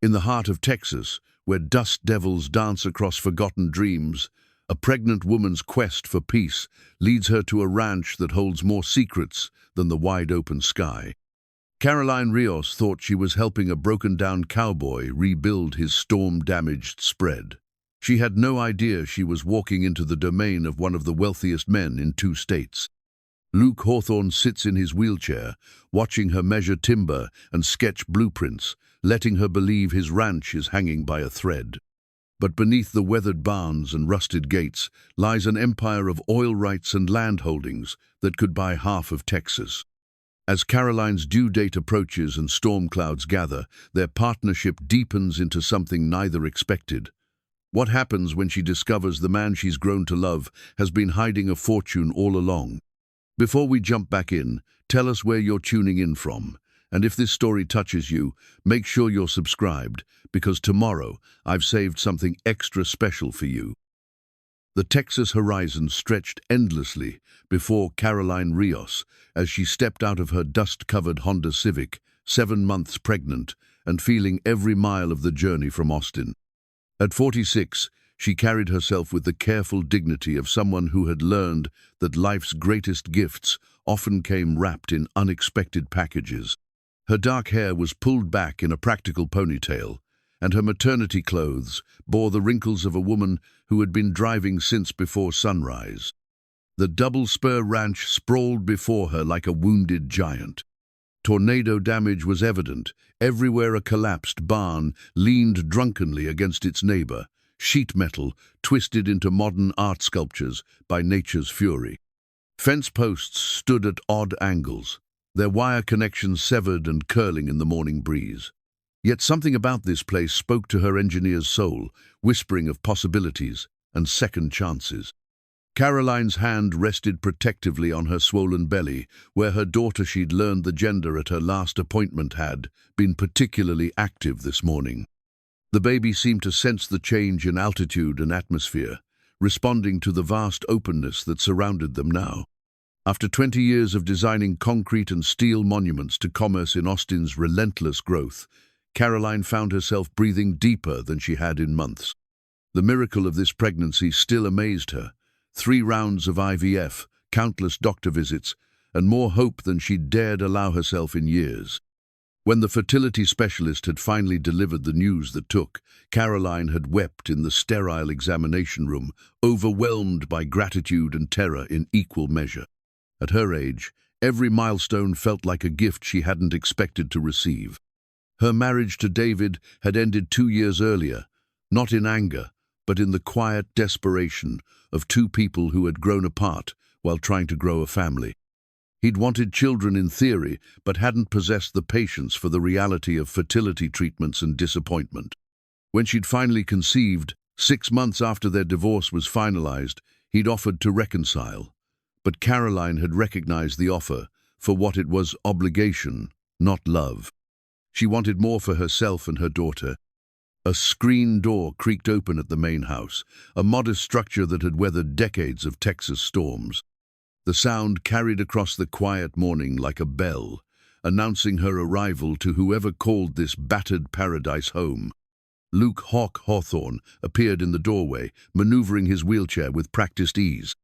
In the heart of Texas, where dust devils dance across forgotten dreams, a pregnant woman's quest for peace leads her to a ranch that holds more secrets than the wide-open sky. Caroline Rios thought she was helping a broken-down cowboy rebuild his storm-damaged spread. She had no idea she was walking into the domain of one of the wealthiest men in 2 states. Luke Hawthorne sits in his wheelchair, watching her measure timber and sketch blueprints, letting her believe his ranch is hanging by a thread. But beneath the weathered barns and rusted gates lies an empire of oil rights and land holdings that could buy half of Texas. As Caroline's due date approaches and storm clouds gather, their partnership deepens into something neither expected. What happens when she discovers the man she's grown to love has been hiding a fortune all along? Before we jump back in, tell us where you're tuning in from. And if this story touches you, make sure you're subscribed, because tomorrow I've saved something extra special for you. The Texas horizon stretched endlessly before Caroline Rios as she stepped out of her dust-covered Honda Civic, 7 months pregnant and feeling every mile of the journey from Austin. At 46, she carried herself with the careful dignity of someone who had learned that life's greatest gifts often came wrapped in unexpected packages. Her dark hair was pulled back in a practical ponytail, and her maternity clothes bore the wrinkles of a woman who had been driving since before sunrise. The Double Spur Ranch sprawled before her like a wounded giant. Tornado damage was evident. Everywhere a collapsed barn leaned drunkenly against its neighbor, sheet metal twisted into modern art sculptures by nature's fury. Fence posts stood at odd angles, their wire connections severed and curling in the morning breeze. Yet something about this place spoke to her engineer's soul, whispering of possibilities and second chances. Caroline's hand rested protectively on her swollen belly, where her daughter she'd learned the gender at her last appointment had been particularly active this morning. The baby seemed to sense the change in altitude and atmosphere, responding to the vast openness that surrounded them now. After 20 years of designing concrete and steel monuments to commerce in Austin's relentless growth, Caroline found herself breathing deeper than she had in months. The miracle of this pregnancy still amazed her. 3 rounds of IVF, countless doctor visits, and more hope than she'd dared allow herself in years. When the fertility specialist had finally delivered the news that took, Caroline had wept in the sterile examination room, overwhelmed by gratitude and terror in equal measure. At her age, every milestone felt like a gift she hadn't expected to receive. Her marriage to David had ended 2 years earlier, not in anger, but in the quiet desperation of 2 people who had grown apart while trying to grow a family. He'd wanted children in theory, but hadn't possessed the patience for the reality of fertility treatments and disappointment. When she'd finally conceived, 6 months after their divorce was finalized, he'd offered to reconcile. But Caroline had recognized the offer for what it was: obligation, not love. She wanted more for herself and her daughter. A screen door creaked open at the main house, a modest structure that had weathered decades of Texas storms. The sound carried across the quiet morning like a bell, announcing her arrival to whoever called this battered paradise home. Luke Hawthorne appeared in the doorway, maneuvering his wheelchair with practiced ease.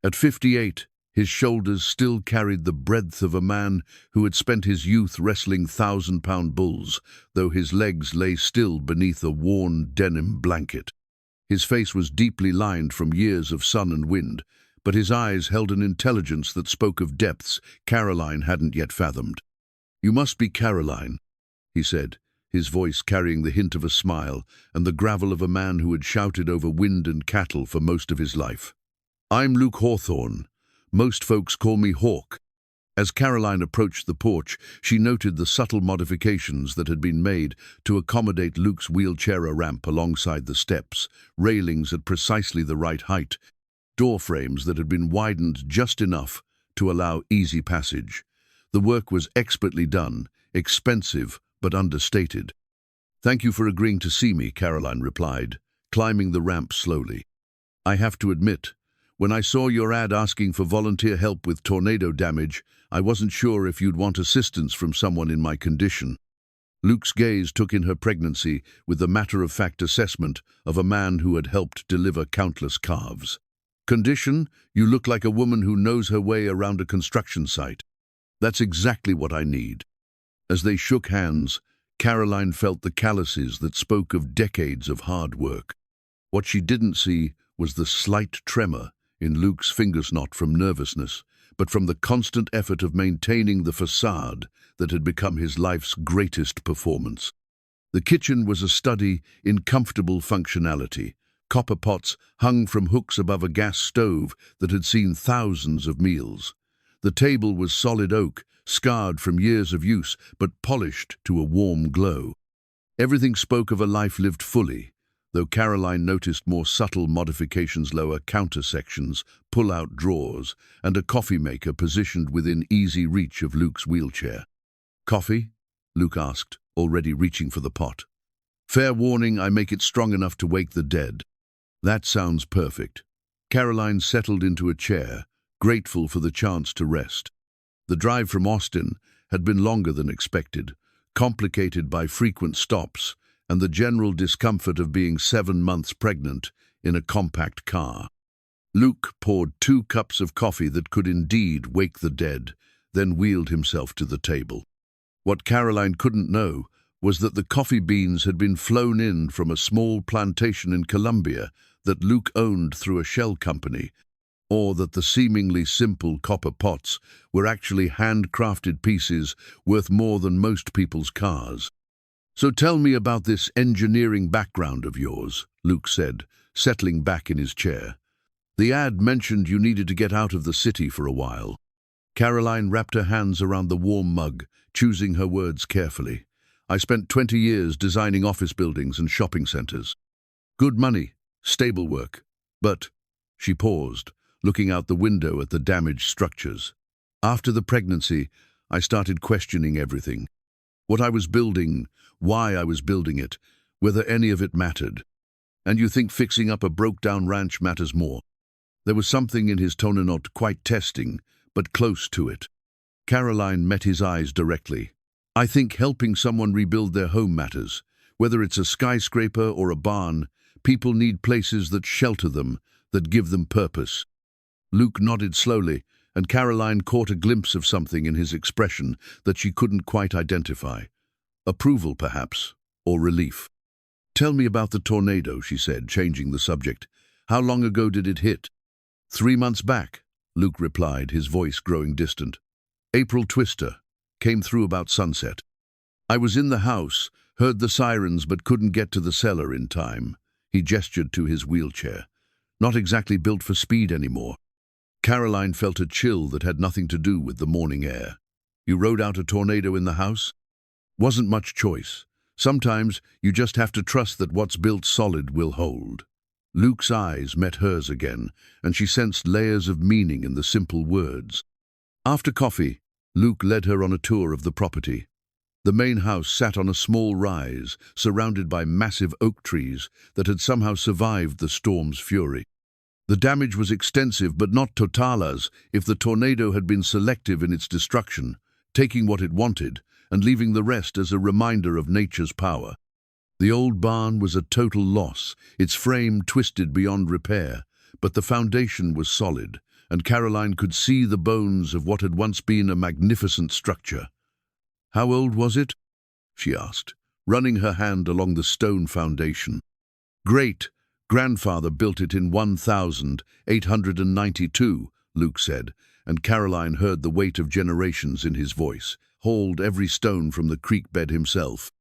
At 58, his shoulders still carried the breadth of a man who had spent his youth wrestling 1,000-pound bulls, though his legs lay still beneath a worn denim blanket. His face was deeply lined from years of sun and wind, but his eyes held an intelligence that spoke of depths Caroline hadn't yet fathomed. "You must be Caroline," he said, his voice carrying the hint of a smile and the gravel of a man who had shouted over wind and cattle for most of his life. "I'm Luke Hawthorne. Most folks call me Hawk." As Caroline approached the porch, she noted the subtle modifications that had been made to accommodate Luke's wheelchair ramp alongside the steps, railings at precisely the right height, door frames that had been widened just enough to allow easy passage. The work was expertly done, expensive but understated. "Thank you for agreeing to see me," Caroline replied, climbing the ramp slowly. "I have to admit, when I saw your ad asking for volunteer help with tornado damage, I wasn't sure if you'd want assistance from someone in my condition." Luke's gaze took in her pregnancy with the matter-of-fact assessment of a man who had helped deliver countless calves. Condition, you look like a woman who knows her way around a construction site. That's exactly what I need. As they shook hands, Caroline felt the calluses that spoke of decades of hard work. What she didn't see was the slight tremor in Luke's fingers, not from nervousness, but from the constant effort of maintaining the facade that had become his life's greatest performance. The kitchen was a study in comfortable functionality. Copper pots hung from hooks above a gas stove that had seen thousands of meals. The table was solid oak, scarred from years of use, but polished to a warm glow. Everything spoke of a life lived fully, though Caroline noticed more subtle modifications: lower counter sections, pull-out drawers, and a coffee maker positioned within easy reach of Luke's wheelchair. "Coffee?" Luke asked, already reaching for the pot. "Fair warning, I make it strong enough to wake the dead." "That sounds perfect." Caroline settled into a chair, grateful for the chance to rest. The drive from Austin had been longer than expected, complicated by frequent stops and the general discomfort of being 7 months pregnant in a compact car. Luke poured 2 cups of coffee that could indeed wake the dead, then wheeled himself to the table. What Caroline couldn't know was that the coffee beans had been flown in from a small plantation in Colombia that Luke owned through a shell company, or that the seemingly simple copper pots were actually handcrafted pieces worth more than most people's cars. "So tell me about this engineering background of yours," Luke said, settling back in his chair. "The ad mentioned you needed to get out of the city for a while." Caroline wrapped her hands around the warm mug, choosing her words carefully. "I spent 20 years designing office buildings and shopping centers. Good money, stable work. But," she paused, looking out the window at the damaged structures. "After the pregnancy, I started questioning everything. What I was building, why I was building it, whether any of it mattered. And you think fixing up a broke-down ranch matters more?" There was something in his tone, not quite testing, but close to it. Caroline met his eyes directly. "I think helping someone rebuild their home matters. Whether it's a skyscraper or a barn, people need places that shelter them, that give them purpose." Luke nodded slowly, and Caroline caught a glimpse of something in his expression that she couldn't quite identify. Approval, perhaps, or relief. "Tell me about the tornado," she said, changing the subject. "How long ago did it hit?" 3 months back, Luke replied, his voice growing distant. "April twister. Came through about sunset. I was in the house, heard the sirens but couldn't get to the cellar in time." He gestured to his wheelchair. "Not exactly built for speed anymore." Caroline felt a chill that had nothing to do with the morning air. "You rode out a tornado in the house?" "Wasn't much choice. Sometimes you just have to trust that what's built solid will hold." Luke's eyes met hers again, and she sensed layers of meaning in the simple words. After coffee, Luke led her on a tour of the property. The main house sat on a small rise, surrounded by massive oak trees that had somehow survived the storm's fury. The damage was extensive but not total, as if the tornado had been selective in its destruction, taking what it wanted and leaving the rest as a reminder of nature's power. The old barn was a total loss, its frame twisted beyond repair, but the foundation was solid, and Caroline could see the bones of what had once been a magnificent structure. "How old was it?" she asked, running her hand along the stone foundation. "Great-grandfather built it in 1892, Luke said, and Caroline heard the weight of generations in his voice. Hauled every stone from the creek bed himself.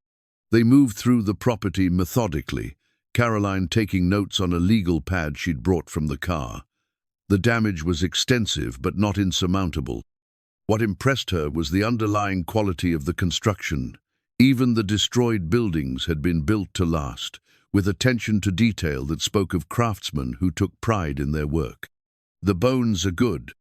They moved through the property methodically, Caroline taking notes on a legal pad she'd brought from the car. The damage was extensive but not insurmountable. What impressed her was the underlying quality of the construction. Even the destroyed buildings had been built to last, with attention to detail that spoke of craftsmen who took pride in their work. "The bones are good,"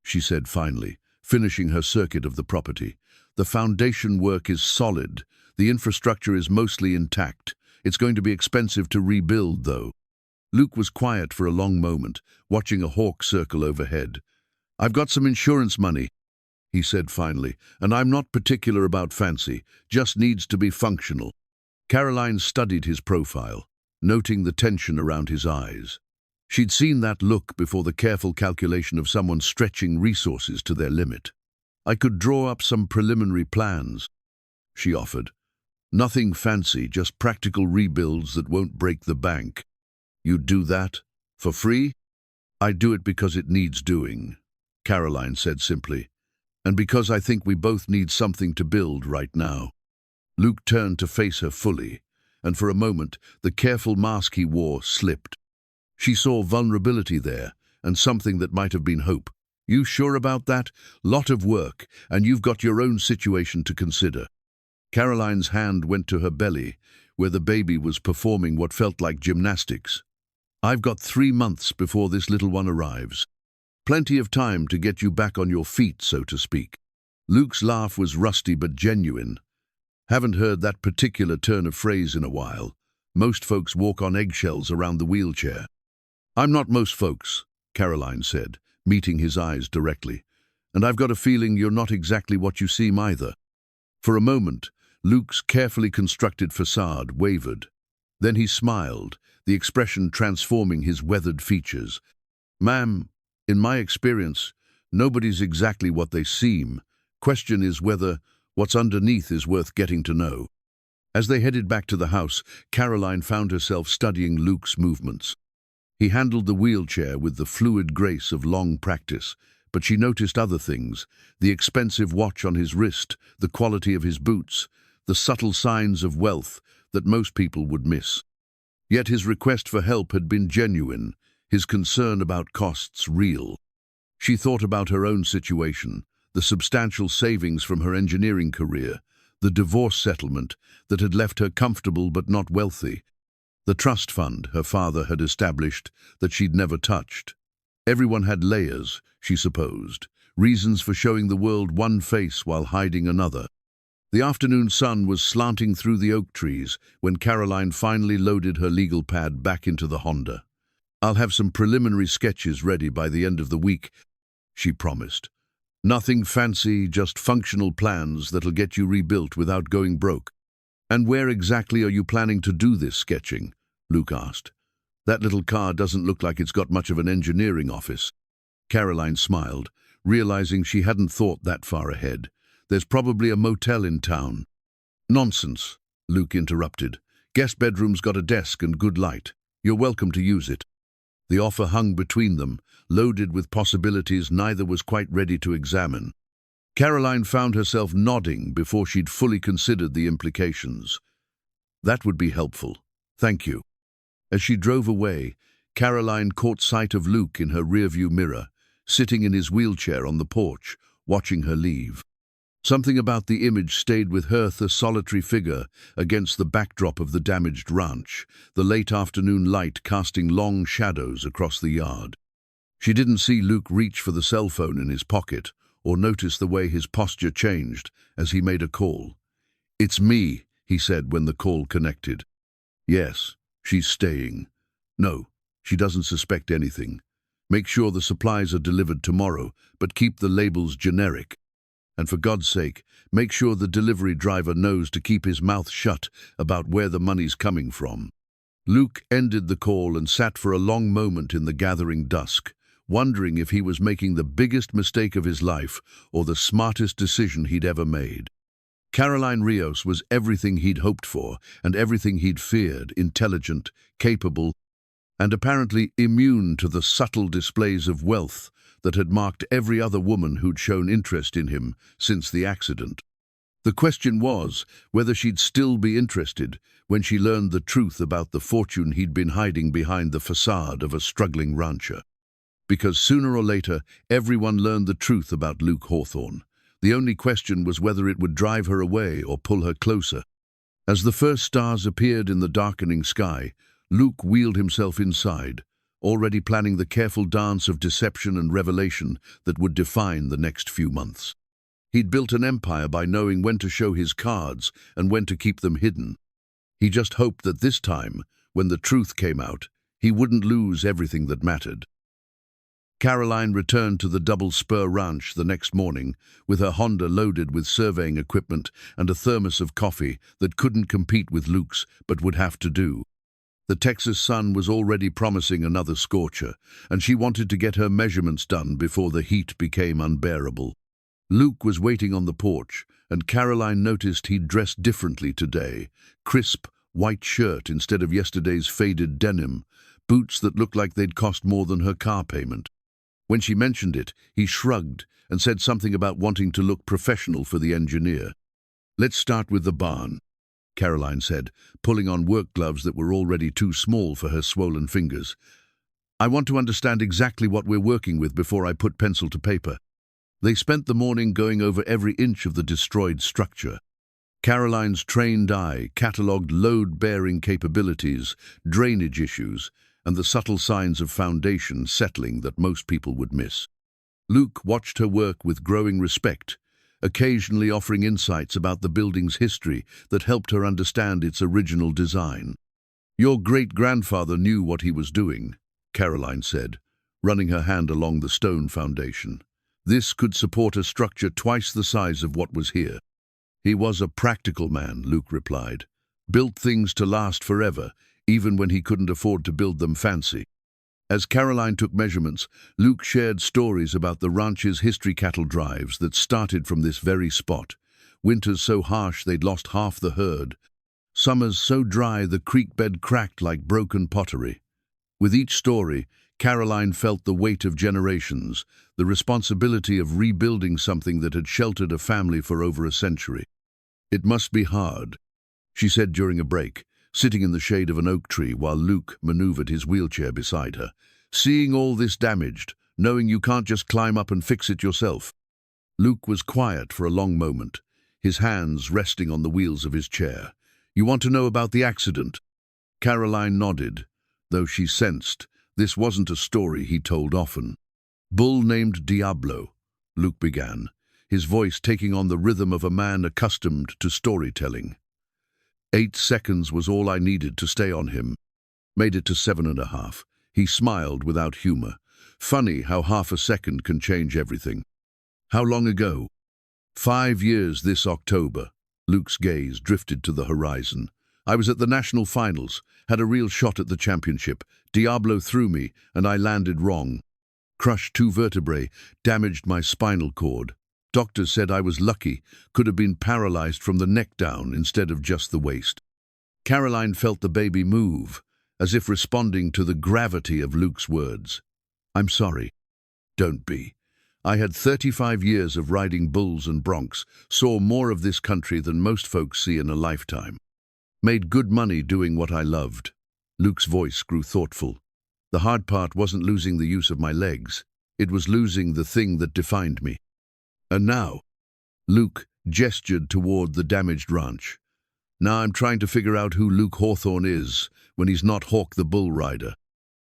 she said finally, finishing her circuit of the property. "The foundation work is solid. The infrastructure is mostly intact. It's going to be expensive to rebuild, though." Luke was quiet for a long moment, watching a hawk circle overhead. "I've got some insurance money." he said finally, and I'm not particular about fancy, just needs to be functional. Caroline studied his profile, noting the tension around his eyes. She'd seen that look before, the careful calculation of someone stretching resources to their limit. I could draw up some preliminary plans, she offered. Nothing fancy, just practical rebuilds that won't break the bank. You'd do that? For free? I do it because it needs doing, Caroline said simply, and because I think we both need something to build right now. Luke turned to face her fully, and for a moment the careful mask he wore slipped. She saw vulnerability there, and something that might have been hope. You sure about that? Lot of work, and you've got your own situation to consider. Caroline's hand went to her belly, where the baby was performing what felt like gymnastics. I've got 3 months before this little one arrives. Plenty of time to get you back on your feet, so to speak. Luke's laugh was rusty but genuine. Haven't heard that particular turn of phrase in a while. Most folks walk on eggshells around the wheelchair. I'm not most folks, Caroline said, meeting his eyes directly. And I've got a feeling you're not exactly what you seem either. For a moment, Luke's carefully constructed facade wavered. Then he smiled, the expression transforming his weathered features. Ma'am, in my experience, nobody's exactly what they seem. Question is whether what's underneath is worth getting to know. As they headed back to the house, Caroline found herself studying Luke's movements. He handled the wheelchair with the fluid grace of long practice, but she noticed other things: the expensive watch on his wrist, the quality of his boots, the subtle signs of wealth that most people would miss. Yet his request for help had been genuine, his concern about costs real. She thought about her own situation, the substantial savings from her engineering career, the divorce settlement that had left her comfortable but not wealthy, the trust fund her father had established that she'd never touched. Everyone had layers, she supposed, reasons for showing the world one face while hiding another. The afternoon sun was slanting through the oak trees when Caroline finally loaded her legal pad back into the Honda. I'll have some preliminary sketches ready by the end of the week, she promised. Nothing fancy, just functional plans that'll get you rebuilt without going broke. And where exactly are you planning to do this sketching? Luke asked. That little car doesn't look like it's got much of an engineering office. Caroline smiled, realizing she hadn't thought that far ahead. There's probably a motel in town. Nonsense, Luke interrupted. Guest bedroom's got a desk and good light. You're welcome to use it. The offer hung between them, loaded with possibilities neither was quite ready to examine. Caroline found herself nodding before she'd fully considered the implications. That would be helpful. Thank you. As she drove away, Caroline caught sight of Luke in her rearview mirror, sitting in his wheelchair on the porch, watching her leave. Something about the image stayed with her, the solitary figure against the backdrop of the damaged ranch, the late afternoon light casting long shadows across the yard. She didn't see Luke reach for the cell phone in his pocket or notice the way his posture changed as he made a call. It's me, he said when the call connected. Yes, she's staying. No, she doesn't suspect anything. Make sure the supplies are delivered tomorrow, but keep the labels generic. And for God's sake, make sure the delivery driver knows to keep his mouth shut about where the money's coming from. Luke ended the call and sat for a long moment in the gathering dusk, wondering if he was making the biggest mistake of his life or the smartest decision he'd ever made. Caroline Rios was everything he'd hoped for and everything he'd feared: intelligent, capable, and apparently immune to the subtle displays of wealth that had marked every other woman who'd shown interest in him since the accident. The question was whether she'd still be interested when she learned the truth about the fortune he'd been hiding behind the facade of a struggling rancher. Because sooner or later, everyone learned the truth about Luke Hawthorne. The only question was whether it would drive her away or pull her closer. As the first stars appeared in the darkening sky, Luke wheeled himself inside, already planning the careful dance of deception and revelation that would define the next few months. He'd built an empire by knowing when to show his cards and when to keep them hidden. He just hoped that this time, when the truth came out, he wouldn't lose everything that mattered. Caroline returned to the Double Spur Ranch the next morning with her Honda loaded with surveying equipment and a thermos of coffee that couldn't compete with Luke's but would have to do. The Texas sun was already promising another scorcher, and she wanted to get her measurements done before the heat became unbearable. Luke was waiting on the porch, and Caroline noticed he'd dressed differently today. Crisp, white shirt instead of yesterday's faded denim, boots that looked like they'd cost more than her car payment. When she mentioned it, he shrugged and said something about wanting to look professional for the engineer. "Let's start with the barn," Caroline said, pulling on work gloves that were already too small for her swollen fingers. "I want to understand exactly what we're working with before I put pencil to paper." They spent the morning going over every inch of the destroyed structure. Caroline's trained eye catalogued load-bearing capabilities, drainage issues, and the subtle signs of foundation settling that most people would miss. Luke watched her work with growing respect, occasionally offering insights about the building's history that helped her understand its original design. "Your great-grandfather knew what he was doing," Caroline said, running her hand along the stone foundation. "This could support a structure twice the size of what was here." "He was a practical man," Luke replied. "Built things to last forever, even when he couldn't afford to build them fancy." As Caroline took measurements, Luke shared stories about the ranch's history cattle drives that started from this very spot. Winters so harsh they'd lost half the herd. Summers so dry the creek bed cracked like broken pottery. With each story, Caroline felt the weight of generations, the responsibility of rebuilding something that had sheltered a family for over a century. "It must be hard," she said during a break, sitting in the shade of an oak tree while Luke maneuvered his wheelchair beside her. "Seeing all this damaged, knowing you can't just climb up and fix it yourself." Luke was quiet for a long moment, his hands resting on the wheels of his chair. "You want to know about the accident?" Caroline nodded, though she sensed this wasn't a story he told often. "Bull named Diablo," Luke began, his voice taking on the rhythm of a man accustomed to storytelling. 8 seconds was all I needed to stay on him. Made it to 7.5. He smiled without humor. "Funny how half a second can change everything." "How long ago?" 5 years this October." Luke's gaze drifted to the horizon. "I was at the national finals, had a real shot at the championship. Diablo threw me, and I landed wrong. Crushed 2 vertebrae, damaged my spinal cord. Doctors said I was lucky, could have been paralyzed from the neck down instead of just the waist." Caroline felt the baby move, as if responding to the gravity of Luke's words. "I'm sorry." "Don't be. I had 35 years of riding bulls and broncs, saw more of this country than most folks see in a lifetime. Made good money doing what I loved." Luke's voice grew thoughtful. "The hard part wasn't losing the use of my legs. It was losing the thing that defined me. And now," Luke gestured toward the damaged ranch, "now I'm trying to figure out who Luke Hawthorne is when he's not Hawk the bull rider."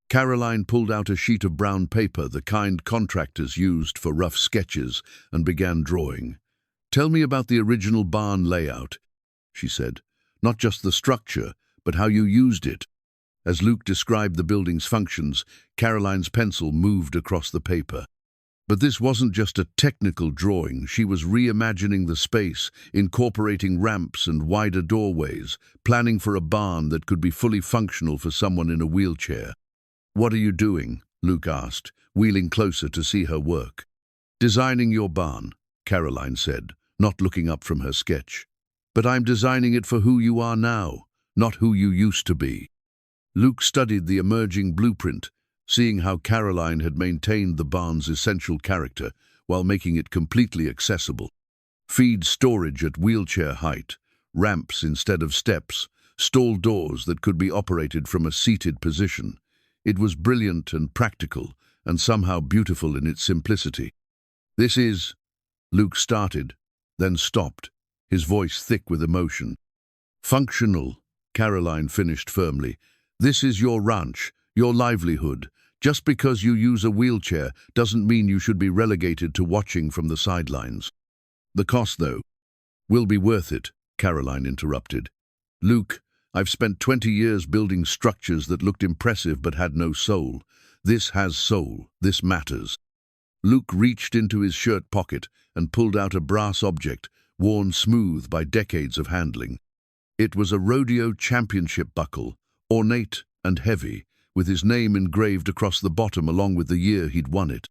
Caroline pulled out a sheet of brown paper, the kind contractors used for rough sketches, and began drawing. "Tell me about the original barn layout," she said. "Not just the structure, but how you used it." As Luke described the building's functions, Caroline's pencil moved across the paper. But this wasn't just a technical drawing. She was reimagining the space, incorporating ramps and wider doorways, planning for a barn that could be fully functional for someone in a wheelchair. "What are you doing?" Luke asked, wheeling closer to see her work. "Designing your barn," Caroline said, not looking up from her sketch. "But I'm designing it for who you are now, not who you used to be." Luke studied the emerging blueprint, seeing how Caroline had maintained the barn's essential character while making it completely accessible. Feed storage at wheelchair height, ramps instead of steps, stall doors that could be operated from a seated position. It was brilliant and practical, and somehow beautiful in its simplicity. "This is," Luke started, then stopped, his voice thick with emotion. "Functional," Caroline finished firmly. "This is your ranch, your livelihood. Just because you use a wheelchair doesn't mean you should be relegated to watching from the sidelines." "The cost, though, will be worth it," Caroline interrupted. "Luke, I've spent 20 years building structures that looked impressive but had no soul. This has soul. This matters. Luke reached into his shirt pocket and pulled out a brass object, worn smooth by decades of handling. It was a rodeo championship buckle, ornate and heavy, with his name engraved across the bottom along with the year he'd won it.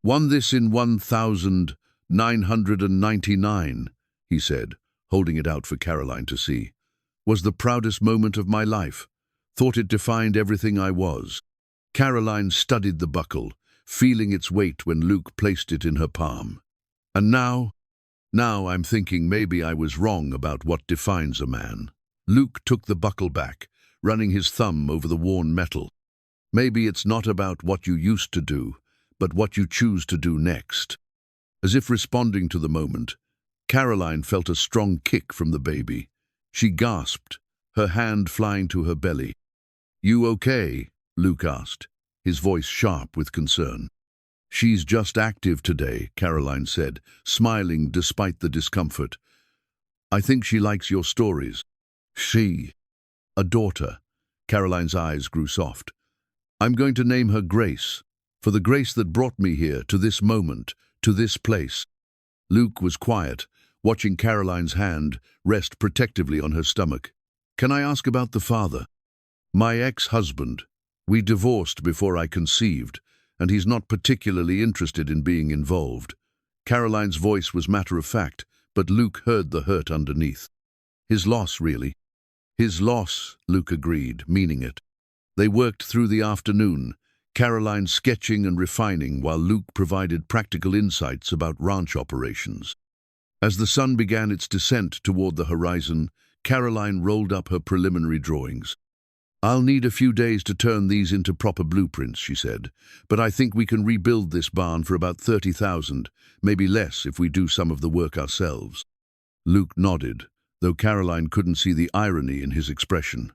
"Won this in 1999, he said, holding it out for Caroline to see. "Was the proudest moment of my life. Thought it defined everything I was." Caroline studied the buckle, feeling its weight when Luke placed it in her palm. "And now I'm thinking maybe I was wrong about what defines a man." Luke took the buckle back, running his thumb over the worn metal. "Maybe it's not about what you used to do, but what you choose to do next." As if responding to the moment, Caroline felt a strong kick from the baby. She gasped, her hand flying to her belly. "You okay?" Luke asked, his voice sharp with concern. "She's just active today," Caroline said, smiling despite the discomfort. "I think she likes your stories." "She? A daughter?" Caroline's eyes grew soft. "I'm going to name her Grace, for the grace that brought me here, to this moment, to this place." Luke was quiet, watching Caroline's hand rest protectively on her stomach. "Can I ask about the father?" "My ex-husband. We divorced before I conceived, and he's not particularly interested in being involved." Caroline's voice was matter-of-fact, but Luke heard the hurt underneath. "His loss, really." "His loss," Luke agreed, meaning it. They worked through the afternoon, Caroline sketching and refining while Luke provided practical insights about ranch operations. As the sun began its descent toward the horizon, Caroline rolled up her preliminary drawings. "I'll need a few days to turn these into proper blueprints," she said, "but I think we can rebuild this barn for about 30,000, maybe less if we do some of the work ourselves." Luke nodded, though Caroline couldn't see the irony in his expression.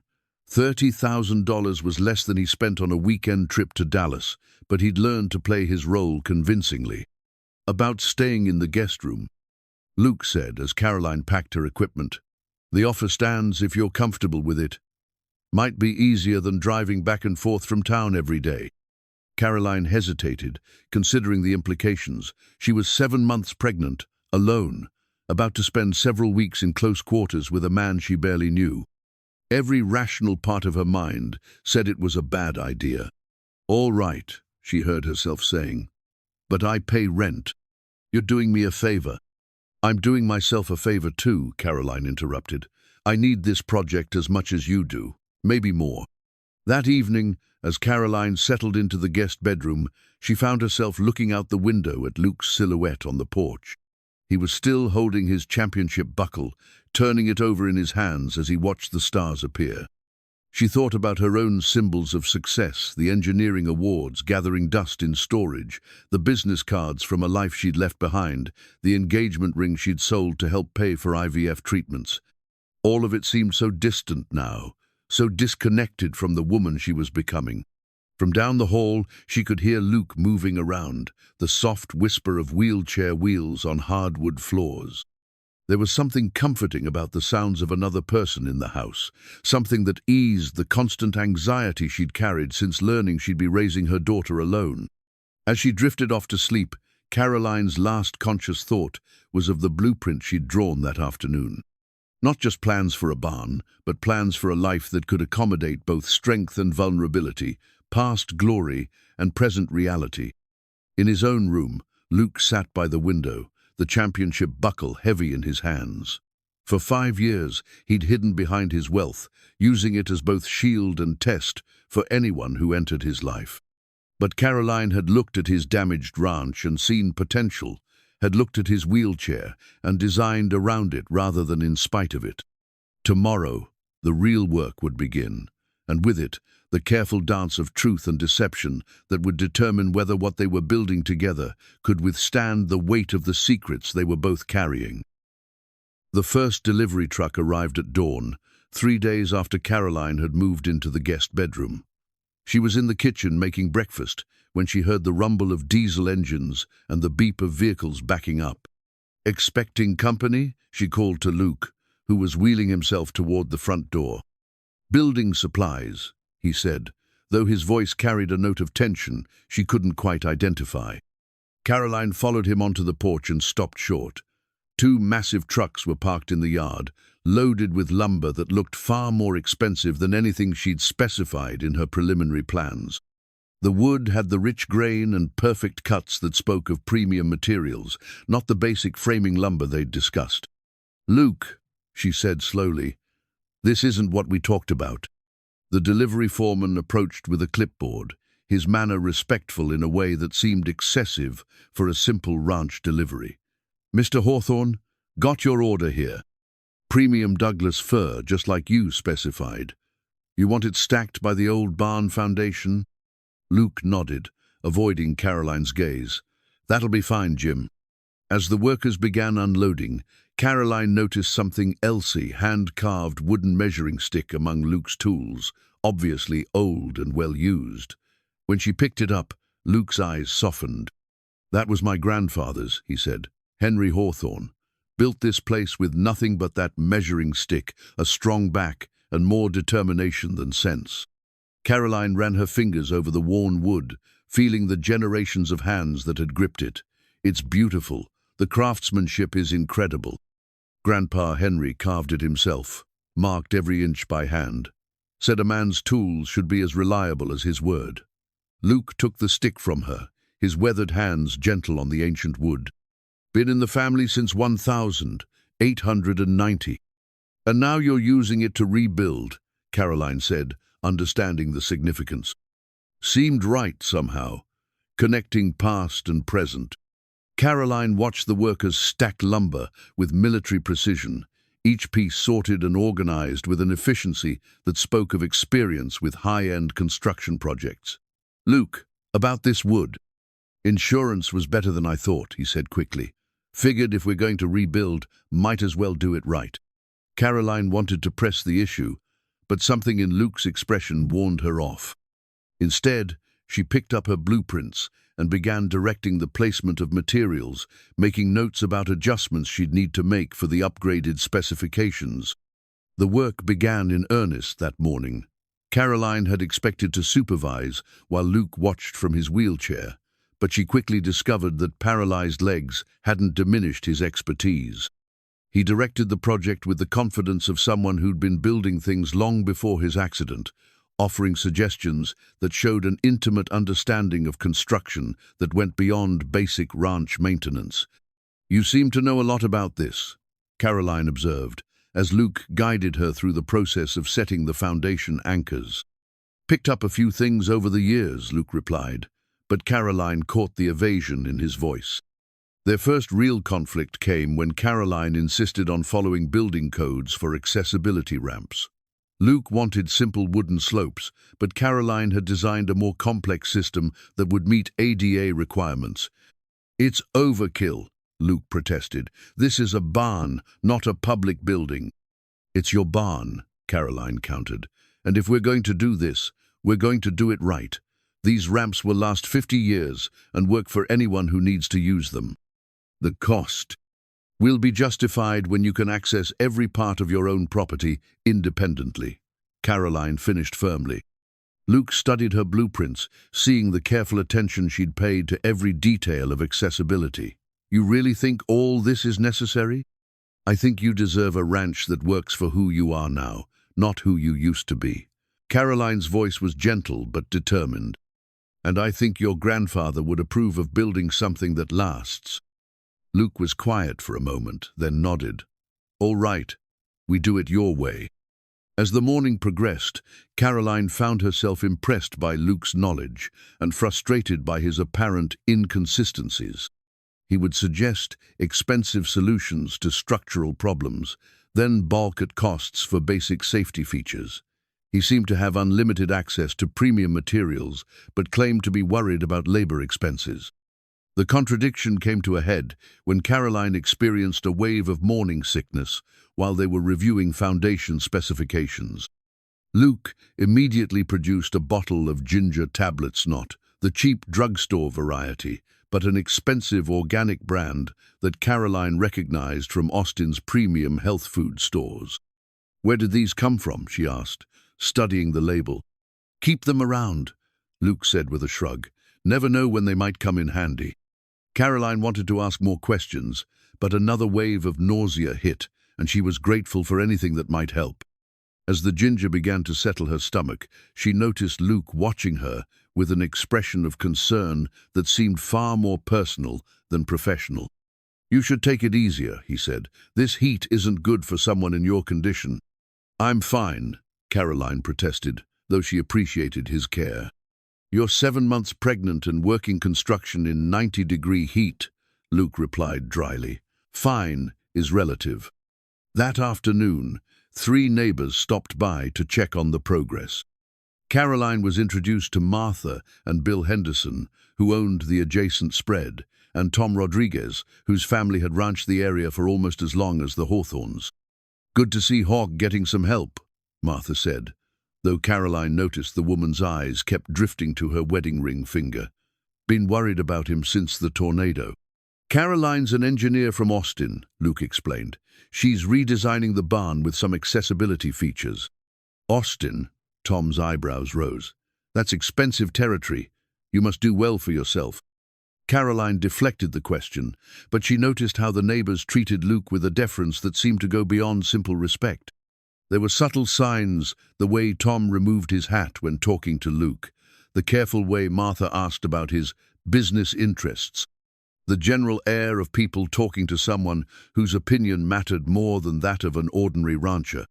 $30,000 was less than he spent on a weekend trip to Dallas, but he'd learned to play his role convincingly. "About staying in the guest room," Luke said as Caroline packed her equipment. "The offer stands if you're comfortable with it. Might be easier than driving back and forth from town every day." Caroline hesitated, considering the implications. She was 7 months pregnant, alone, about to spend several weeks in close quarters with a man she barely knew. Every rational part of her mind said it was a bad idea. "All right," she heard herself saying, "but I pay rent. You're doing me a favor." "I'm doing myself a favor too," Caroline interrupted. "I need this project as much as you do, maybe more." That evening, as Caroline settled into the guest bedroom, she found herself looking out the window at Luke's silhouette on the porch. He was still holding his championship buckle, turning it over in his hands as he watched the stars appear. She thought about her own symbols of success, the engineering awards gathering dust in storage, the business cards from a life she'd left behind, the engagement ring she'd sold to help pay for IVF treatments. All of it seemed so distant now, so disconnected from the woman she was becoming. From down the hall, she could hear Luke moving around, the soft whisper of wheelchair wheels on hardwood floors. There was something comforting about the sounds of another person in the house, something that eased the constant anxiety she'd carried since learning she'd be raising her daughter alone. As she drifted off to sleep, Caroline's last conscious thought was of the blueprint she'd drawn that afternoon. Not just plans for a barn, but plans for a life that could accommodate both strength and vulnerability, past glory and present reality. In his own room, Luke sat by the window, the championship buckle heavy in his hands. For 5 years, he'd hidden behind his wealth, using it as both shield and test for anyone who entered his life. But Caroline had looked at his damaged ranch and seen potential, had looked at his wheelchair and designed around it rather than in spite of it. Tomorrow, the real work would begin, and with it, the careful dance of truth and deception that would determine whether what they were building together could withstand the weight of the secrets they were both carrying. The first delivery truck arrived at dawn, 3 days after Caroline had moved into the guest bedroom. She was in the kitchen making breakfast when she heard the rumble of diesel engines and the beep of vehicles backing up. "Expecting company?" she called to Luke, who was wheeling himself toward the front door. "Building supplies," he said, though his voice carried a note of tension she couldn't quite identify. Caroline followed him onto the porch and stopped short. Two massive trucks were parked in the yard, loaded with lumber that looked far more expensive than anything she'd specified in her preliminary plans. The wood had the rich grain and perfect cuts that spoke of premium materials, not the basic framing lumber they'd discussed. "Luke," she said slowly, "this isn't what we talked about." The delivery foreman approached with a clipboard, his manner respectful in a way that seemed excessive for a simple ranch delivery. "Mr. Hawthorne, got your order here. Premium Douglas fir, just like you specified. You want it stacked by the old barn foundation?" Luke nodded, avoiding Caroline's gaze. "That'll be fine, Jim." As the workers began unloading, Caroline noticed something else's hand-carved wooden measuring stick among Luke's tools, obviously old and well-used. When she picked it up, Luke's eyes softened. "That was my grandfather's," he said. "Henry Hawthorne. Built this place with nothing but that measuring stick, a strong back, and more determination than sense." Caroline ran her fingers over the worn wood, feeling the generations of hands that had gripped it. "It's beautiful. The craftsmanship is incredible. Grandpa Henry carved it himself, marked every inch by hand. Said a man's tools should be as reliable as his word." Luke took the stick from her, his weathered hands gentle on the ancient wood. "Been in the family since 1890. And now you're using it to rebuild," Caroline said, understanding the significance. "Seemed right somehow, connecting past and present." Caroline watched the workers stack lumber with military precision, each piece sorted and organized with an efficiency that spoke of experience with high-end construction projects. "Luke, about this wood." "Insurance was better than I thought," he said quickly. "Figured if we're going to rebuild, might as well do it right." Caroline wanted to press the issue, but something in Luke's expression warned her off. Instead, she picked up her blueprints and began directing the placement of materials, making notes about adjustments she'd need to make for the upgraded specifications. The work began in earnest that morning. Caroline had expected to supervise while Luke watched from his wheelchair, but she quickly discovered that paralyzed legs hadn't diminished his expertise. He directed the project with the confidence of someone who'd been building things long before his accident, offering suggestions that showed an intimate understanding of construction that went beyond basic ranch maintenance. "You seem to know a lot about this," Caroline observed, as Luke guided her through the process of setting the foundation anchors. "Picked up a few things over the years," Luke replied, but Caroline caught the evasion in his voice. Their first real conflict came when Caroline insisted on following building codes for accessibility ramps. Luke wanted simple wooden slopes, but Caroline had designed a more complex system that would meet ADA requirements. "It's overkill," Luke protested. "This is a barn, not a public building." "It's your barn," Caroline countered. "And if we're going to do this, we're going to do it right. These ramps will last 50 years and work for anyone who needs to use them. The cost will be justified when you can access every part of your own property independently," Caroline finished firmly. Luke studied her blueprints, seeing the careful attention she'd paid to every detail of accessibility. "You really think all this is necessary? I think you deserve a ranch that works for who you are now, not who you used to be." Caroline's voice was gentle but determined. "And I think your grandfather would approve of building something that lasts." Luke was quiet for a moment, then nodded. "All right, we do it your way." As the morning progressed, Caroline found herself impressed by Luke's knowledge and frustrated by his apparent inconsistencies. He would suggest expensive solutions to structural problems, then balk at costs for basic safety features. He seemed to have unlimited access to premium materials, but claimed to be worried about labor expenses. The contradiction came to a head when Caroline experienced a wave of morning sickness while they were reviewing foundation specifications. Luke immediately produced a bottle of ginger tablets, not the cheap drugstore variety, but an expensive organic brand that Caroline recognized from Austin's premium health food stores. "Where did these come from?" she asked, studying the label. Keep them around, Luke said with a shrug. Never know when they might come in handy. Caroline wanted to ask more questions, but another wave of nausea hit, and she was grateful for anything that might help. As the ginger began to settle her stomach, she noticed Luke watching her with an expression of concern that seemed far more personal than professional. You should take it easier, he said. This heat isn't good for someone in your condition. I'm fine, Caroline protested, though she appreciated his care. You're 7 months pregnant and working construction in 90-degree heat, Luke replied dryly. Fine is relative. That afternoon, 3 neighbors stopped by to check on the progress. Caroline was introduced to Martha and Bill Henderson, who owned the adjacent spread, and Tom Rodriguez, whose family had ranched the area for almost as long as the Hawthornes. Good to see Hawk getting some help, Martha said, though Caroline noticed the woman's eyes kept drifting to her wedding ring finger. Been worried about him since the tornado. Caroline's an engineer from Austin, Luke explained. She's redesigning the barn with some accessibility features. Austin? Tom's eyebrows rose. That's expensive territory. You must do well for yourself. Caroline deflected the question, but she noticed how the neighbors treated Luke with a deference that seemed to go beyond simple respect. There were subtle signs, the way Tom removed his hat when talking to Luke, the careful way Martha asked about his business interests, the general air of people talking to someone whose opinion mattered more than that of an ordinary rancher.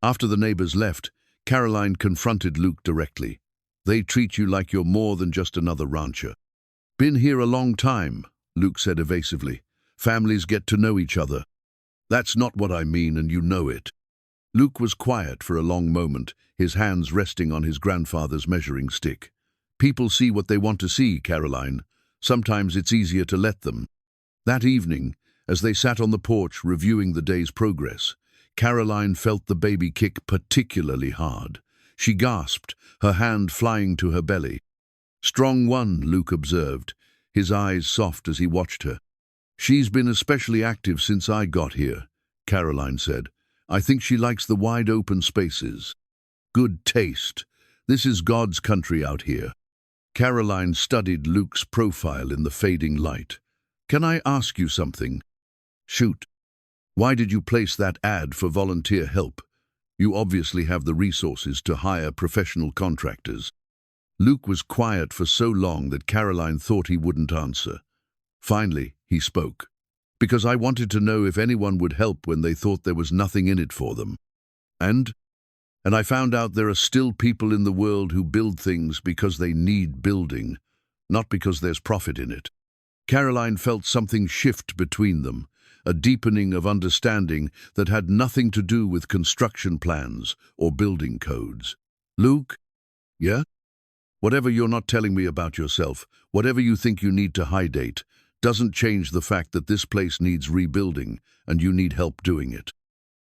After the neighbors left, Caroline confronted Luke directly. They treat you like you're more than just another rancher. Been here a long time, Luke said evasively. Families get to know each other. That's not what I mean, and you know it. Luke was quiet for a long moment, his hands resting on his grandfather's measuring stick. People see what they want to see, Caroline. Sometimes it's easier to let them. That evening, as they sat on the porch reviewing the day's progress, Caroline felt the baby kick particularly hard. She gasped, her hand flying to her belly. Strong one, Luke observed, his eyes soft as he watched her. She's been especially active since I got here, Caroline said. I think she likes the wide open spaces. Good taste. This is God's country out here. Caroline studied Luke's profile in the fading light. Can I ask you something? Shoot. Why did you place that ad for volunteer help? You obviously have the resources to hire professional contractors. Luke was quiet for so long that Caroline thought he wouldn't answer. Finally, he spoke. Because I wanted to know if anyone would help when they thought there was nothing in it for them. And I found out there are still people in the world who build things because they need building, not because there's profit in it. Caroline felt something shift between them, a deepening of understanding that had nothing to do with construction plans or building codes. Luke? Yeah? Whatever you're not telling me about yourself, whatever you think you need to hide, doesn't change the fact that this place needs rebuilding and you need help doing it.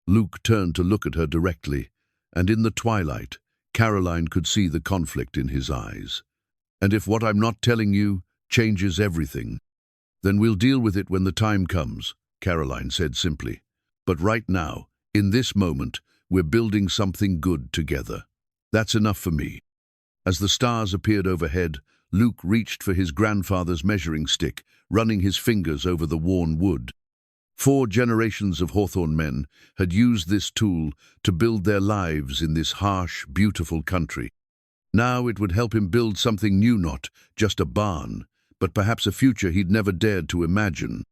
Luke turned to look at her directly, and in the twilight, Caroline could see the conflict in his eyes. And if what I'm not telling you changes everything, then we'll deal with it when the time comes, Caroline said simply. But right now, in this moment, we're building something good together. That's enough for me. As the stars appeared overhead, Luke reached for his grandfather's measuring stick, running his fingers over the worn wood. 4 generations of Hawthorne men had used this tool to build their lives in this harsh, beautiful country. Now it would help him build something new, not just a barn, but perhaps a future he'd never dared to imagine.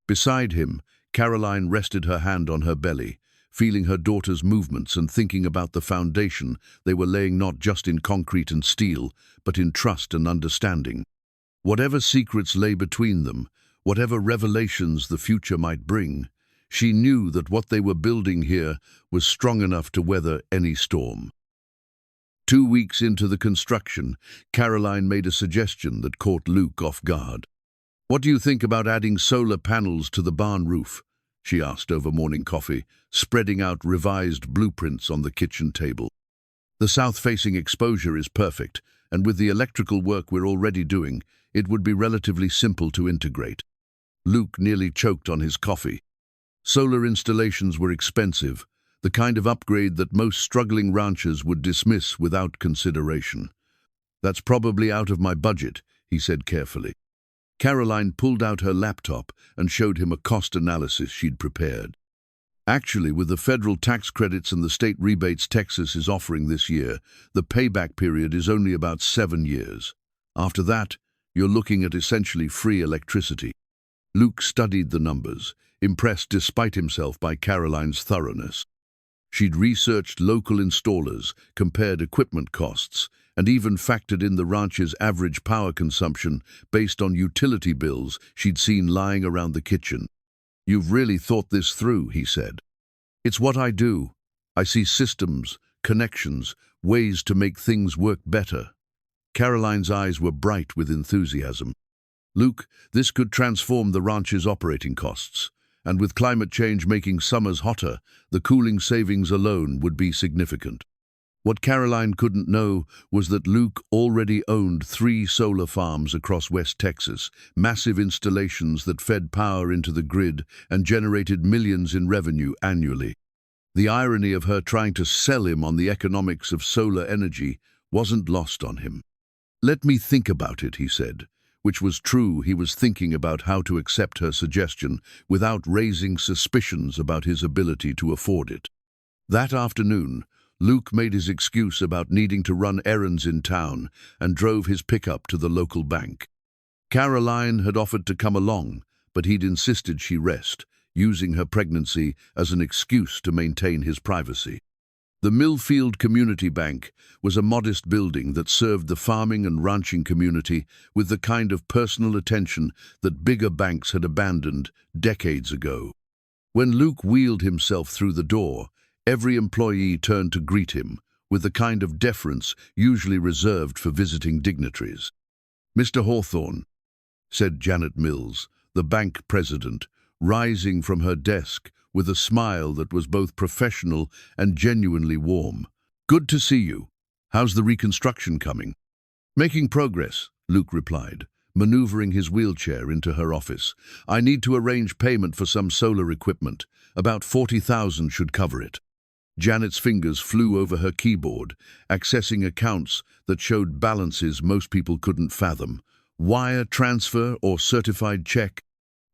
Beside him, Caroline rested her hand on her belly, feeling her daughter's movements and thinking about the foundation they were laying not just in concrete and steel, but in trust and understanding. Whatever secrets lay between them, whatever revelations the future might bring, she knew that what they were building here was strong enough to weather any storm. 2 weeks into the construction, Caroline made a suggestion that caught Luke off guard. What do you think about adding solar panels to the barn roof? She asked over morning coffee, spreading out revised blueprints on the kitchen table. The south-facing exposure is perfect, and with the electrical work we're already doing, it would be relatively simple to integrate. Luke nearly choked on his coffee. Solar installations were expensive, the kind of upgrade that most struggling ranchers would dismiss without consideration. That's probably out of my budget, he said carefully. Caroline pulled out her laptop and showed him a cost analysis she'd prepared. Actually, with the federal tax credits and the state rebates Texas is offering this year, the payback period is only about 7 years. After that, you're looking at essentially free electricity. Luke studied the numbers, impressed despite himself by Caroline's thoroughness. She'd researched local installers, compared equipment costs, and even factored in the ranch's average power consumption based on utility bills she'd seen lying around the kitchen. "You've really thought this through," he said. "It's what I do. I see systems, connections, ways to make things work better." Caroline's eyes were bright with enthusiasm. "Luke, this could transform the ranch's operating costs. And with climate change making summers hotter, the cooling savings alone would be significant." What Caroline couldn't know was that Luke already owned 3 solar farms across West Texas, massive installations that fed power into the grid and generated millions in revenue annually. The irony of her trying to sell him on the economics of solar energy wasn't lost on him. "Let me think about it," he said, which was true. He was thinking about how to accept her suggestion without raising suspicions about his ability to afford it. That afternoon, Luke made his excuse about needing to run errands in town and drove his pickup to the local bank. Caroline had offered to come along, but he'd insisted she rest, using her pregnancy as an excuse to maintain his privacy. The Millfield Community Bank was a modest building that served the farming and ranching community with the kind of personal attention that bigger banks had abandoned decades ago. When Luke wheeled himself through the door, every employee turned to greet him with the kind of deference usually reserved for visiting dignitaries. "Mr. Hawthorne," said Janet Mills, the bank president, rising from her desk with a smile that was both professional and genuinely warm. "Good to see you. How's the reconstruction coming?" "Making progress," Luke replied, maneuvering his wheelchair into her office. "I need to arrange payment for some solar equipment. About $40,000 should cover it." Janet's fingers flew over her keyboard, accessing accounts that showed balances most people couldn't fathom. "Wire transfer or certified check?"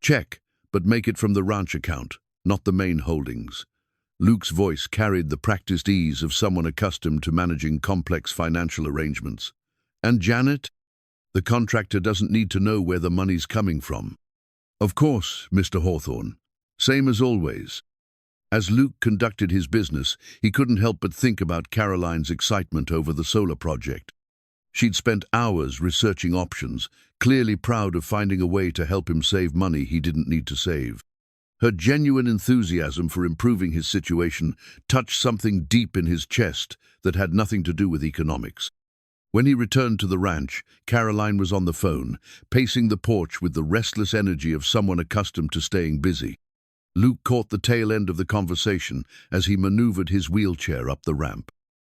"Check, but make it from the ranch account, not the main holdings." Luke's voice carried the practiced ease of someone accustomed to managing complex financial arrangements. "And Janet? The contractor doesn't need to know where the money's coming from." "Of course, Mr. Hawthorne. Same as always." As Luke conducted his business, he couldn't help but think about Caroline's excitement over the solar project. She'd spent hours researching options, clearly proud of finding a way to help him save money he didn't need to save. Her genuine enthusiasm for improving his situation touched something deep in his chest that had nothing to do with economics. When he returned to the ranch, Caroline was on the phone, pacing the porch with the restless energy of someone accustomed to staying busy. Luke caught the tail end of the conversation as he maneuvered his wheelchair up the ramp.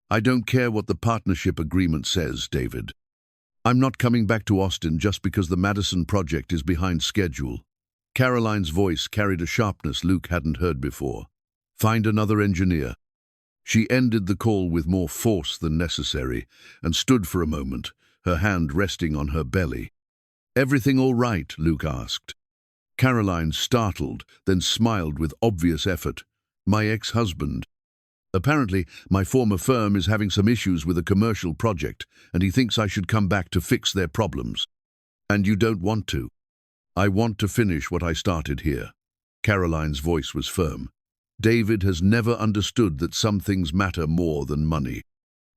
"I don't care what the partnership agreement says, David. I'm not coming back to Austin just because the Madison project is behind schedule." Caroline's voice carried a sharpness Luke hadn't heard before. "Find another engineer." She ended the call with more force than necessary and stood for a moment, her hand resting on her belly. "Everything all right?" Luke asked. Caroline startled, then smiled with obvious effort. "My ex-husband. Apparently, my former firm is having some issues with a commercial project, and he thinks I should come back to fix their problems." "And you don't want to?" "I want to finish what I started here." Caroline's voice was firm. "David has never understood that some things matter more than money."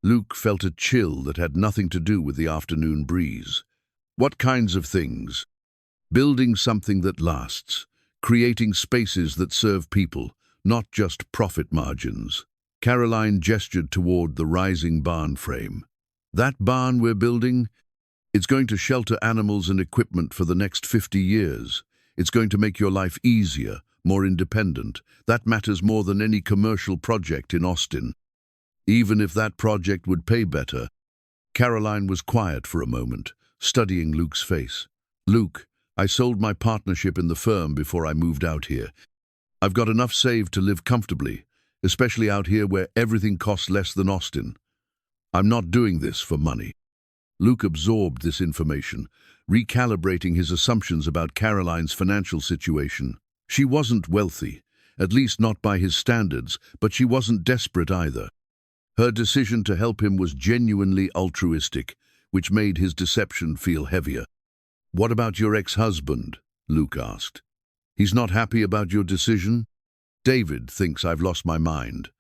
Luke felt a chill that had nothing to do with the afternoon breeze. "What kinds of things?" "Building something that lasts, creating spaces that serve people, not just profit margins." Caroline gestured toward the rising barn frame. "That barn we're building? It's going to shelter animals and equipment for the next 50 years. It's going to make your life easier, more independent. That matters more than any commercial project in Austin. Even if that project would pay better." Caroline was quiet for a moment, studying Luke's face. "Luke, I sold my partnership in the firm before I moved out here. I've got enough saved to live comfortably, especially out here where everything costs less than Austin. I'm not doing this for money." Luke absorbed this information, recalibrating his assumptions about Caroline's financial situation. She wasn't wealthy, at least not by his standards, but she wasn't desperate either. Her decision to help him was genuinely altruistic, which made his deception feel heavier. "What about your ex-husband?" Luke asked. "He's not happy about your decision?" "David thinks I've lost my mind.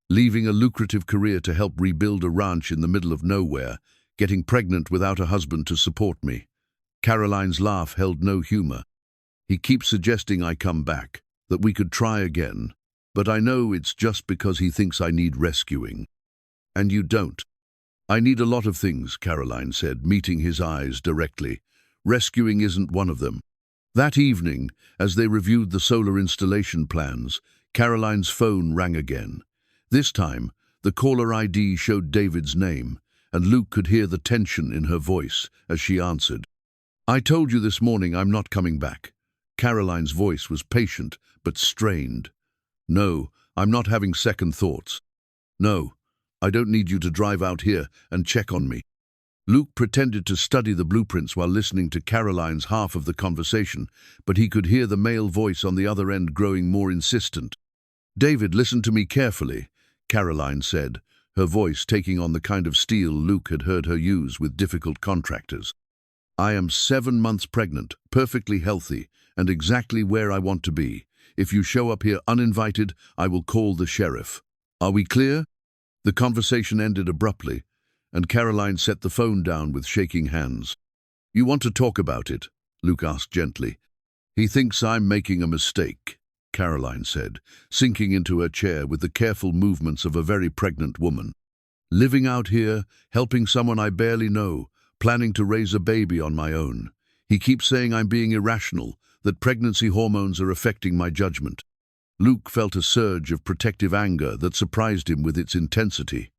Leaving a lucrative career to help rebuild a ranch in the middle of nowhere, getting pregnant without a husband to support me." Caroline's laugh held no humor. "He keeps suggesting I come back, that we could try again, but I know it's just because he thinks I need rescuing." "And you don't." "I need a lot of things," Caroline said, meeting his eyes directly. "Rescuing isn't one of them." That evening, as they reviewed the solar installation plans, Caroline's phone rang again. This time, the caller ID showed David's name, and Luke could hear the tension in her voice as she answered. "I told you this morning I'm not coming back." Caroline's voice was patient but strained. "No, I'm not having second thoughts. No, I don't need you to drive out here and check on me." Luke pretended to study the blueprints while listening to Caroline's half of the conversation, but he could hear the male voice on the other end growing more insistent. "David, listen to me carefully," Caroline said, her voice taking on the kind of steel Luke had heard her use with difficult contractors. "I am 7 months pregnant, perfectly healthy, and exactly where I want to be. If you show up here uninvited, I will call the sheriff. Are we clear?" The conversation ended abruptly, and Caroline set the phone down with shaking hands. "You want to talk about it?" Luke asked gently. "He thinks I'm making a mistake," Caroline said, sinking into her chair with the careful movements of a very pregnant woman. "Living out here, helping someone I barely know, planning to raise a baby on my own. He keeps saying I'm being irrational, that pregnancy hormones are affecting my judgment." Luke felt a surge of protective anger that surprised him with its intensity.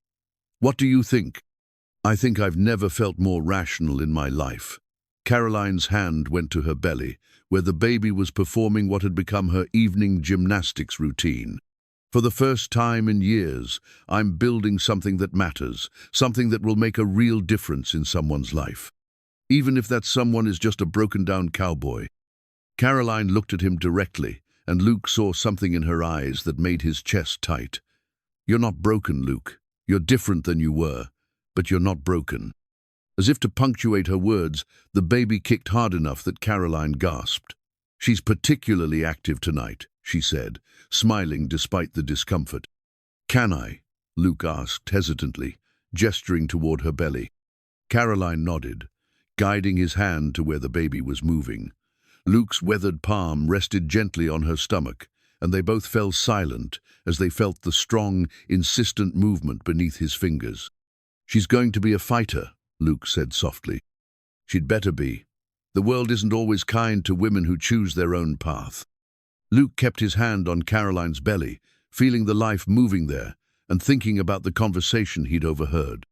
"What do you think?" "I think I've never felt more rational in my life." Caroline's hand went to her belly, where the baby was performing what had become her evening gymnastics routine. "For the first time in years, I'm building something that matters, something that will make a real difference in someone's life. Even if that someone is just a broken-down cowboy." Caroline looked at him directly, and Luke saw something in her eyes that made his chest tight. "You're not broken, Luke. You're different than you were, but you're not broken." As if to punctuate her words, the baby kicked hard enough that Caroline gasped. "She's particularly active tonight," she said, smiling despite the discomfort. "Can I?" Luke asked hesitantly, gesturing toward her belly. Caroline nodded, guiding his hand to where the baby was moving. Luke's weathered palm rested gently on her stomach, and they both fell silent as they felt the strong, insistent movement beneath his fingers. "She's going to be a fighter," Luke said softly. "She'd better be. The world isn't always kind to women who choose their own path." Luke kept his hand on Caroline's belly, feeling the life moving there, and thinking about the conversation he'd overheard.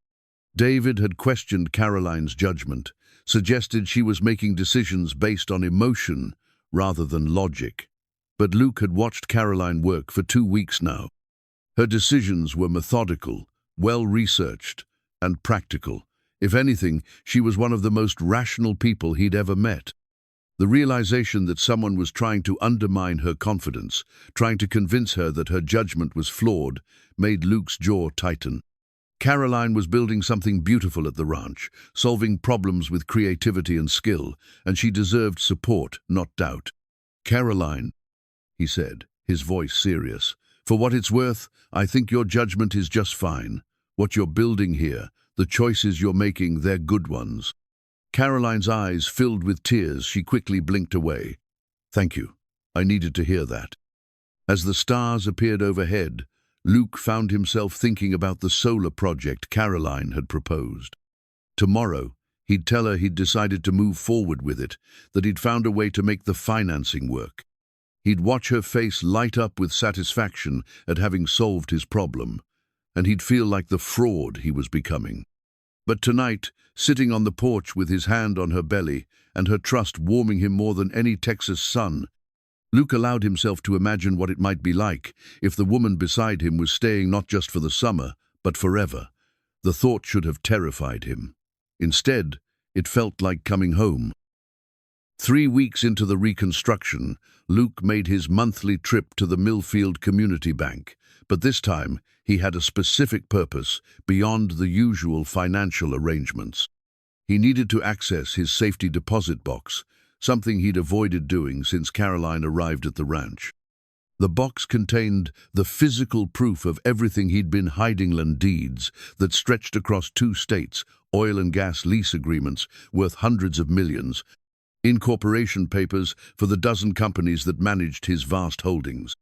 David had questioned Caroline's judgment, suggested she was making decisions based on emotion rather than logic. But Luke had watched Caroline work for 2 weeks now. Her decisions were methodical, well-researched, and practical. If anything, she was one of the most rational people he'd ever met. The realization that someone was trying to undermine her confidence, trying to convince her that her judgment was flawed, made Luke's jaw tighten. Caroline was building something beautiful at the ranch, solving problems with creativity and skill, and she deserved support, not doubt. "Caroline," he said, his voice serious, "for what it's worth, I think your judgment is just fine. What you're building here, the choices you're making, they're good ones." Caroline's eyes filled with tears. She quickly blinked away. "Thank you. I needed to hear that." As the stars appeared overhead, Luke found himself thinking about the solar project Caroline had proposed. Tomorrow, he'd tell her he'd decided to move forward with it, that he'd found a way to make the financing work. He'd watch her face light up with satisfaction at having solved his problem, and he'd feel like the fraud he was becoming. But tonight, sitting on the porch with his hand on her belly and her trust warming him more than any Texas sun, Luke allowed himself to imagine what it might be like if the woman beside him was staying not just for the summer, but forever. The thought should have terrified him. Instead, it felt like coming home. 3 weeks into the reconstruction, Luke made his monthly trip to the Millfield Community Bank, but this time he had a specific purpose beyond the usual financial arrangements. He needed to access his safety deposit box, something he'd avoided doing since Caroline arrived at the ranch. The box contained the physical proof of everything he'd been hiding, land deeds that stretched across 2 states, oil and gas lease agreements worth hundreds of millions, incorporation papers for the dozen companies that managed his vast holdings.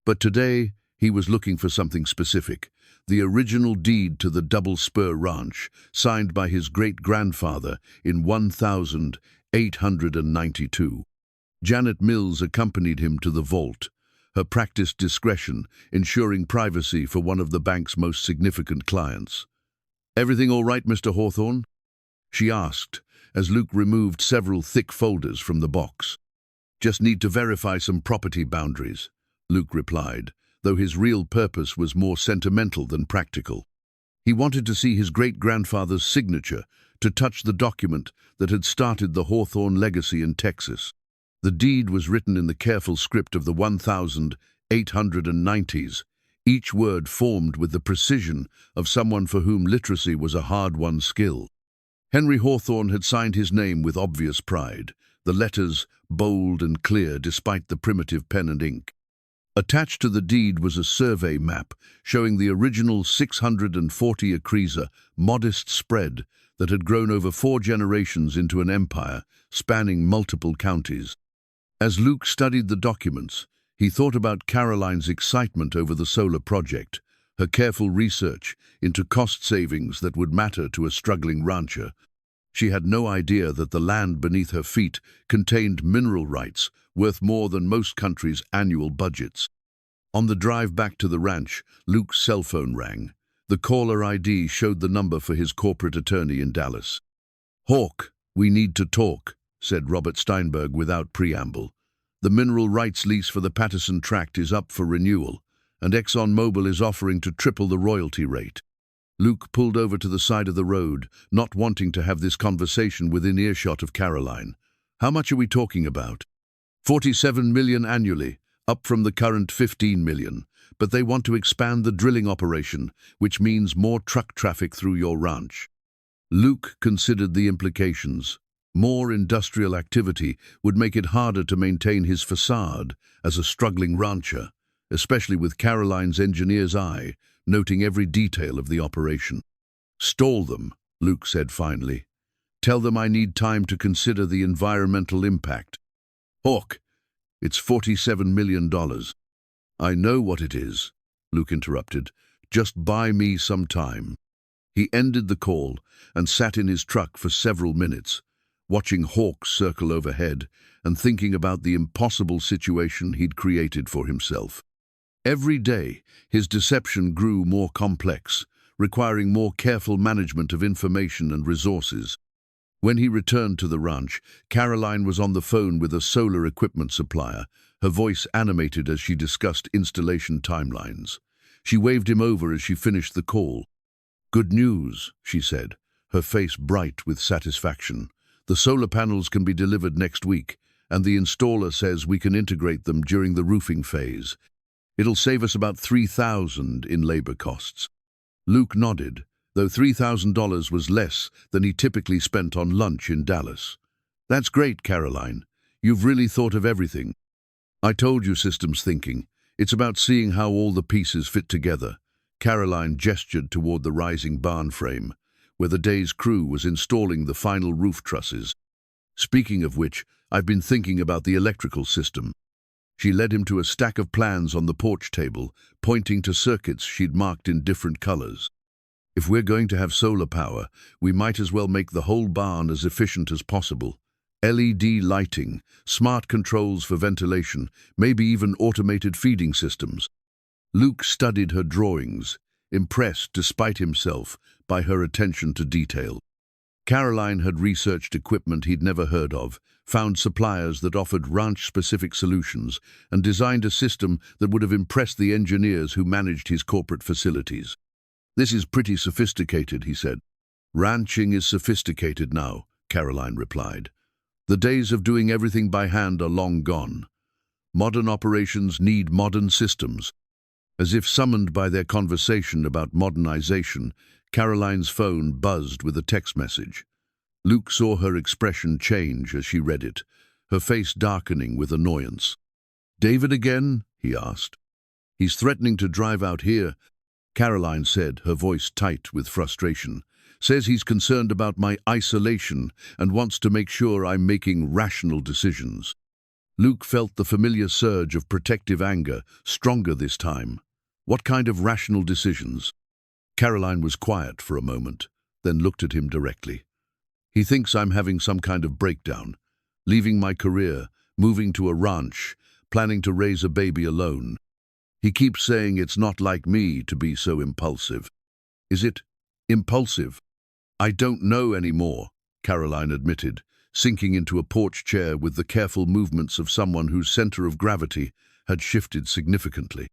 But today, he was looking for something specific, the original deed to the Double Spur Ranch, signed by his great-grandfather in 1892. Janet Mills accompanied him to the vault, her practiced discretion ensuring privacy for one of the bank's most significant clients. "Everything all right, Mr. Hawthorne?" she asked, as Luke removed several thick folders from the box. "Just need to verify some property boundaries," Luke replied, though his real purpose was more sentimental than practical. He wanted to see his great-grandfather's signature, to touch the document that had started the Hawthorne legacy in Texas. The deed was written in the careful script of the 1890s, each word formed with the precision of someone for whom literacy was a hard-won skill. Henry Hawthorne had signed his name with obvious pride, the letters bold and clear despite the primitive pen and ink. Attached to the deed was a survey map showing the original 640-acre modest spread that had grown over 4 generations into an empire spanning multiple counties. As Luke studied the documents, he thought about Caroline's excitement over the solar project, her careful research into cost savings that would matter to a struggling rancher. She had no idea that the land beneath her feet contained mineral rights worth more than most countries' annual budgets. On the drive back to the ranch, Luke's cell phone rang. The caller ID showed the number for his corporate attorney in Dallas. "Hawk, we need to talk," said Robert Steinberg without preamble. "The mineral rights lease for the Patterson Tract is up for renewal, and ExxonMobil is offering to triple the royalty rate." Luke pulled over to the side of the road, not wanting to have this conversation within earshot of Caroline. "How much are we talking about?" $47 million annually, up from the current $15 million, but they want to expand the drilling operation, which means more truck traffic through your ranch. Luke considered the implications. More industrial activity would make it harder to maintain his facade as a struggling rancher, especially with Caroline's engineer's eye, noting every detail of the operation. "Stall them," Luke said finally. "Tell them I need time to consider the environmental impact." "Hawk, it's $47 million. "I know what it is," Luke interrupted. "Just buy me some time." He ended the call and sat in his truck for several minutes, watching hawks circle overhead and thinking about the impossible situation he'd created for himself. Every day, his deception grew more complex, requiring more careful management of information and resources. When he returned to the ranch, Caroline was on the phone with a solar equipment supplier, her voice animated as she discussed installation timelines. She waved him over as she finished the call. "Good news," she said, her face bright with satisfaction. "The solar panels can be delivered next week, and the installer says we can integrate them during the roofing phase. It'll save us about $3,000 in labor costs." Luke nodded, though $3,000 was less than he typically spent on lunch in Dallas. "That's great, Caroline. You've really thought of everything." "I told you systems thinking. It's about seeing how all the pieces fit together." Caroline gestured toward the rising barn frame, where the day's crew was installing the final roof trusses. "Speaking of which, I've been thinking about the electrical system." She led him to a stack of plans on the porch table, pointing to circuits she'd marked in different colors. "If we're going to have solar power, we might as well make the whole barn as efficient as possible. LED lighting, smart controls for ventilation, maybe even automated feeding systems." Luke studied her drawings, impressed despite himself by her attention to detail. Caroline had researched equipment he'd never heard of, found suppliers that offered ranch-specific solutions, and designed a system that would have impressed the engineers who managed his corporate facilities. "This is pretty sophisticated," he said. Ranching is sophisticated now, Caroline replied. The days of doing everything by hand are long gone. Modern operations need modern systems. As if summoned by their conversation about modernization, Caroline's phone buzzed with a text message. Luke saw her expression change as she read it, her face darkening with annoyance. "David again?" he asked. "He's threatening to drive out here," Caroline said, her voice tight with frustration. "Says he's concerned about my isolation and wants to make sure I'm making rational decisions." Luke felt the familiar surge of protective anger, stronger this time. "What kind of rational decisions?" Caroline was quiet for a moment, then looked at him directly. "He thinks I'm having some kind of breakdown, leaving my career, moving to a ranch, planning to raise a baby alone. He keeps saying it's not like me to be so impulsive." "Is it impulsive?" "I don't know anymore," Caroline admitted, sinking into a porch chair with the careful movements of someone whose center of gravity had shifted significantly.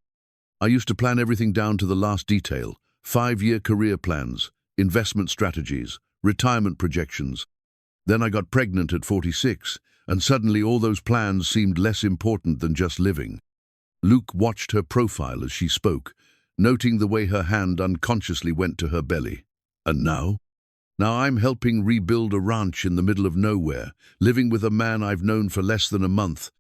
"I used to plan everything down to the last detail, 5-year career plans, investment strategies, retirement projections. Then I got pregnant at 46, and suddenly all those plans seemed less important than just living." Luke watched her profile as she spoke, noting the way her hand unconsciously went to her belly. "And now? Now I'm helping rebuild a ranch in the middle of nowhere, living with a man I've known for less than a month,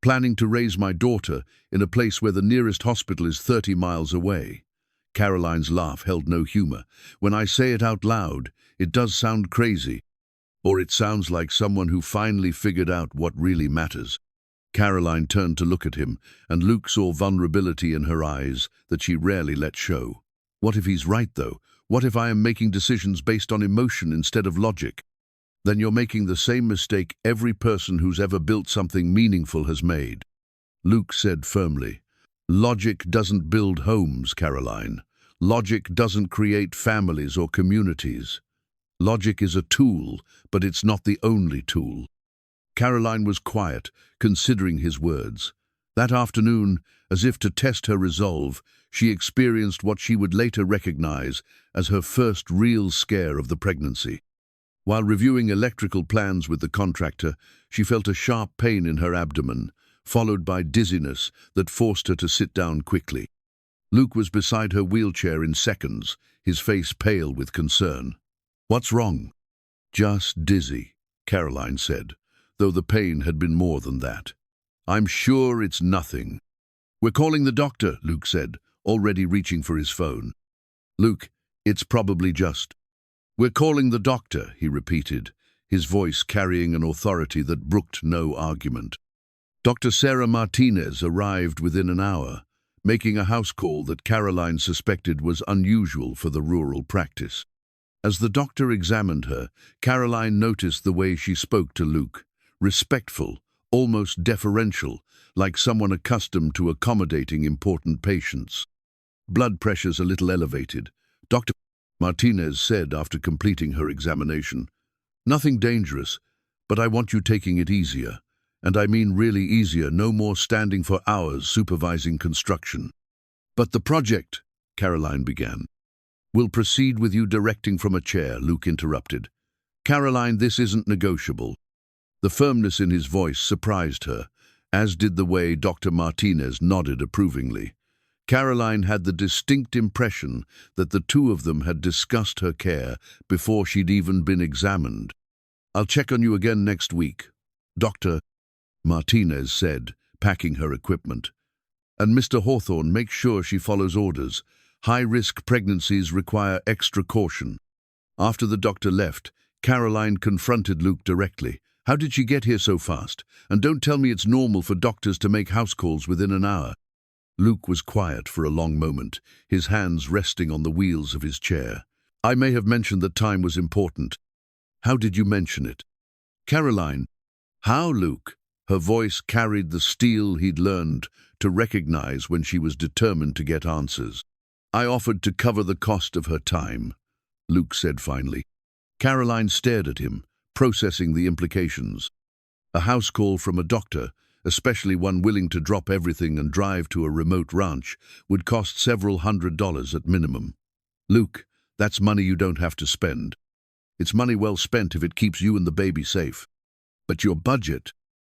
planning to raise my daughter in a place where the nearest hospital is 30 miles away." Caroline's laugh held no humor. "When I say it out loud, it does sound crazy. Or it sounds like someone who finally figured out what really matters." Caroline turned to look at him, and Luke saw vulnerability in her eyes that she rarely let show. "What if he's right, though? What if I am making decisions based on emotion instead of logic?" "Then you're making the same mistake every person who's ever built something meaningful has made," Luke said firmly. "Logic doesn't build homes, Caroline. Logic doesn't create families or communities. Logic is a tool, but it's not the only tool." Caroline was quiet, considering his words. That afternoon, as if to test her resolve, she experienced what she would later recognize as her first real scare of the pregnancy. While reviewing electrical plans with the contractor, she felt a sharp pain in her abdomen, followed by dizziness that forced her to sit down quickly. Luke was beside her wheelchair in seconds, his face pale with concern. "What's wrong?" "Just dizzy," Caroline said, though the pain had been more than that. "I'm sure it's nothing." "We're calling the doctor," Luke said, already reaching for his phone. "Luke, it's probably just—" "We're calling the doctor," he repeated, his voice carrying an authority that brooked no argument. Dr. Sarah Martinez arrived within an hour, making a house call that Caroline suspected was unusual for the rural practice. As the doctor examined her, Caroline noticed the way she spoke to Luke, respectful, almost deferential, like someone accustomed to accommodating important patients. "Blood pressure's a little elevated," Dr. Martinez said after completing her examination. "Nothing dangerous, but I want you taking it easier. And I mean really easier, no more standing for hours supervising construction." "But the project," Caroline began. "We'll proceed with you directing from a chair," Luke interrupted. "Caroline, this isn't negotiable." The firmness in his voice surprised her, as did the way Dr. Martinez nodded approvingly. Caroline had the distinct impression that the two of them had discussed her care before she'd even been examined. "I'll check on you again next week," Dr. Martinez said, packing her equipment. "And Mr. Hawthorne, make sure she follows orders. High-risk pregnancies require extra caution." After the doctor left, Caroline confronted Luke directly. "How did she get here so fast? And don't tell me it's normal for doctors to make house calls within an hour." Luke was quiet for a long moment, his hands resting on the wheels of his chair. "I may have mentioned that time was important." "How did you mention it?" "Caroline." "How, Luke?" Her voice carried the steel he'd learned to recognize when she was determined to get answers. "I offered to cover the cost of her time," Luke said finally. Caroline stared at him, processing the implications. A house call from a doctor, especially one willing to drop everything and drive to a remote ranch, would cost several $100s at minimum. "Luke, that's money you don't have to spend." It's money well spent if it keeps you and the baby safe. But your budget?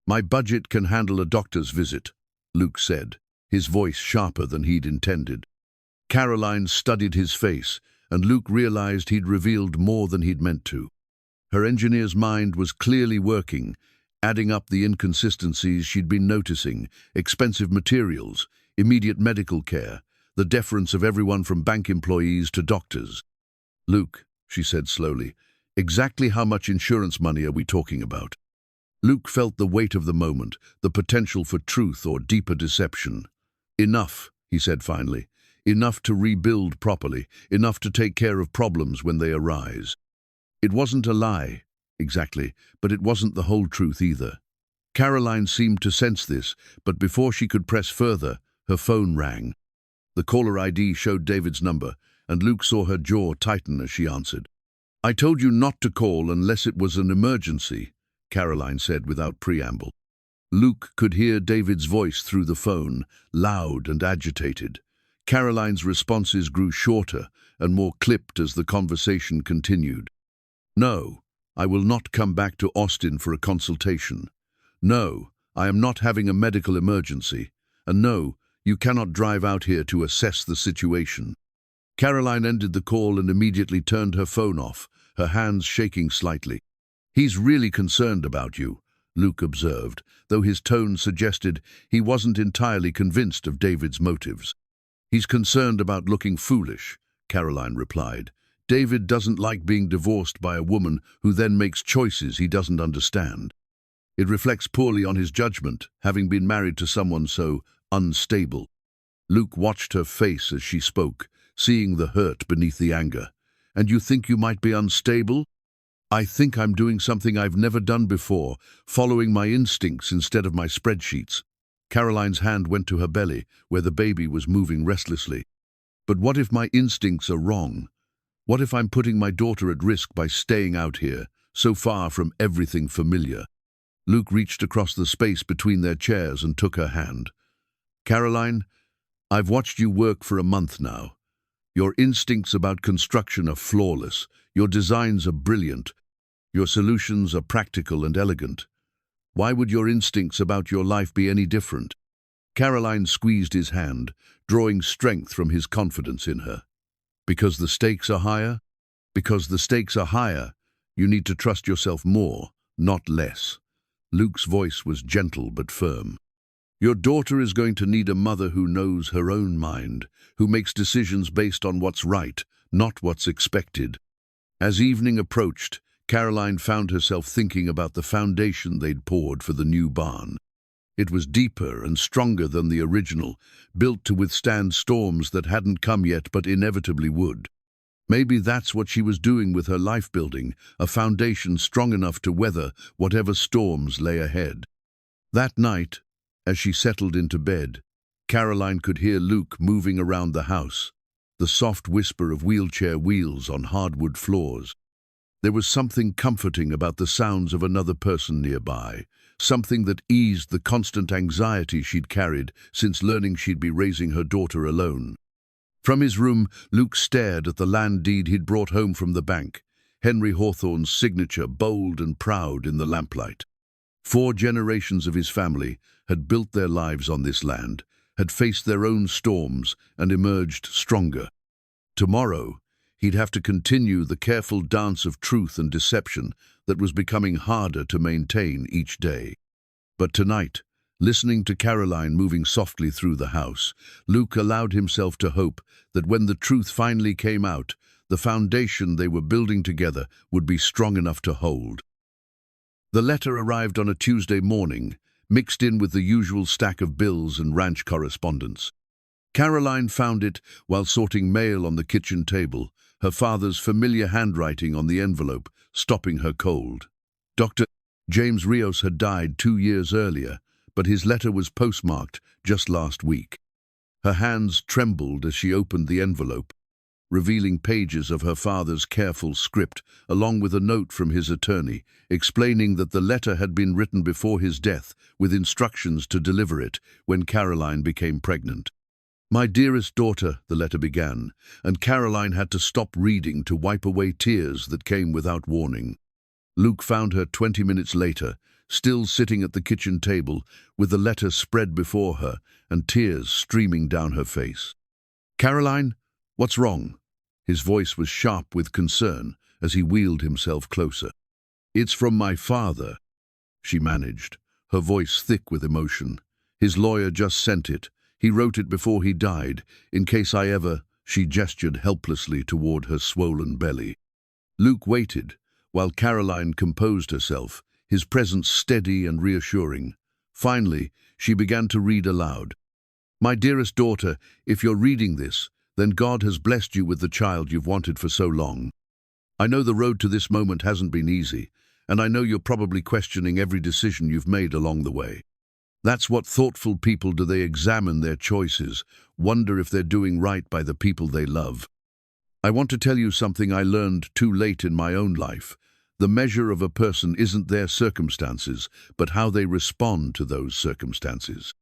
My budget can handle a doctor's visit, Luke said, his voice sharper than he'd intended. Caroline studied his face, and Luke realized he'd revealed more than he'd meant to. Her engineer's mind was clearly working, adding up the inconsistencies she'd been noticing: expensive materials, immediate medical care, the deference of everyone from bank employees to doctors. Luke, she said slowly, exactly how much insurance money are we talking about? Luke felt the weight of the moment, the potential for truth or deeper deception. Enough, he said finally. Enough to rebuild properly, enough to take care of problems when they arise. It wasn't a lie, exactly, but it wasn't the whole truth either. Caroline seemed to sense this, but before she could press further, her phone rang. The caller ID showed David's number, and Luke saw her jaw tighten as she answered. "I told you not to call unless it was an emergency," Caroline said without preamble. Luke could hear David's voice through the phone, loud and agitated. Caroline's responses grew shorter and more clipped as the conversation continued. "No, I will not come back to Austin for a consultation. No, I am not having a medical emergency. And no, you cannot drive out here to assess the situation." Caroline ended the call and immediately turned her phone off, her hands shaking slightly. "He's really concerned about you," Luke observed, though his tone suggested he wasn't entirely convinced of David's motives. "He's concerned about looking foolish," Caroline replied. "David doesn't like being divorced by a woman who then makes choices he doesn't understand. It reflects poorly on his judgment, having been married to someone so unstable." Luke watched her face as she spoke, seeing the hurt beneath the anger. "And you think you might be unstable?" "I think I'm doing something I've never done before, following my instincts instead of my spreadsheets." Caroline's hand went to her belly, where the baby was moving restlessly. "But what if my instincts are wrong? What if I'm putting my daughter at risk by staying out here, so far from everything familiar?" Luke reached across the space between their chairs and took her hand. "Caroline, I've watched you work for a month now. Your instincts about construction are flawless. Your designs are brilliant. Your solutions are practical and elegant. Why would your instincts about your life be any different?" Caroline squeezed his hand, drawing strength from his confidence in her. "Because the stakes are higher? Because the stakes are higher, you need to trust yourself more, not less." Luke's voice was gentle but firm. "Your daughter is going to need a mother who knows her own mind, who makes decisions based on what's right, not what's expected." As evening approached, Caroline found herself thinking about the foundation they'd poured for the new barn. It was deeper and stronger than the original, built to withstand storms that hadn't come yet but inevitably would. Maybe that's what she was doing with her life building, a foundation strong enough to weather whatever storms lay ahead. That night, as she settled into bed, Caroline could hear Luke moving around the house, the soft whisper of wheelchair wheels on hardwood floors. There was something comforting about the sounds of another person nearby, something that eased the constant anxiety she'd carried since learning she'd be raising her daughter alone. From his room, Luke stared at the land deed he'd brought home from the bank, Henry Hawthorne's signature bold and proud in the lamplight. 4 generations of his family had built their lives on this land, had faced their own storms and emerged stronger. Tomorrow, he'd have to continue the careful dance of truth and deception that was becoming harder to maintain each day. But tonight, listening to Caroline moving softly through the house, Luke allowed himself to hope that when the truth finally came out, the foundation they were building together would be strong enough to hold. The letter arrived on a Tuesday morning, mixed in with the usual stack of bills and ranch correspondence. Caroline found it while sorting mail on the kitchen table, her father's familiar handwriting on the envelope stopping her cold. Dr. James Rios had died 2 years earlier, but his letter was postmarked just last week. Her hands trembled as she opened the envelope, revealing pages of her father's careful script, along with a note from his attorney, explaining that the letter had been written before his death, with instructions to deliver it when Caroline became pregnant. My dearest daughter, the letter began, and Caroline had to stop reading to wipe away tears that came without warning. Luke found her 20 minutes later, still sitting at the kitchen table, with the letter spread before her and tears streaming down her face. "Caroline, what's wrong?" His voice was sharp with concern as he wheeled himself closer. "It's from my father," she managed, her voice thick with emotion. "His lawyer just sent it. He wrote it before he died, in case I ever—" She gestured helplessly toward her swollen belly. Luke waited, while Caroline composed herself, his presence steady and reassuring. Finally, she began to read aloud. "My dearest daughter, if you're reading this, then God has blessed you with the child you've wanted for so long. I know the road to this moment hasn't been easy, and I know you're probably questioning every decision you've made along the way. That's what thoughtful people do. They examine their choices, wonder if they're doing right by the people they love. I want to tell you something I learned too late in my own life. The measure of a person isn't their circumstances, but how they respond to those circumstances.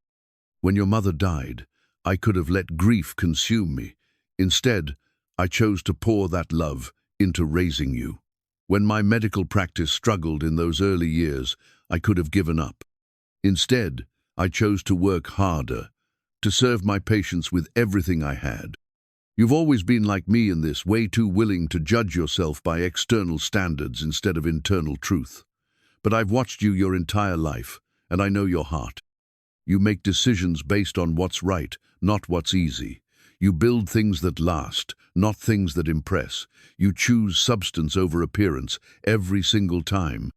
When your mother died, I could have let grief consume me. Instead, I chose to pour that love into raising you. When my medical practice struggled in those early years, I could have given up. Instead, I chose to work harder, to serve my patients with everything I had. You've always been like me in this, way too willing to judge yourself by external standards instead of internal truth. But I've watched you your entire life, and I know your heart. You make decisions based on what's right, not what's easy. You build things that last, not things that impress. You choose substance over appearance every single time.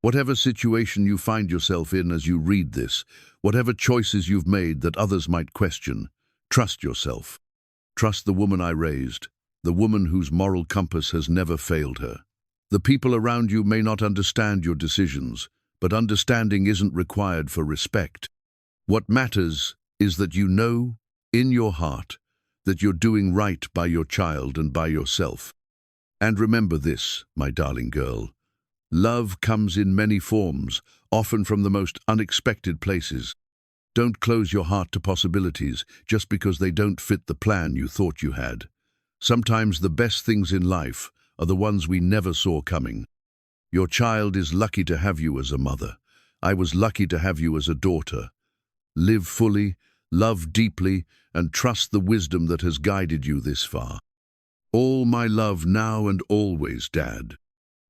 Whatever situation you find yourself in as you read this, whatever choices you've made that others might question, trust yourself. Trust the woman I raised, the woman whose moral compass has never failed her. The people around you may not understand your decisions, but understanding isn't required for respect. What matters is that you know, in your heart, that you're doing right by your child and by yourself. And remember this, my darling girl. Love comes in many forms, often from the most unexpected places. Don't close your heart to possibilities just because they don't fit the plan you thought you had. Sometimes the best things in life are the ones we never saw coming. Your child is lucky to have you as a mother. I was lucky to have you as a daughter. Live fully, love deeply, and trust the wisdom that has guided you this far. All my love now and always, Dad.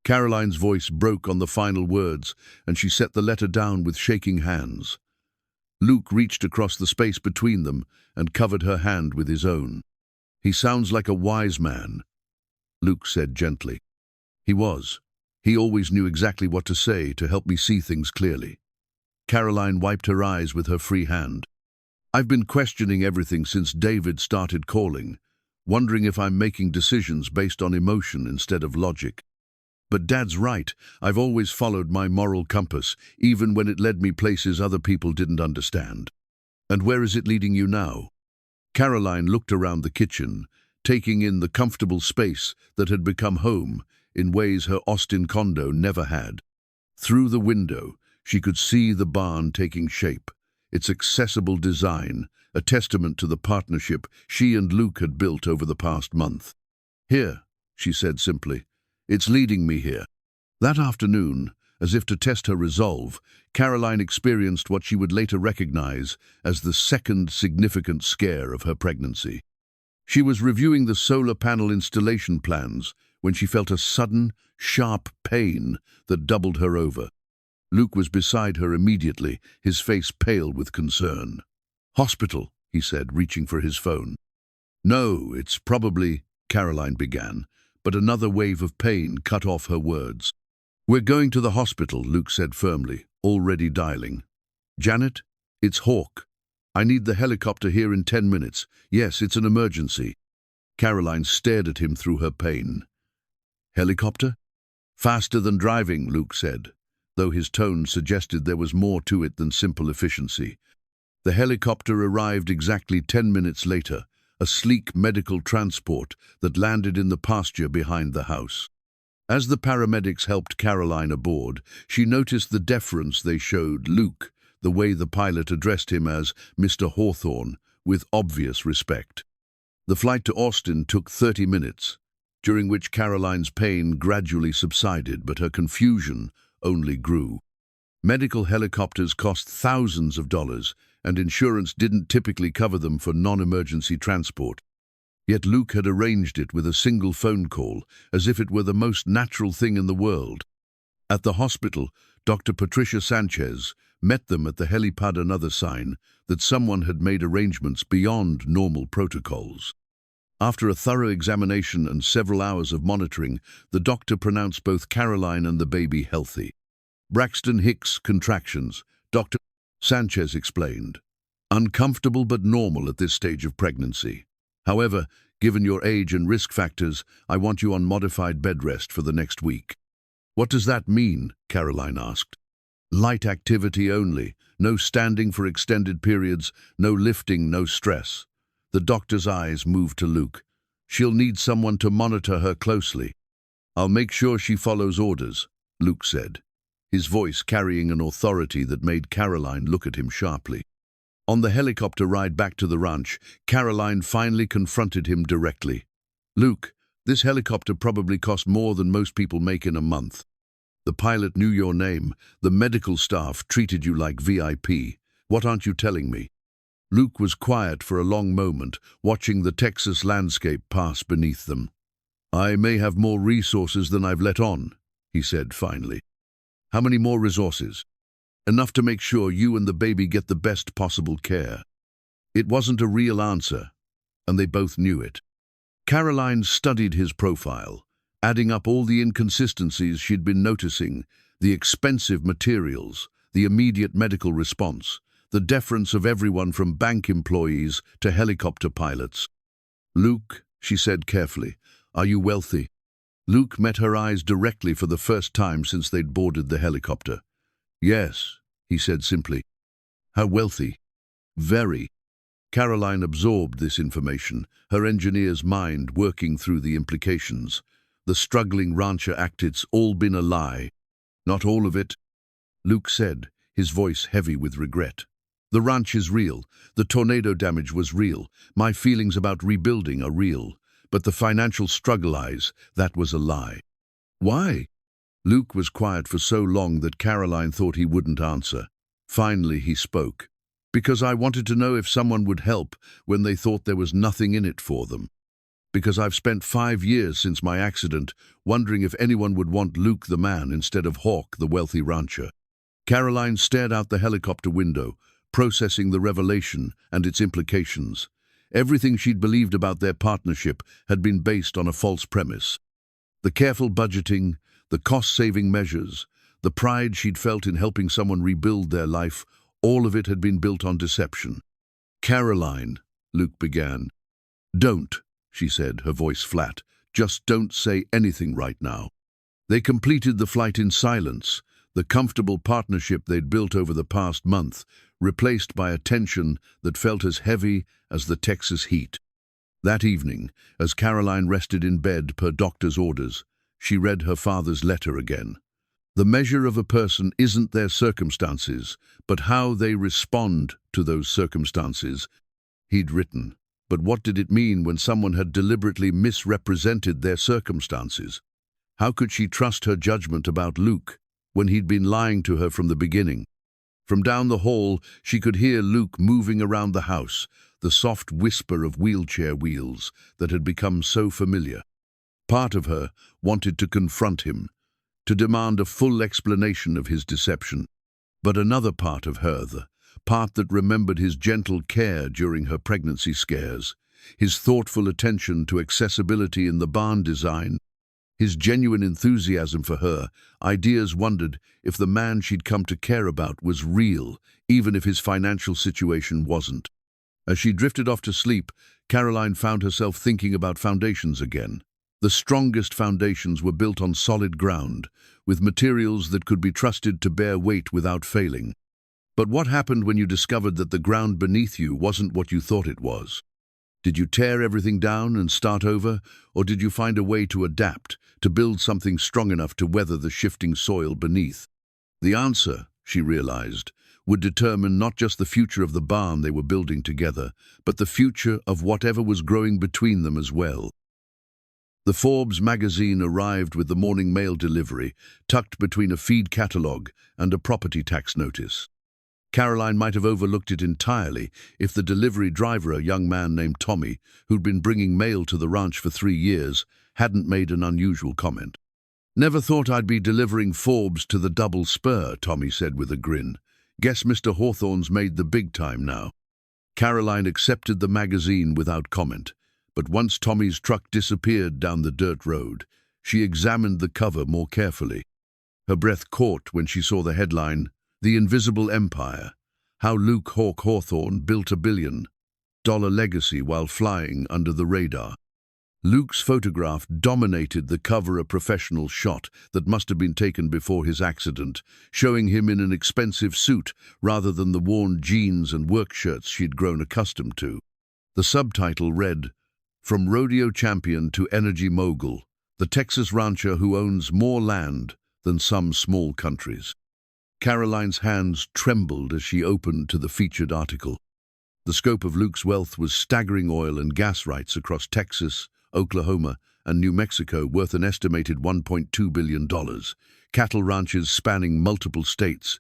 Caroline's voice broke on the final words, and she set the letter down with shaking hands. Luke reached across the space between them and covered her hand with his own. "He sounds like a wise man," Luke said gently. "He was. He always knew exactly what to say to help me see things clearly." Caroline wiped her eyes with her free hand. "I've been questioning everything since David started calling, wondering if I'm making decisions based on emotion instead of logic. But Dad's right, I've always followed my moral compass, even when it led me places other people didn't understand. And where is it leading you now?" Caroline looked around the kitchen, taking in the comfortable space that had become home in ways her Austin condo never had. Through the window, she could see the barn taking shape, its accessible design, a testament to the partnership she and Luke had built over the past month. "Here," she said simply. "It's leading me here." That afternoon, as if to test her resolve, Caroline experienced what she would later recognize as the second significant scare of her pregnancy. She was reviewing the solar panel installation plans when she felt a sudden, sharp pain that doubled her over. Luke was beside her immediately, his face pale with concern. "Hospital," he said, reaching for his phone. "No, it's probably," Caroline began, but another wave of pain cut off her words. "We're going to the hospital," Luke said firmly, already dialing. "Janet, it's Hawk. I need the helicopter here in 10 minutes. Yes, it's an emergency." Caroline stared at him through her pain. "Helicopter?" "Faster than driving," Luke said, though his tone suggested there was more to it than simple efficiency. The helicopter arrived exactly 10 minutes later, a sleek medical transport that landed in the pasture behind the house. As the paramedics helped Caroline aboard, she noticed the deference they showed Luke, the way the pilot addressed him as Mr. Hawthorne, with obvious respect. The flight to Austin took 30 minutes, during which Caroline's pain gradually subsided, but her confusion only grew. Medical helicopters cost thousands of dollars, and insurance didn't typically cover them for non-emergency transport. Yet Luke had arranged it with a single phone call, as if it were the most natural thing in the world. At the hospital, Dr. Patricia Sanchez met them at the helipad, another sign that someone had made arrangements beyond normal protocols. After a thorough examination and several hours of monitoring, the doctor pronounced both Caroline and the baby healthy. Braxton Hicks contractions, Dr. Sanchez explained. Uncomfortable but normal at this stage of pregnancy. However, given your age and risk factors, I want you on modified bed rest for the next week. What does that mean? Caroline asked. Light activity only, no standing for extended periods, no lifting, no stress. The doctor's eyes moved to Luke. She'll need someone to monitor her closely. I'll make sure she follows orders, Luke said, his voice carrying an authority that made Caroline look at him sharply. On the helicopter ride back to the ranch, Caroline finally confronted him directly. Luke, this helicopter probably cost more than most people make in a month. The pilot knew your name. The medical staff treated you like VIP. What aren't you telling me? Luke was quiet for a long moment, watching the Texas landscape pass beneath them. I may have more resources than I've let on, he said finally. How many more resources? Enough to make sure you and the baby get the best possible care. It wasn't a real answer, and they both knew it. Caroline studied his profile, adding up all the inconsistencies she'd been noticing, the expensive materials, the immediate medical response, the deference of everyone from bank employees to helicopter pilots. Luke, she said carefully, are you wealthy? Luke met her eyes directly for the first time since they'd boarded the helicopter. Yes, he said simply. How wealthy? Very. Caroline absorbed this information, her engineer's mind working through the implications. The struggling rancher acted all been a lie. Not all of it, Luke said, his voice heavy with regret. The ranch is real. The tornado damage was real. My feelings about rebuilding are real. But the financial struggle, that was a lie. Why? Luke was quiet for so long that Caroline thought he wouldn't answer. Finally, he spoke. Because I wanted to know if someone would help when they thought there was nothing in it for them. Because I've spent 5 years since my accident wondering if anyone would want Luke the man instead of Hawk the wealthy rancher. Caroline stared out the helicopter window, processing the revelation and its implications. Everything she'd believed about their partnership had been based on a false premise. The careful budgeting, the cost-saving measures, the pride she'd felt in helping someone rebuild their life, all of it had been built on deception. Caroline, Luke began. Don't, she said, her voice flat. Just don't say anything right now. They completed the flight in silence, the comfortable partnership they'd built over the past month, replaced by a tension that felt as heavy as the Texas heat. That evening, as Caroline rested in bed per doctor's orders, she read her father's letter again. The measure of a person isn't their circumstances, but how they respond to those circumstances, he'd written. But what did it mean when someone had deliberately misrepresented their circumstances? How could she trust her judgment about Luke when he'd been lying to her from the beginning? From down the hall, she could hear Luke moving around the house, the soft whisper of wheelchair wheels that had become so familiar. Part of her wanted to confront him, to demand a full explanation of his deception. But another part of her, the part that remembered his gentle care during her pregnancy scares, his thoughtful attention to accessibility in the barn design, his genuine enthusiasm for her, ideas wondered if the man she'd come to care about was real, even if his financial situation wasn't. As she drifted off to sleep, Caroline found herself thinking about foundations again. The strongest foundations were built on solid ground, with materials that could be trusted to bear weight without failing. But what happened when you discovered that the ground beneath you wasn't what you thought it was? Did you tear everything down and start over, or did you find a way to adapt, to build something strong enough to weather the shifting soil beneath? The answer, she realized, would determine not just the future of the barn they were building together, but the future of whatever was growing between them as well. The Forbes magazine arrived with the morning mail delivery, tucked between a feed catalogue and a property tax notice. Caroline might have overlooked it entirely if the delivery driver, a young man named Tommy, who'd been bringing mail to the ranch for 3 years, hadn't made an unusual comment. "Never thought I'd be delivering Forbes to the Double Spur," Tommy said with a grin. "Guess Mr. Hawthorne's made the big time now." Caroline accepted the magazine without comment, but once Tommy's truck disappeared down the dirt road, she examined the cover more carefully. Her breath caught when she saw the headline, "The Invisible Empire, How Luke Hawk Hawthorne Built a $1 billion Legacy While Flying Under the Radar." Luke's photograph dominated the cover, a professional shot that must have been taken before his accident, showing him in an expensive suit rather than the worn jeans and work shirts she'd grown accustomed to. The subtitle read, "From Rodeo Champion to Energy Mogul, the Texas rancher who owns more land than some small countries." Caroline's hands trembled as she opened to the featured article. The scope of Luke's wealth was staggering: oil and gas rights across Texas, Oklahoma, and New Mexico worth an estimated $1.2 billion, cattle ranches spanning multiple states,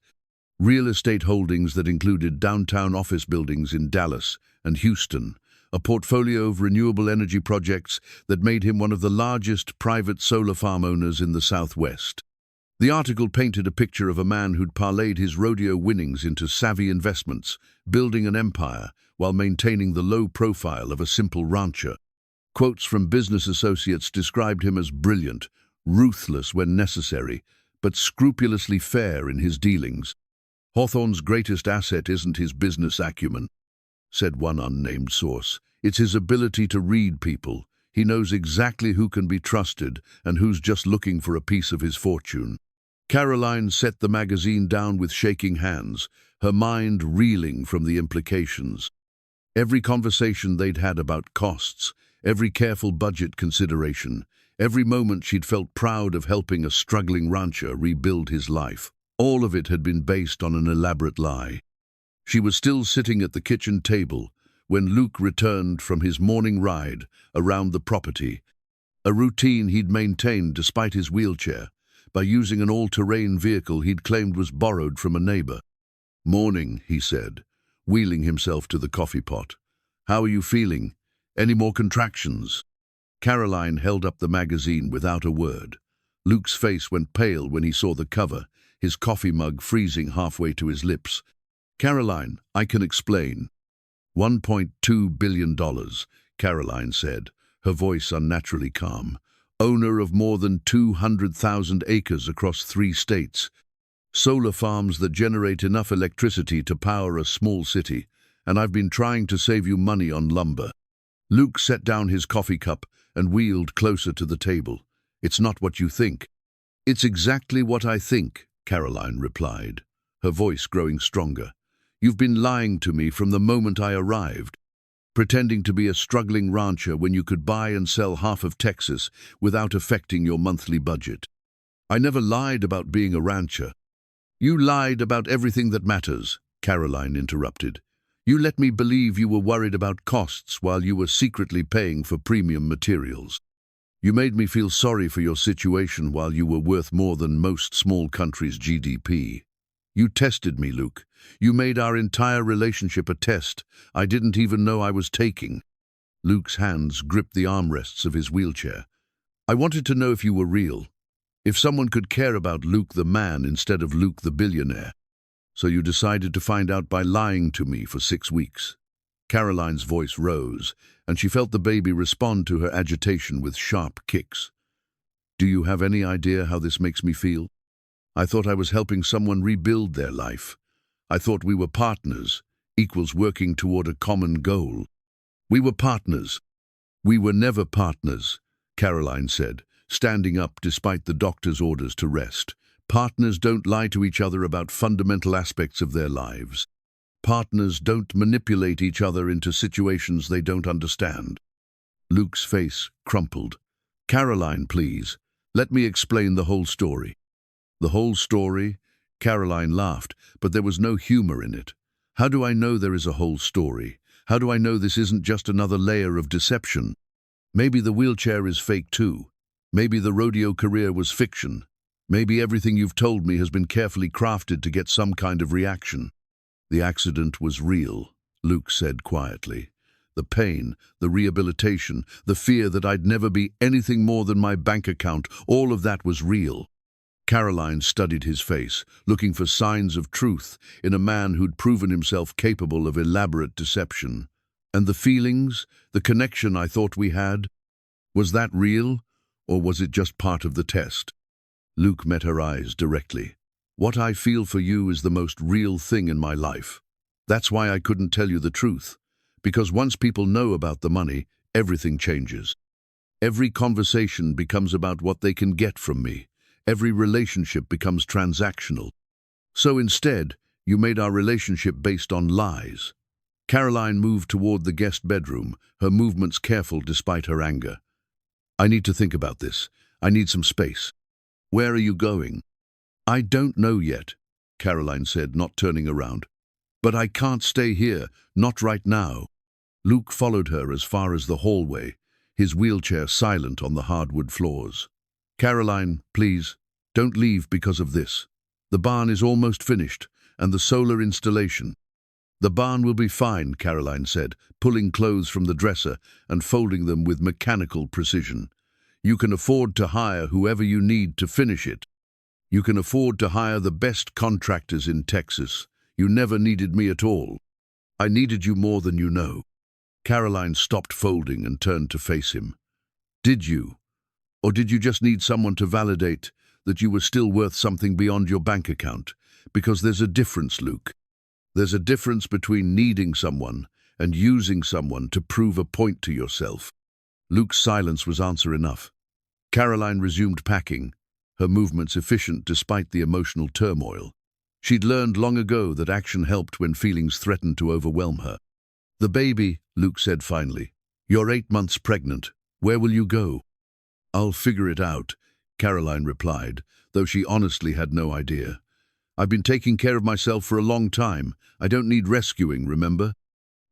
real estate holdings that included downtown office buildings in Dallas and Houston, a portfolio of renewable energy projects that made him one of the largest private solar farm owners in the Southwest. The article painted a picture of a man who'd parlayed his rodeo winnings into savvy investments, building an empire while maintaining the low profile of a simple rancher. Quotes from business associates described him as brilliant, ruthless when necessary, but scrupulously fair in his dealings. "Hawthorne's greatest asset isn't his business acumen," said one unnamed source. "It's his ability to read people. He knows exactly who can be trusted and who's just looking for a piece of his fortune." Caroline set the magazine down with shaking hands, her mind reeling from the implications. Every conversation they'd had about costs, every careful budget consideration, every moment she'd felt proud of helping a struggling rancher rebuild his life, all of it had been based on an elaborate lie. She was still sitting at the kitchen table when Luke returned from his morning ride around the property, a routine he'd maintained despite his wheelchair, by using an all-terrain vehicle he'd claimed was borrowed from a neighbor. "Morning," he said, wheeling himself to the coffee pot. "How are you feeling? Any more contractions?" Caroline held up the magazine without a word. Luke's face went pale when he saw the cover, his coffee mug freezing halfway to his lips. "Caroline, I can explain." $1.2 billion, Caroline said, her voice unnaturally calm. "Owner of more than 200,000 acres across 3 states. Solar farms that generate enough electricity to power a small city, and I've been trying to save you money on lumber." Luke set down his coffee cup and wheeled closer to the table. "It's not what you think." "It's exactly what I think," Caroline replied, her voice growing stronger. "You've been lying to me from the moment I arrived, pretending to be a struggling rancher when you could buy and sell half of Texas without affecting your monthly budget." "I never lied about being a rancher." "You lied about everything that matters," Caroline interrupted. "You let me believe you were worried about costs while you were secretly paying for premium materials. You made me feel sorry for your situation while you were worth more than most small countries' GDP. You tested me, Luke. You made our entire relationship a test I didn't even know I was taking." Luke's hands gripped the armrests of his wheelchair. "I wanted to know if you were real, if someone could care about Luke the man instead of Luke the billionaire. So you decided to find out by lying to me for 6 weeks." Caroline's voice rose, and she felt the baby respond to her agitation with sharp kicks. "Do you have any idea how this makes me feel? I thought I was helping someone rebuild their life. I thought we were partners, equals working toward a common goal." "We were partners." "We were never partners," Caroline said, standing up despite the doctor's orders to rest. "Partners don't lie to each other about fundamental aspects of their lives. Partners don't manipulate each other into situations they don't understand." Luke's face crumpled. "Caroline, please, let me explain the whole story." "The whole story?" Caroline laughed, but there was no humor in it. How do I know there is a whole story? How do I know this isn't just another layer of deception? Maybe the wheelchair is fake too. Maybe the rodeo career was fiction. Maybe everything you've told me has been carefully crafted to get some kind of reaction. The accident was real, Luke said quietly. The pain, the rehabilitation, the fear that I'd never be anything more than my bank account, all of that was real. Caroline studied his face, looking for signs of truth in a man who'd proven himself capable of elaborate deception. And the feelings, the connection I thought we had, was that real, or was it just part of the test? Luke met her eyes directly. What I feel for you is the most real thing in my life. That's why I couldn't tell you the truth. Because once people know about the money, everything changes. Every conversation becomes about what they can get from me. Every relationship becomes transactional. So instead, you made our relationship based on lies. Caroline moved toward the guest bedroom, her movements careful despite her anger. I need to think about this. I need some space. Where are you going? I don't know yet, Caroline said, not turning around. But I can't stay here, not right now. Luke followed her as far as the hallway, his wheelchair silent on the hardwood floors. Caroline, please, don't leave because of this. The barn is almost finished, and the solar installation. The barn will be fine, Caroline said, pulling clothes from the dresser and folding them with mechanical precision. You can afford to hire whoever you need to finish it. You can afford to hire the best contractors in Texas. You never needed me at all. I needed you more than you know. Caroline stopped folding and turned to face him. Did you? Or did you just need someone to validate that you were still worth something beyond your bank account? Because there's a difference, Luke. There's a difference between needing someone and using someone to prove a point to yourself. Luke's silence was answer enough. Caroline resumed packing, her movements efficient despite the emotional turmoil. She'd learned long ago that action helped when feelings threatened to overwhelm her. The baby, Luke said finally. You're 8 months pregnant. Where will you go? I'll figure it out, Caroline replied, though she honestly had no idea. I've been taking care of myself for a long time. I don't need rescuing, remember?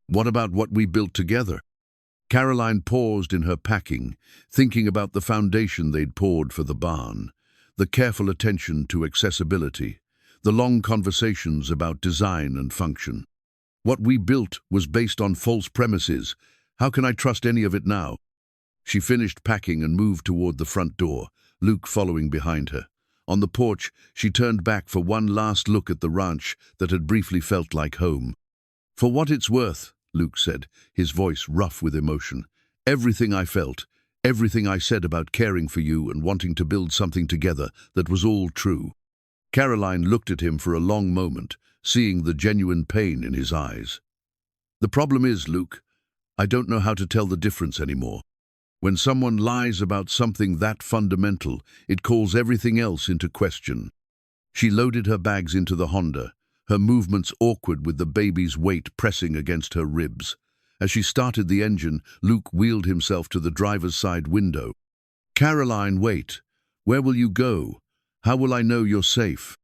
What about what we built together? Caroline paused in her packing, thinking about the foundation they'd poured for the barn, the careful attention to accessibility, the long conversations about design and function. What we built was based on false premises. How can I trust any of it now? She finished packing and moved toward the front door, Luke following behind her. On the porch, she turned back for one last look at the ranch that had briefly felt like home. For what it's worth, Luke said, his voice rough with emotion. Everything I felt, everything I said about caring for you and wanting to build something together, that was all true. Caroline looked at him for a long moment, seeing the genuine pain in his eyes. The problem is, Luke, I don't know how to tell the difference anymore. When someone lies about something that fundamental, it calls everything else into question. She loaded her bags into the Honda, her movements awkward with the baby's weight pressing against her ribs. As she started the engine, Luke wheeled himself to the driver's side window. Caroline, wait. Where will you go? How will I know you're safe?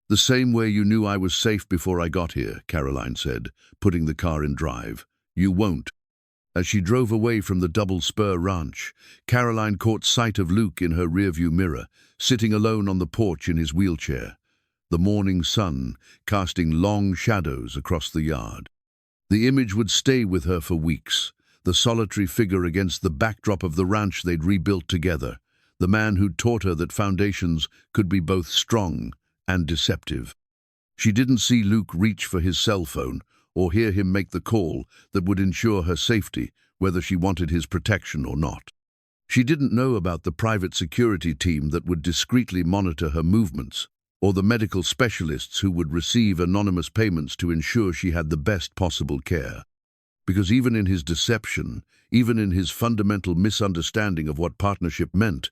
The same way you knew I was safe before I got here, Caroline said, putting the car in drive. You won't. As she drove away from the Double Spur Ranch, Caroline caught sight of Luke in her rearview mirror, sitting alone on the porch in his wheelchair, the morning sun casting long shadows across the yard. The image would stay with her for weeks, the solitary figure against the backdrop of the ranch they'd rebuilt together, the man who'd taught her that foundations could be both strong and deceptive. She didn't see Luke reach for his cell phone or hear him make the call that would ensure her safety, whether she wanted his protection or not. She didn't know about the private security team that would discreetly monitor her movements, or the medical specialists who would receive anonymous payments to ensure she had the best possible care. Because even in his deception, even in his fundamental misunderstanding of what partnership meant,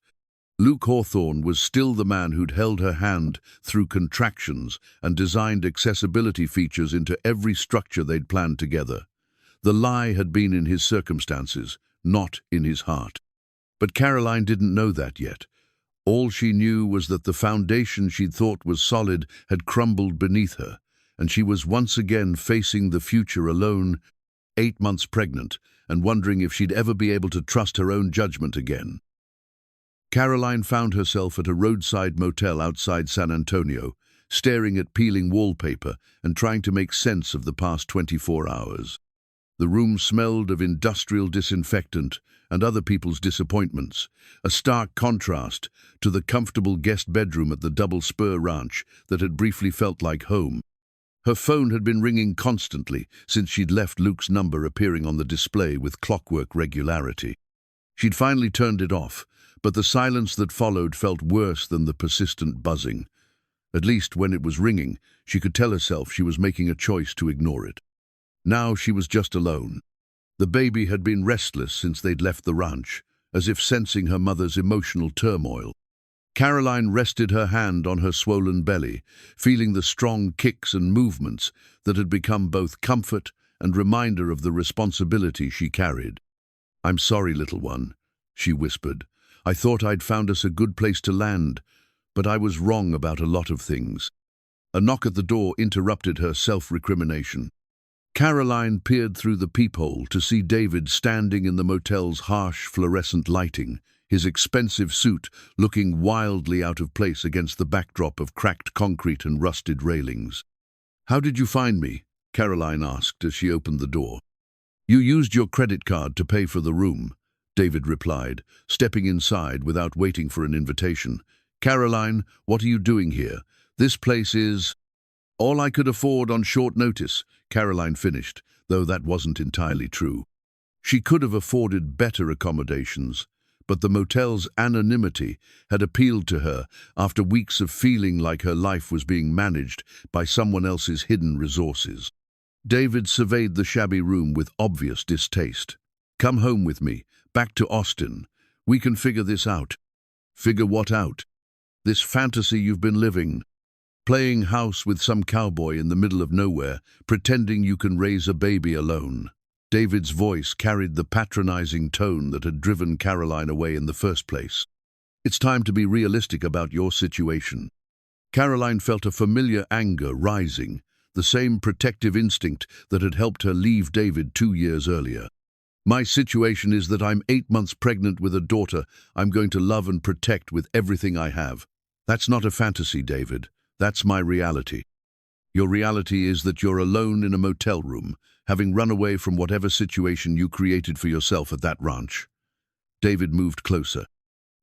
Luke Hawthorne was still the man who'd held her hand through contractions and designed accessibility features into every structure they'd planned together. The lie had been in his circumstances, not in his heart. But Caroline didn't know that yet. All she knew was that the foundation she'd thought was solid had crumbled beneath her, and she was once again facing the future alone, 8 months pregnant, and wondering if she'd ever be able to trust her own judgment again. Caroline found herself at a roadside motel outside San Antonio, staring at peeling wallpaper and trying to make sense of the past 24 hours. The room smelled of industrial disinfectant and other people's disappointments, a stark contrast to the comfortable guest bedroom at the Double Spur Ranch that had briefly felt like home. Her phone had been ringing constantly since she'd left Luke's number appearing on the display with clockwork regularity. She'd finally turned it off, but the silence that followed felt worse than the persistent buzzing. At least when it was ringing, she could tell herself she was making a choice to ignore it. Now she was just alone. The baby had been restless since they'd left the ranch, as if sensing her mother's emotional turmoil. Caroline rested her hand on her swollen belly, feeling the strong kicks and movements that had become both comfort and reminder of the responsibility she carried. "I'm sorry, little one," she whispered. "I thought I'd found us a good place to land, but I was wrong about a lot of things." A knock at the door interrupted her self-recrimination. Caroline peered through the peephole to see David standing in the motel's harsh fluorescent lighting, his expensive suit looking wildly out of place against the backdrop of cracked concrete and rusted railings. "How did you find me?" Caroline asked as she opened the door. "You used your credit card to pay for the room," David replied, stepping inside without waiting for an invitation. "Caroline, what are you doing here? This place is—" "All I could afford on short notice," Caroline finished, though that wasn't entirely true. She could have afforded better accommodations, but the motel's anonymity had appealed to her after weeks of feeling like her life was being managed by someone else's hidden resources. David surveyed the shabby room with obvious distaste. "Come home with me, back to Austin. We can figure this out." "Figure what out?" "This fantasy you've been living. Playing house with some cowboy in the middle of nowhere, pretending you can raise a baby alone." David's voice carried the patronizing tone that had driven Caroline away in the first place. "It's time to be realistic about your situation." Caroline felt a familiar anger rising, the same protective instinct that had helped her leave David 2 years earlier. "My situation is that I'm 8 months pregnant with a daughter I'm going to love and protect with everything I have. That's not a fantasy, David. That's my reality." "Your reality is that you're alone in a motel room, having run away from whatever situation you created for yourself at that ranch." David moved closer,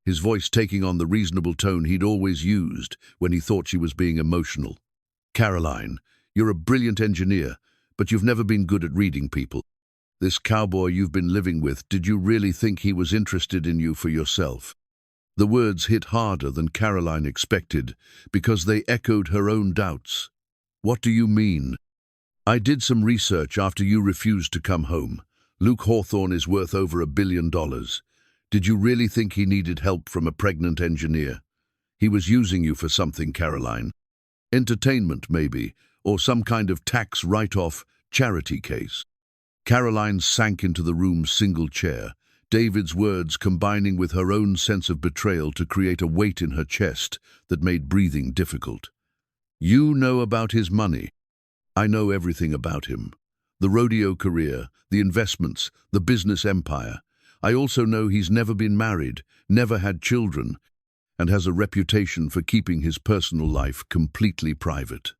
his voice taking on the reasonable tone he'd always used when he thought she was being emotional. "Caroline, you're a brilliant engineer, but you've never been good at reading people. This cowboy you've been living with, did you really think he was interested in you for yourself?" The words hit harder than Caroline expected because they echoed her own doubts. "What do you mean?" "I did some research after you refused to come home. Luke Hawthorne is worth over $1 billion. Did you really think he needed help from a pregnant engineer? He was using you for something, Caroline. Entertainment, maybe, or some kind of tax write-off charity case." Caroline sank into the room's single chair, David's words combining with her own sense of betrayal to create a weight in her chest that made breathing difficult. "You know about his money." "I know everything about him. The rodeo career, the investments, the business empire. I also know he's never been married, never had children, and has a reputation for keeping his personal life completely private."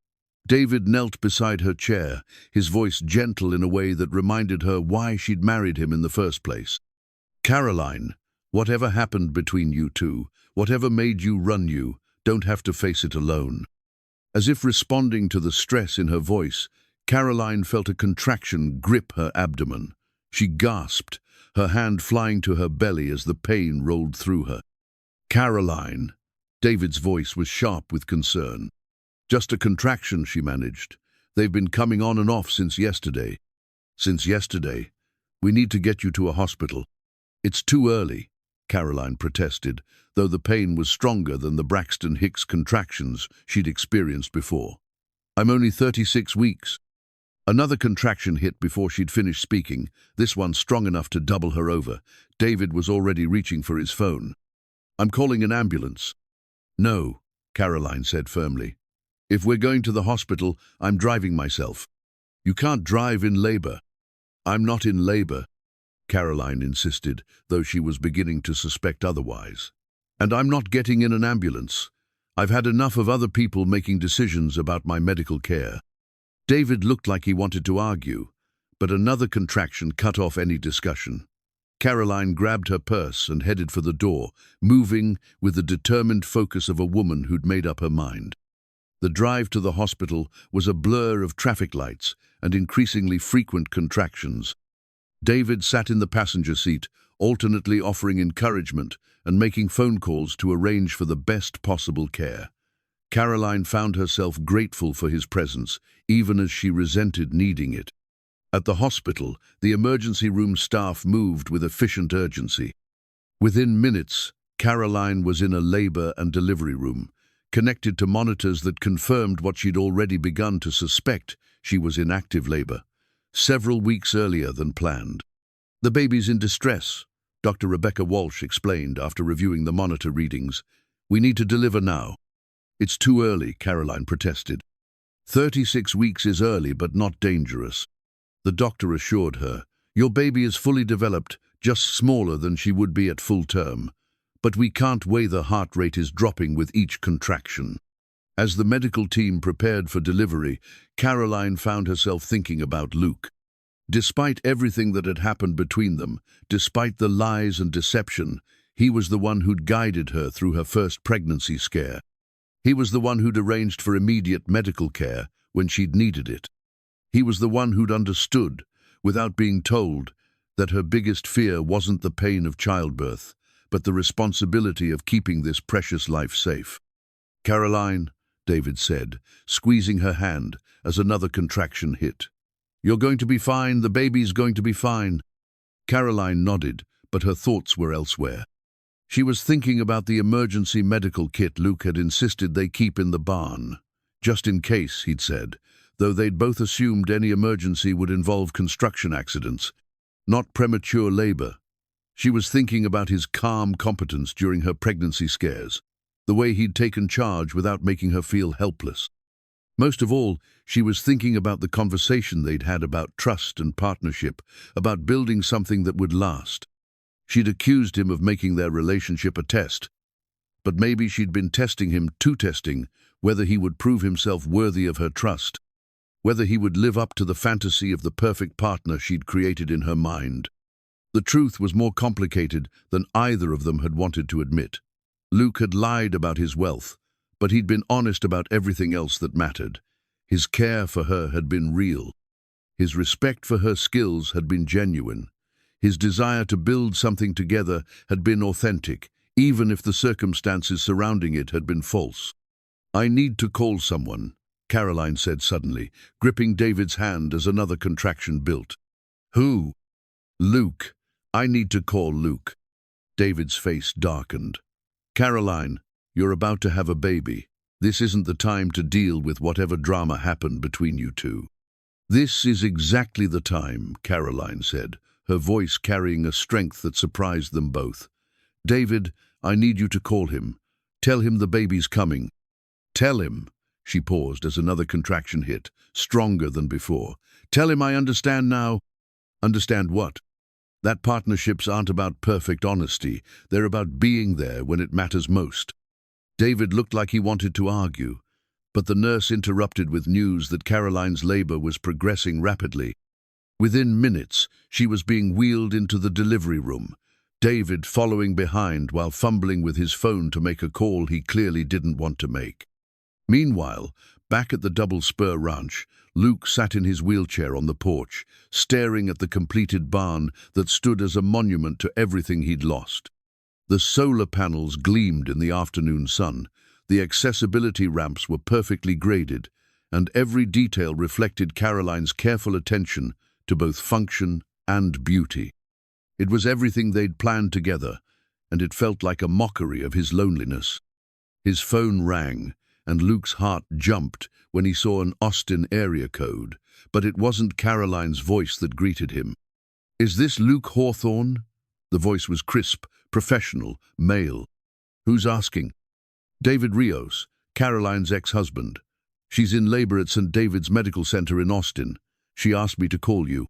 David knelt beside her chair, his voice gentle in a way that reminded her why she'd married him in the first place. "Caroline, whatever happened between you two, whatever made you run, you don't have to face it alone." As if responding to the stress in her voice, Caroline felt a contraction grip her abdomen. She gasped, her hand flying to her belly as the pain rolled through her. "Caroline," David's voice was sharp with concern. "Just a contraction," she managed. "They've been coming on and off since yesterday." "Since yesterday? We need to get you to a hospital." "It's too early," Caroline protested, though the pain was stronger than the Braxton Hicks contractions she'd experienced before. "I'm only 36 weeks." Another contraction hit before she'd finished speaking, this one strong enough to double her over. David was already reaching for his phone. "I'm calling an ambulance." "No," Caroline said firmly. If we're going to the hospital, I'm driving myself. You can't drive in labor. I'm not in labor, Caroline insisted, though she was beginning to suspect otherwise. And I'm not getting in an ambulance. I've had enough of other people making decisions about my medical care. David looked like he wanted to argue, but another contraction cut off any discussion. Caroline grabbed her purse and headed for the door, moving with the determined focus of a woman who'd made up her mind. The drive to the hospital was a blur of traffic lights and increasingly frequent contractions. David sat in the passenger seat, alternately offering encouragement and making phone calls to arrange for the best possible care. Caroline found herself grateful for his presence, even as she resented needing it. At the hospital, the emergency room staff moved with efficient urgency. Within minutes, Caroline was in a labor and delivery room, connected to monitors that confirmed what she'd already begun to suspect: she was in active labor, several weeks earlier than planned. "The baby's in distress," Dr. Rebecca Walsh explained after reviewing the monitor readings. "We need to deliver now." "It's too early," Caroline protested. 36 weeks is early but not dangerous. The doctor assured her, "Your baby is fully developed, just smaller than she would be at full term. But we can't weigh the heart rate is dropping with each contraction." As the medical team prepared for delivery, Caroline found herself thinking about Luke. Despite everything that had happened between them, despite the lies and deception, he was the one who'd guided her through her first pregnancy scare. He was the one who'd arranged for immediate medical care when she'd needed it. He was the one who'd understood, without being told, that her biggest fear wasn't the pain of childbirth, but the responsibility of keeping this precious life safe. "Caroline," David said, squeezing her hand as another contraction hit. "You're going to be fine, the baby's going to be fine." Caroline nodded, but her thoughts were elsewhere. She was thinking about the emergency medical kit Luke had insisted they keep in the barn. "Just in case," he'd said, though they'd both assumed any emergency would involve construction accidents, not premature labor. She was thinking about his calm competence during her pregnancy scares, the way he'd taken charge without making her feel helpless. Most of all, she was thinking about the conversation they'd had about trust and partnership, about building something that would last. She'd accused him of making their relationship a test, but maybe she'd been testing him, testing whether he would prove himself worthy of her trust, whether he would live up to the fantasy of the perfect partner she'd created in her mind. The truth was more complicated than either of them had wanted to admit. Luke had lied about his wealth, but he'd been honest about everything else that mattered. His care for her had been real. His respect for her skills had been genuine. His desire to build something together had been authentic, even if the circumstances surrounding it had been false. "I need to call someone," Caroline said suddenly, gripping David's hand as another contraction built. "Who?" "Luke. I need to call Luke." David's face darkened. "Caroline, you're about to have a baby. This isn't the time to deal with whatever drama happened between you two." "This is exactly the time," Caroline said, her voice carrying a strength that surprised them both. "David, I need you to call him. Tell him the baby's coming." "Tell him," she paused as another contraction hit, stronger than before. "Tell him I understand now." "Understand what?" "That partnerships aren't about perfect honesty. They're about being there when it matters most." David looked like he wanted to argue, but the nurse interrupted with news that Caroline's labor was progressing rapidly. Within minutes, she was being wheeled into the delivery room, David following behind while fumbling with his phone to make a call he clearly didn't want to make. Meanwhile, back at the Double Spur Ranch, Luke sat in his wheelchair on the porch, staring at the completed barn that stood as a monument to everything he'd lost. The solar panels gleamed in the afternoon sun, the accessibility ramps were perfectly graded, and every detail reflected Caroline's careful attention to both function and beauty. It was everything they'd planned together, and it felt like a mockery of his loneliness. His phone rang, and Luke's heart jumped when he saw an Austin area code, but it wasn't Caroline's voice that greeted him. "Is this Luke Hawthorne?" The voice was crisp, professional, male. "Who's asking?" "David Rios, Caroline's ex-husband." She's in labor at St. David's Medical Center in Austin. She asked me to call you.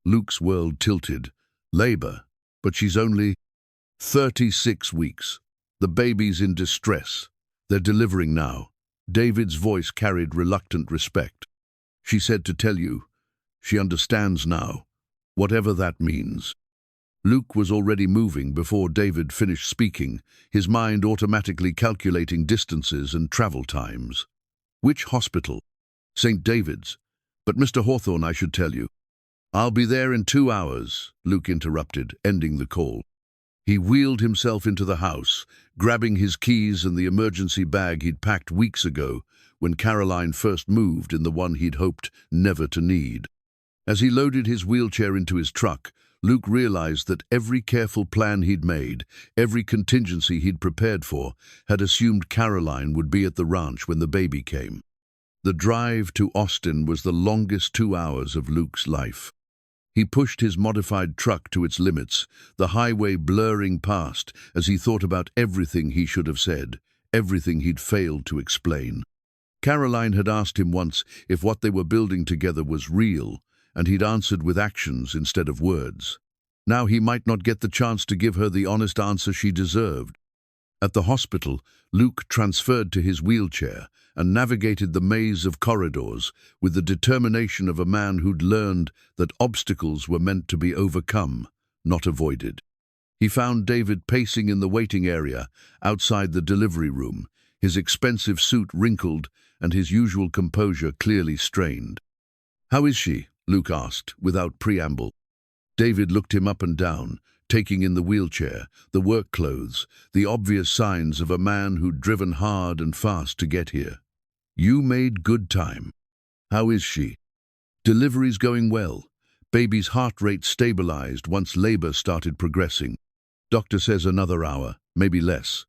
Luke's world tilted. Labor? But she's only 36 weeks. The baby's in distress. They're delivering now. David's voice carried reluctant respect. She said to tell you. She understands now. Whatever that means. Luke was already moving before David finished speaking, his mind automatically calculating distances and travel times. Which hospital? St. David's. But Mr. Hawthorne, I should tell you. I'll be there in 2 hours, Luke interrupted, ending the call. He wheeled himself into the house, grabbing his keys and the emergency bag he'd packed weeks ago when Caroline first moved in the one he'd hoped never to need. As he loaded his wheelchair into his truck, Luke realized that every careful plan he'd made, every contingency he'd prepared for, had assumed Caroline would be at the ranch when the baby came. The drive to Austin was the longest 2 hours of Luke's life. He pushed his modified truck to its limits, the highway blurring past as he thought about everything he should have said, everything he'd failed to explain. Caroline had asked him once if what they were building together was real, and he'd answered with actions instead of words. Now he might not get the chance to give her the honest answer she deserved. At the hospital, Luke transferred to his wheelchair and navigated the maze of corridors with the determination of a man who'd learned that obstacles were meant to be overcome, not avoided. He found David pacing in the waiting area outside the delivery room, his expensive suit wrinkled and his usual composure clearly strained. "How is she?" Luke asked, without preamble. David looked him up and down, taking in the wheelchair, the work clothes, the obvious signs of a man who'd driven hard and fast to get here. "You made good time. How is she?" "Delivery's going well. Baby's heart rate stabilized once labor started progressing. Doctor says another hour, maybe less."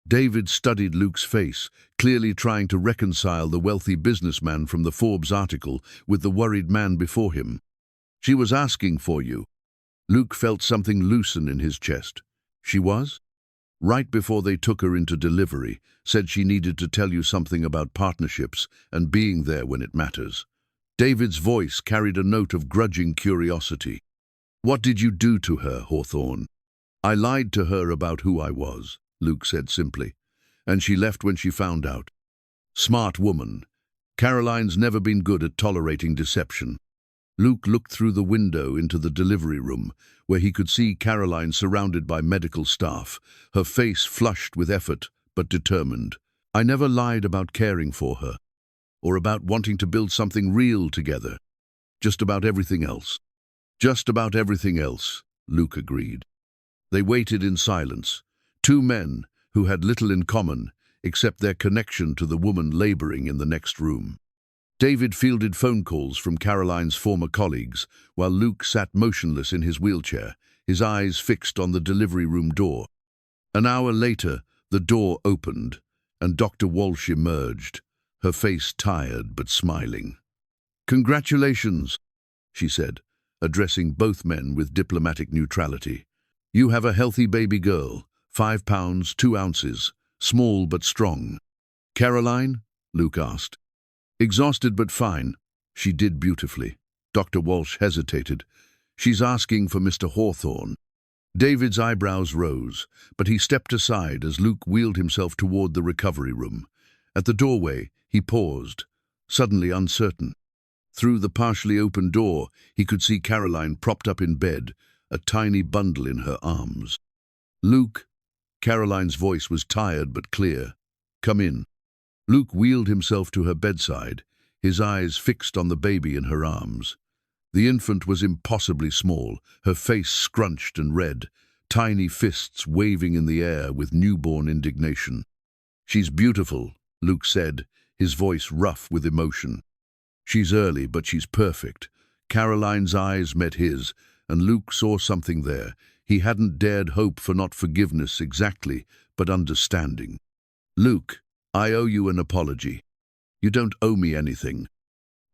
David studied Luke's face, clearly trying to reconcile the wealthy businessman from the Forbes article with the worried man before him. "She was asking for you." Luke felt something loosen in his chest. "She was?" "Right before they took her into delivery, said she needed to tell you something about partnerships and being there when it matters." David's voice carried a note of grudging curiosity. "What did you do to her, Hawthorne?" "I lied to her about who I was," Luke said simply, "and she left when she found out. Smart woman. Caroline's never been good at tolerating deception." Luke looked through the window into the delivery room, where he could see Caroline surrounded by medical staff, her face flushed with effort but determined. "I never lied about caring for her, or about wanting to build something real together. Just about everything else." "Just about everything else," Luke agreed. They waited in silence, two men who had little in common except their connection to the woman laboring in the next room. David fielded phone calls from Caroline's former colleagues, while Luke sat motionless in his wheelchair, his eyes fixed on the delivery room door. An hour later, the door opened, and Dr. Walsh emerged, her face tired but smiling. "Congratulations," she said, addressing both men with diplomatic neutrality. "You have a healthy baby girl, 5 pounds, 2 ounces, small but strong." "Caroline?" Luke asked. "Exhausted but fine. She did beautifully." Dr. Walsh hesitated. "She's asking for Mr. Hawthorne." David's eyebrows rose, but he stepped aside as Luke wheeled himself toward the recovery room. At the doorway, he paused, suddenly uncertain. Through the partially open door, he could see Caroline propped up in bed, a tiny bundle in her arms. "Luke," Caroline's voice was tired but clear. "Come in." Luke wheeled himself to her bedside, his eyes fixed on the baby in her arms. The infant was impossibly small, her face scrunched and red, tiny fists waving in the air with newborn indignation. "She's beautiful," Luke said, his voice rough with emotion. "She's early, but she's perfect." Caroline's eyes met his, and Luke saw something there. He hadn't dared hope for not forgiveness exactly, but understanding. "Luke, I owe you an apology." "You don't owe me anything."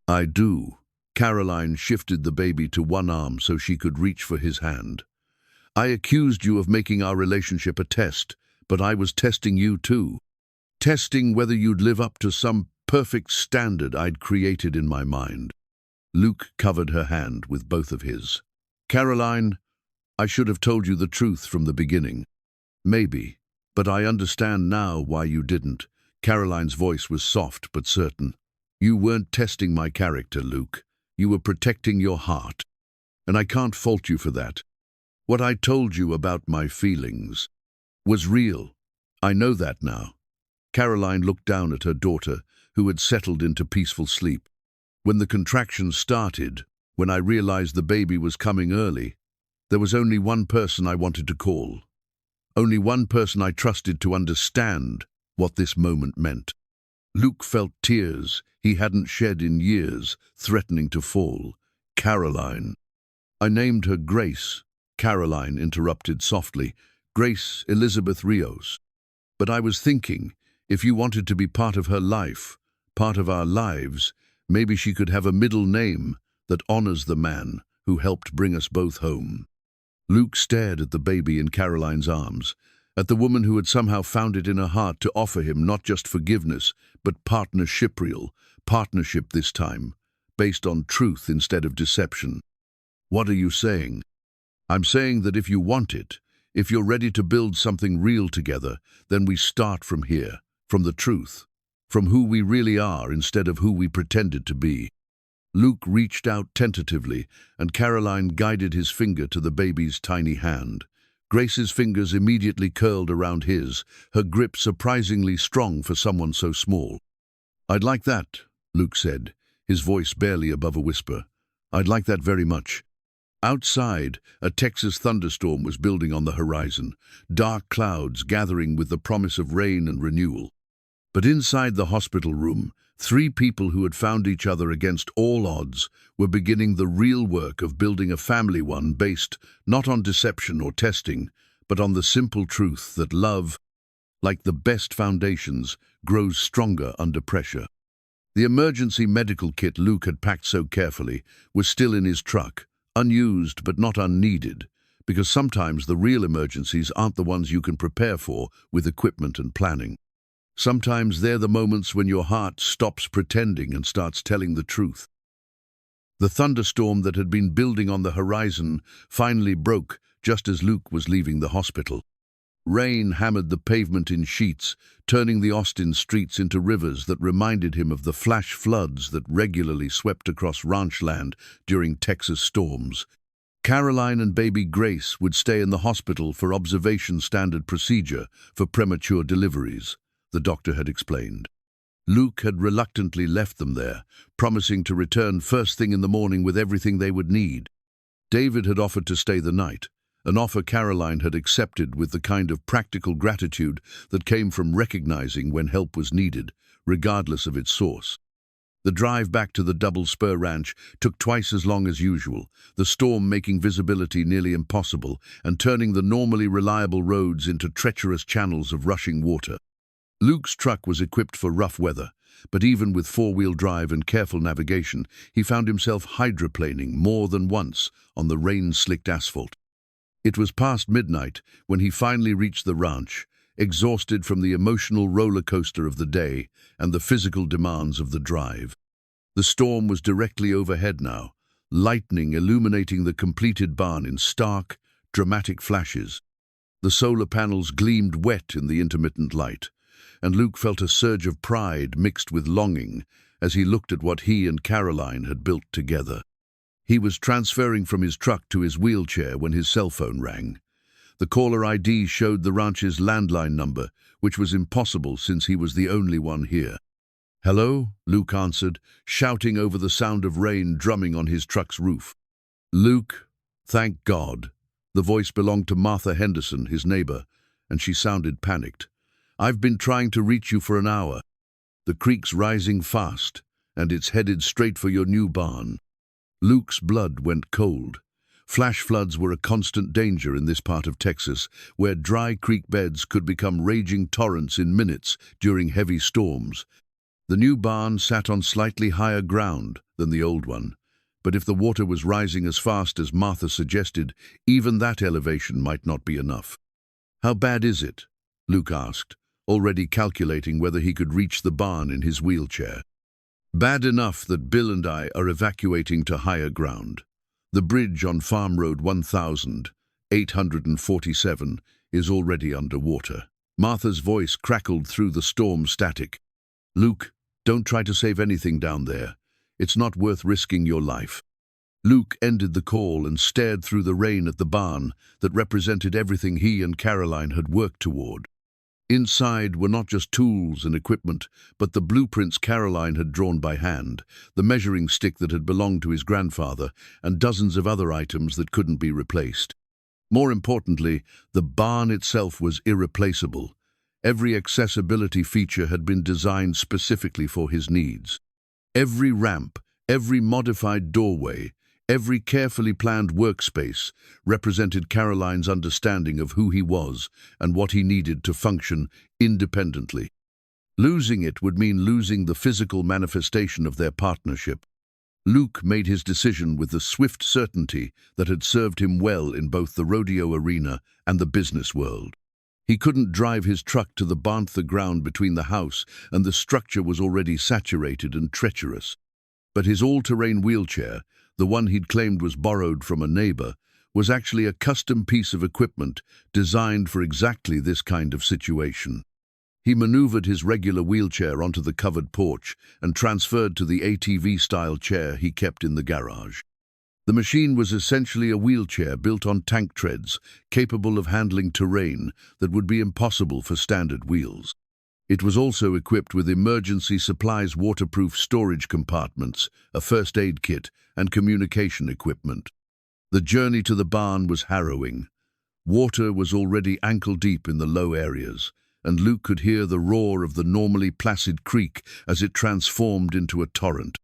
"I do." Caroline shifted the baby to one arm so she could reach for his hand. "I accused you of making our relationship a test, but I was testing you too. Testing whether you'd live up to some perfect standard I'd created in my mind. Luke covered her hand with both of his. Caroline, I should have told you the truth from the beginning. Maybe, but I understand now why you didn't. Caroline's voice was soft but certain. You weren't testing my character, Luke. You were protecting your heart. And I can't fault you for that. What I told you about my feelings was real. I know that now. Caroline looked down at her daughter, who had settled into peaceful sleep. When the contraction started, when I realized the baby was coming early, there was only one person I wanted to call. Only one person I trusted to understand what this moment meant. Luke felt tears he hadn't shed in years, threatening to fall. Caroline. I named her Grace, Caroline interrupted softly. Grace Elizabeth Rios. But I was thinking, if you wanted to be part of her life, part of our lives, maybe she could have a middle name that honors the man who helped bring us both home. Luke stared at the baby in Caroline's arms, at the woman who had somehow found it in her heart to offer him not just forgiveness, but partnership this time, based on truth instead of deception. What are you saying? I'm saying that if you want it, if you're ready to build something real together, then we start from here, from the truth, from who we really are instead of who we pretended to be. Luke reached out tentatively, and Caroline guided his finger to the baby's tiny hand. Grace's fingers immediately curled around his, her grip surprisingly strong for someone so small. I'd like that, Luke said, his voice barely above a whisper. I'd like that very much. Outside, a Texas thunderstorm was building on the horizon, dark clouds gathering with the promise of rain and renewal. But inside the hospital room, 3 people who had found each other against all odds were beginning the real work of building a family, one based not on deception or testing, but on the simple truth that love, like the best foundations, grows stronger under pressure. The emergency medical kit Luke had packed so carefully was still in his truck, unused but not unneeded, because sometimes the real emergencies aren't the ones you can prepare for with equipment and planning. Sometimes they're the moments when your heart stops pretending and starts telling the truth. The thunderstorm that had been building on the horizon finally broke just as Luke was leaving the hospital. Rain hammered the pavement in sheets, turning the Austin streets into rivers that reminded him of the flash floods that regularly swept across ranch land during Texas storms. Caroline and baby Grace would stay in the hospital for observation standard procedure for premature deliveries, the doctor had explained. Luke had reluctantly left them there, promising to return first thing in the morning with everything they would need. David had offered to stay the night, an offer Caroline had accepted with the kind of practical gratitude that came from recognizing when help was needed, regardless of its source. The drive back to the Double Spur Ranch took twice as long as usual, the storm making visibility nearly impossible and turning the normally reliable roads into treacherous channels of rushing water. Luke's truck was equipped for rough weather, but even with 4-wheel drive and careful navigation, he found himself hydroplaning more than once on the rain-slicked asphalt. It was past midnight when he finally reached the ranch, exhausted from the emotional roller coaster of the day and the physical demands of the drive. The storm was directly overhead now, lightning illuminating the completed barn in stark, dramatic flashes. The solar panels gleamed wet in the intermittent light, and Luke felt a surge of pride mixed with longing as he looked at what he and Caroline had built together. He was transferring from his truck to his wheelchair when his cell phone rang. The caller ID showed the ranch's landline number, which was impossible since he was the only one here. "Hello?" Luke answered, shouting over the sound of rain drumming on his truck's roof. "Luke, thank God." The voice belonged to Martha Henderson, his neighbor, and she sounded panicked. "I've been trying to reach you for an hour. The creek's rising fast, and it's headed straight for your new barn." Luke's blood went cold. Flash floods were a constant danger in this part of Texas, where dry creek beds could become raging torrents in minutes during heavy storms. The new barn sat on slightly higher ground than the old one, but if the water was rising as fast as Martha suggested, even that elevation might not be enough. "How bad is it?" Luke asked, already calculating whether he could reach the barn in his wheelchair. Bad enough that Bill and I are evacuating to higher ground. The bridge on Farm Road 1847 is already underwater. Martha's voice crackled through the storm static. Luke, don't try to save anything down there. It's not worth risking your life. Luke ended the call and stared through the rain at the barn that represented everything he and Caroline had worked toward. Inside were not just tools and equipment, but the blueprints Caroline had drawn by hand, the measuring stick that had belonged to his grandfather, and dozens of other items that couldn't be replaced. More importantly, the barn itself was irreplaceable. Every accessibility feature had been designed specifically for his needs. Every ramp, every modified doorway, every carefully planned workspace represented Caroline's understanding of who he was and what he needed to function independently. Losing it would mean losing the physical manifestation of their partnership. Luke made his decision with the swift certainty that had served him well in both the rodeo arena and the business world. He couldn't drive his truck to the bantha ground between the house, and the structure was already saturated and treacherous. But his all-terrain wheelchair, the one he'd claimed was borrowed from a neighbor, was actually a custom piece of equipment designed for exactly this kind of situation. He maneuvered his regular wheelchair onto the covered porch and transferred to the ATV-style chair he kept in the garage. The machine was essentially a wheelchair built on tank treads, capable of handling terrain that would be impossible for standard wheels. It was also equipped with emergency supplies, waterproof storage compartments, a first aid kit, and communication equipment. The journey to the barn was harrowing. Water was already ankle-deep in the low areas, and Luke could hear the roar of the normally placid creek as it transformed into a torrent.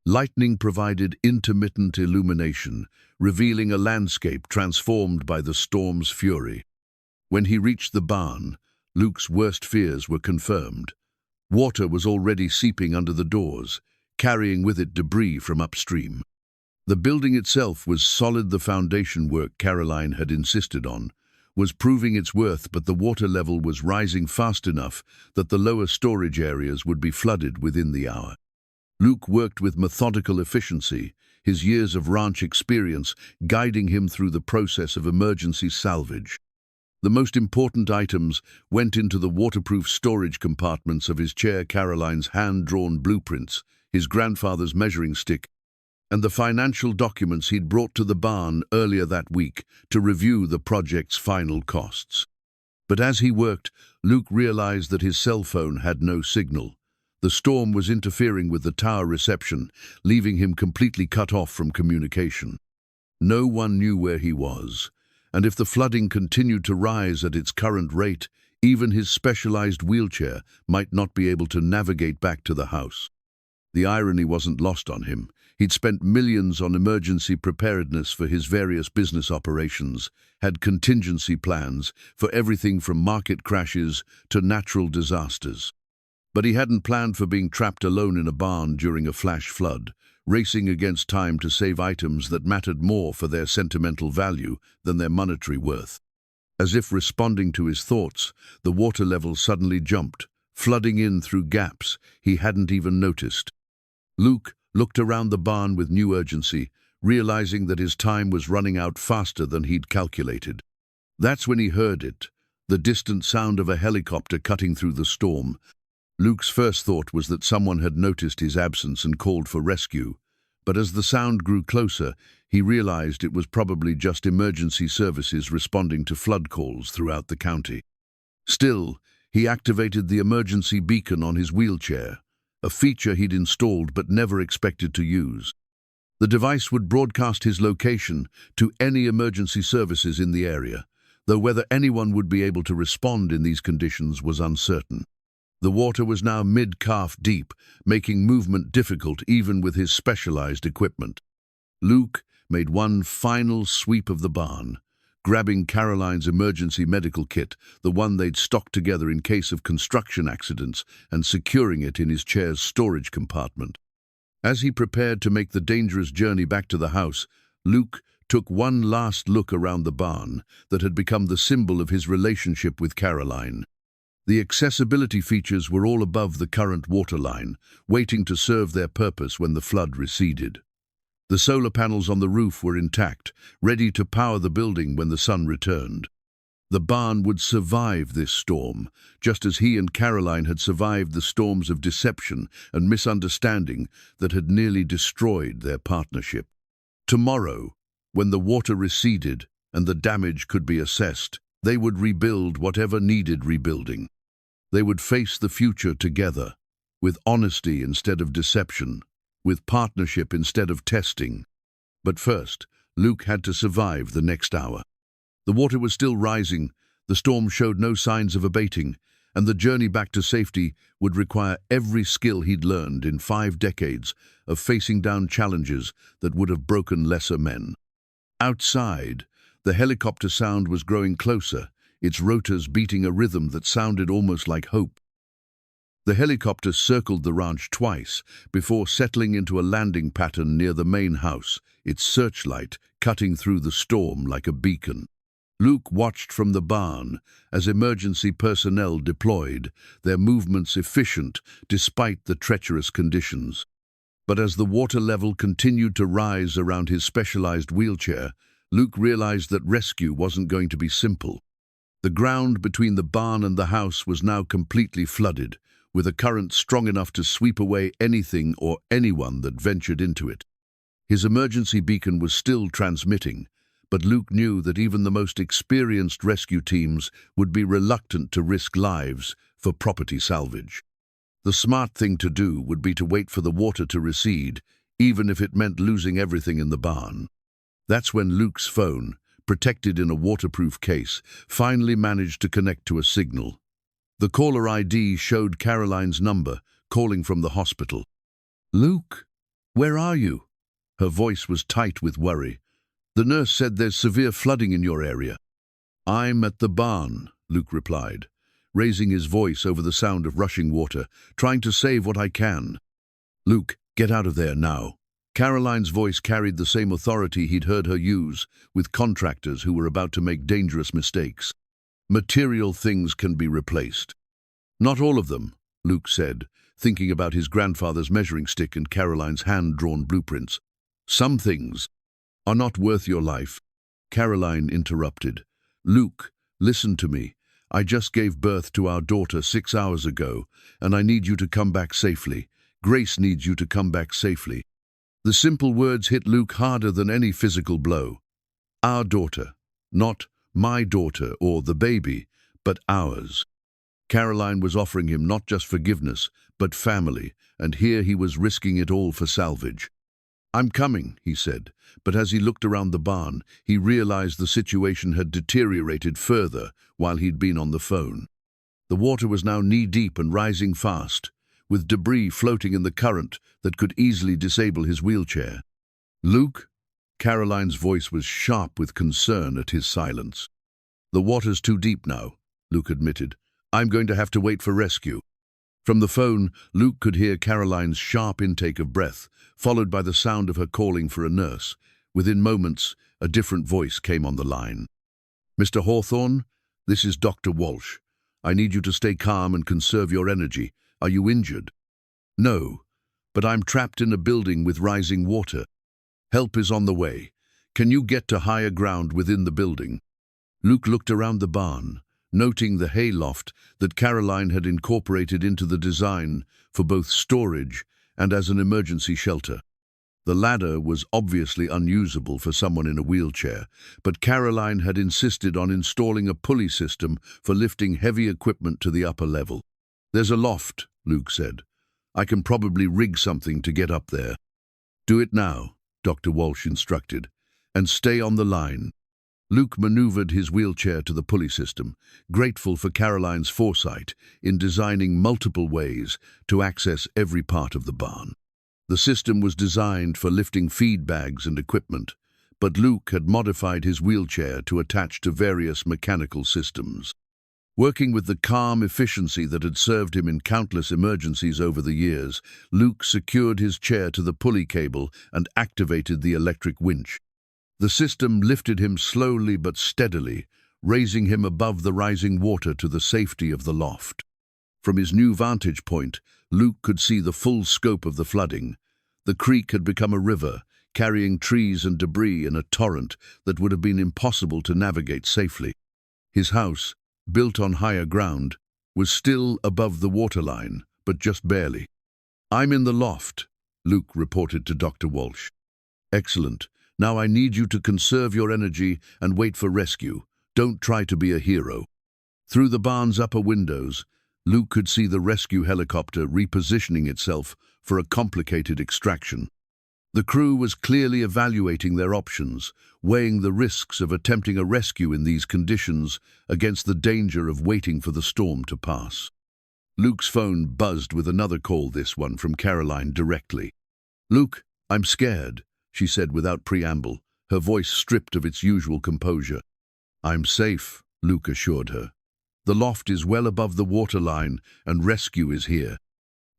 Lightning provided intermittent illumination, revealing a landscape transformed by the storm's fury. When he reached the barn, Luke's worst fears were confirmed. Water was already seeping under the doors, carrying with it debris from upstream. The building itself was solid. The foundation work Caroline had insisted on was proving its worth, but the water level was rising fast enough that the lower storage areas would be flooded within the hour. Luke worked with methodical efficiency, his years of ranch experience guiding him through the process of emergency salvage. The most important items went into the waterproof storage compartments of his chair, Caroline's hand-drawn blueprints, his grandfather's measuring stick, and the financial documents he'd brought to the barn earlier that week to review the project's final costs. But as he worked, Luke realized that his cell phone had no signal. The storm was interfering with the tower reception, leaving him completely cut off from communication. No one knew where he was, and if the flooding continued to rise at its current rate, even his specialized wheelchair might not be able to navigate back to the house. The irony wasn't lost on him. He'd spent millions on emergency preparedness for his various business operations, had contingency plans for everything from market crashes to natural disasters. But he hadn't planned for being trapped alone in a barn during a flash flood, racing against time to save items that mattered more for their sentimental value than their monetary worth. As if responding to his thoughts, the water level suddenly jumped, flooding in through gaps he hadn't even noticed. Luke looked around the barn with new urgency, realizing that his time was running out faster than he'd calculated. That's when he heard it, the distant sound of a helicopter cutting through the storm. Luke's first thought was that someone had noticed his absence and called for rescue, but as the sound grew closer, he realized it was probably just emergency services responding to flood calls throughout the county. Still, he activated the emergency beacon on his wheelchair, a feature he'd installed but never expected to use. The device would broadcast his location to any emergency services in the area, though whether anyone would be able to respond in these conditions was uncertain. The water was now mid-calf deep, making movement difficult even with his specialized equipment. Luke made one final sweep of the barn, grabbing Caroline's emergency medical kit, the one they'd stocked together in case of construction accidents, and securing it in his chair's storage compartment. As he prepared to make the dangerous journey back to the house, Luke took one last look around the barn that had become the symbol of his relationship with Caroline. The accessibility features were all above the current waterline, waiting to serve their purpose when the flood receded. The solar panels on the roof were intact, ready to power the building when the sun returned. The barn would survive this storm, just as he and Caroline had survived the storms of deception and misunderstanding that had nearly destroyed their partnership. Tomorrow, when the water receded and the damage could be assessed, they would rebuild whatever needed rebuilding. They would face the future together, with honesty instead of deception, with partnership instead of testing. But first, Luke had to survive the next hour. The water was still rising, the storm showed no signs of abating, and the journey back to safety would require every skill he'd learned in 5 decades of facing down challenges that would have broken lesser men. Outside, the helicopter sound was growing closer, its rotors beating a rhythm that sounded almost like hope. The helicopter circled the ranch twice before settling into a landing pattern near the main house, its searchlight cutting through the storm like a beacon. Luke watched from the barn as emergency personnel deployed, their movements efficient despite the treacherous conditions. But as the water level continued to rise around his specialized wheelchair, Luke realized that rescue wasn't going to be simple. The ground between the barn and the house was now completely flooded, with a current strong enough to sweep away anything or anyone that ventured into it. His emergency beacon was still transmitting, but Luke knew that even the most experienced rescue teams would be reluctant to risk lives for property salvage. The smart thing to do would be to wait for the water to recede, even if it meant losing everything in the barn. That's when Luke's phone, protected in a waterproof case, finally managed to connect to a signal. The caller ID showed Caroline's number, calling from the hospital. "Luke, where are you?" Her voice was tight with worry. "The nurse said there's severe flooding in your area." "I'm at the barn," Luke replied, raising his voice over the sound of rushing water, "trying to save what I can." "Luke, get out of there now." Caroline's voice carried the same authority he'd heard her use with contractors who were about to make dangerous mistakes. "Material things can be replaced." "Not all of them," Luke said, thinking about his grandfather's measuring stick and Caroline's hand-drawn blueprints. "Some things are not worth your life." Caroline interrupted. "Luke, listen to me. I just gave birth to our daughter 6 hours ago, and I need you to come back safely. Grace needs you to come back safely." The simple words hit Luke harder than any physical blow. Our daughter, not my daughter or the baby, but ours. Caroline was offering him not just forgiveness, but family, and here he was risking it all for salvage. "I'm coming," he said, but as he looked around the barn, he realized the situation had deteriorated further while he'd been on the phone. The water was now knee-deep and rising fast, with debris floating in the current that could easily disable his wheelchair. "Luke?" Caroline's voice was sharp with concern at his silence. "The water's too deep now," Luke admitted. "I'm going to have to wait for rescue." From the phone, Luke could hear Caroline's sharp intake of breath, followed by the sound of her calling for a nurse. Within moments, a different voice came on the line. "Mr. Hawthorne, this is Dr. Walsh. I need you to stay calm and conserve your energy. Are you injured?" "No, but I'm trapped in a building with rising water. Help is on the way. Can you get to higher ground within the building?" Luke looked around the barn, noting the hayloft that Caroline had incorporated into the design for both storage and as an emergency shelter. The ladder was obviously unusable for someone in a wheelchair, but Caroline had insisted on installing a pulley system for lifting heavy equipment to the upper level. "There's a loft," Luke said. "I can probably rig something to get up there." "Do it now," Dr. Walsh instructed, "and stay on the line." Luke maneuvered his wheelchair to the pulley system, grateful for Caroline's foresight in designing multiple ways to access every part of the barn. The system was designed for lifting feed bags and equipment, but Luke had modified his wheelchair to attach to various mechanical systems. Working with the calm efficiency that had served him in countless emergencies over the years, Luke secured his chair to the pulley cable and activated the electric winch. The system lifted him slowly but steadily, raising him above the rising water to the safety of the loft. From his new vantage point, Luke could see the full scope of the flooding. The creek had become a river, carrying trees and debris in a torrent that would have been impossible to navigate safely. His house, built on higher ground, was still above the waterline, but just barely. "I'm in the loft," Luke reported to Dr. Walsh. "Excellent. Now I need you to conserve your energy and wait for rescue. Don't try to be a hero." Through the barn's upper windows, Luke could see the rescue helicopter repositioning itself for a complicated extraction. The crew was clearly evaluating their options, weighing the risks of attempting a rescue in these conditions against the danger of waiting for the storm to pass. Luke's phone buzzed with another call, this one from Caroline directly. "Luke, I'm scared," she said without preamble, her voice stripped of its usual composure. "I'm safe," Luke assured her. "The loft is well above the waterline and rescue is here."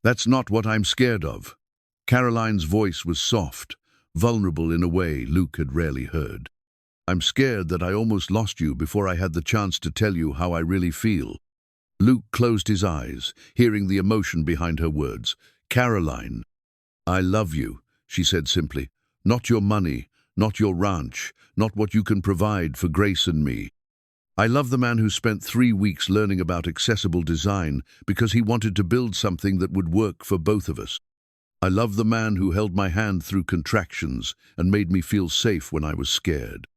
"That's not what I'm scared of." Caroline's voice was soft, vulnerable in a way Luke had rarely heard. "I'm scared that I almost lost you before I had the chance to tell you how I really feel." Luke closed his eyes, hearing the emotion behind her words. "Caroline, I love you," she said simply. "Not your money, not your ranch, not what you can provide for Grace and me. I love the man who spent 3 weeks learning about accessible design because he wanted to build something that would work for both of us. I love the man who held my hand through contractions and made me feel safe when I was scared."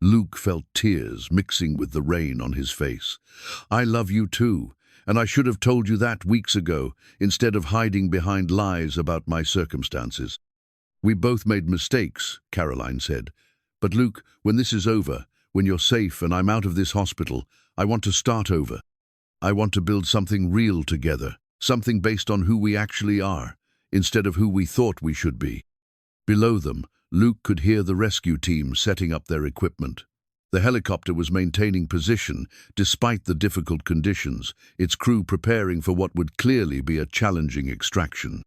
Luke felt tears mixing with the rain on his face. "I love you too, and I should have told you that weeks ago, instead of hiding behind lies about my circumstances." "We both made mistakes," Caroline said. "But Luke, when this is over, when you're safe and I'm out of this hospital, I want to start over. I want to build something real together, something based on who we actually are, instead of who we thought we should be." Below them, Luke could hear the rescue team setting up their equipment. The helicopter was maintaining position despite the difficult conditions, its crew preparing for what would clearly be a challenging extraction.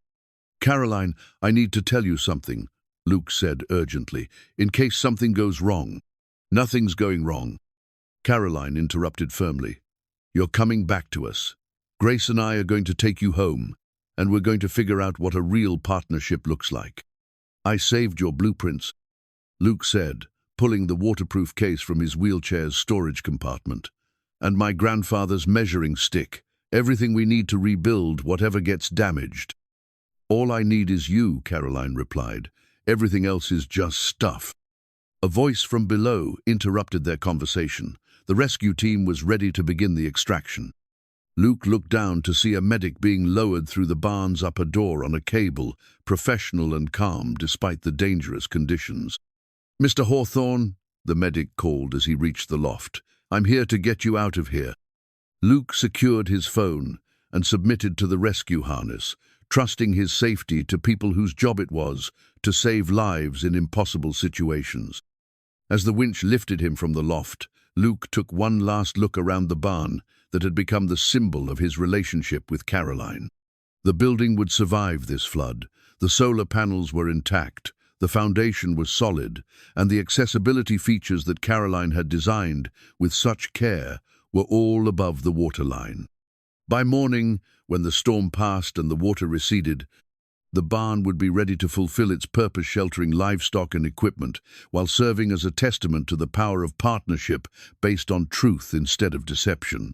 "Caroline, I need to tell you something," Luke said urgently, "in case something goes wrong." "Nothing's going wrong," Caroline interrupted firmly. "You're coming back to us. Grace and I are going to take you home, and we're going to figure out what a real partnership looks like." "I saved your blueprints," Luke said, pulling the waterproof case from his wheelchair's storage compartment. "And my grandfather's measuring stick, everything we need to rebuild whatever gets damaged." "All I need is you," Caroline replied. "Everything else is just stuff." A voice from below interrupted their conversation. The rescue team was ready to begin the extraction. Luke looked down to see a medic being lowered through the barn's upper door on a cable, professional and calm despite the dangerous conditions. "Mr. Hawthorne," the medic called as he reached the loft, "I'm here to get you out of here." Luke secured his phone and submitted to the rescue harness, trusting his safety to people whose job it was to save lives in impossible situations. As the winch lifted him from the loft, Luke took one last look around the barn that had become the symbol of his relationship with Caroline. The building would survive this flood. The solar panels were intact, the foundation was solid, and the accessibility features that Caroline had designed with such care were all above the waterline. By morning, when the storm passed and the water receded, the barn would be ready to fulfill its purpose, sheltering livestock and equipment, while serving as a testament to the power of partnership based on truth instead of deception.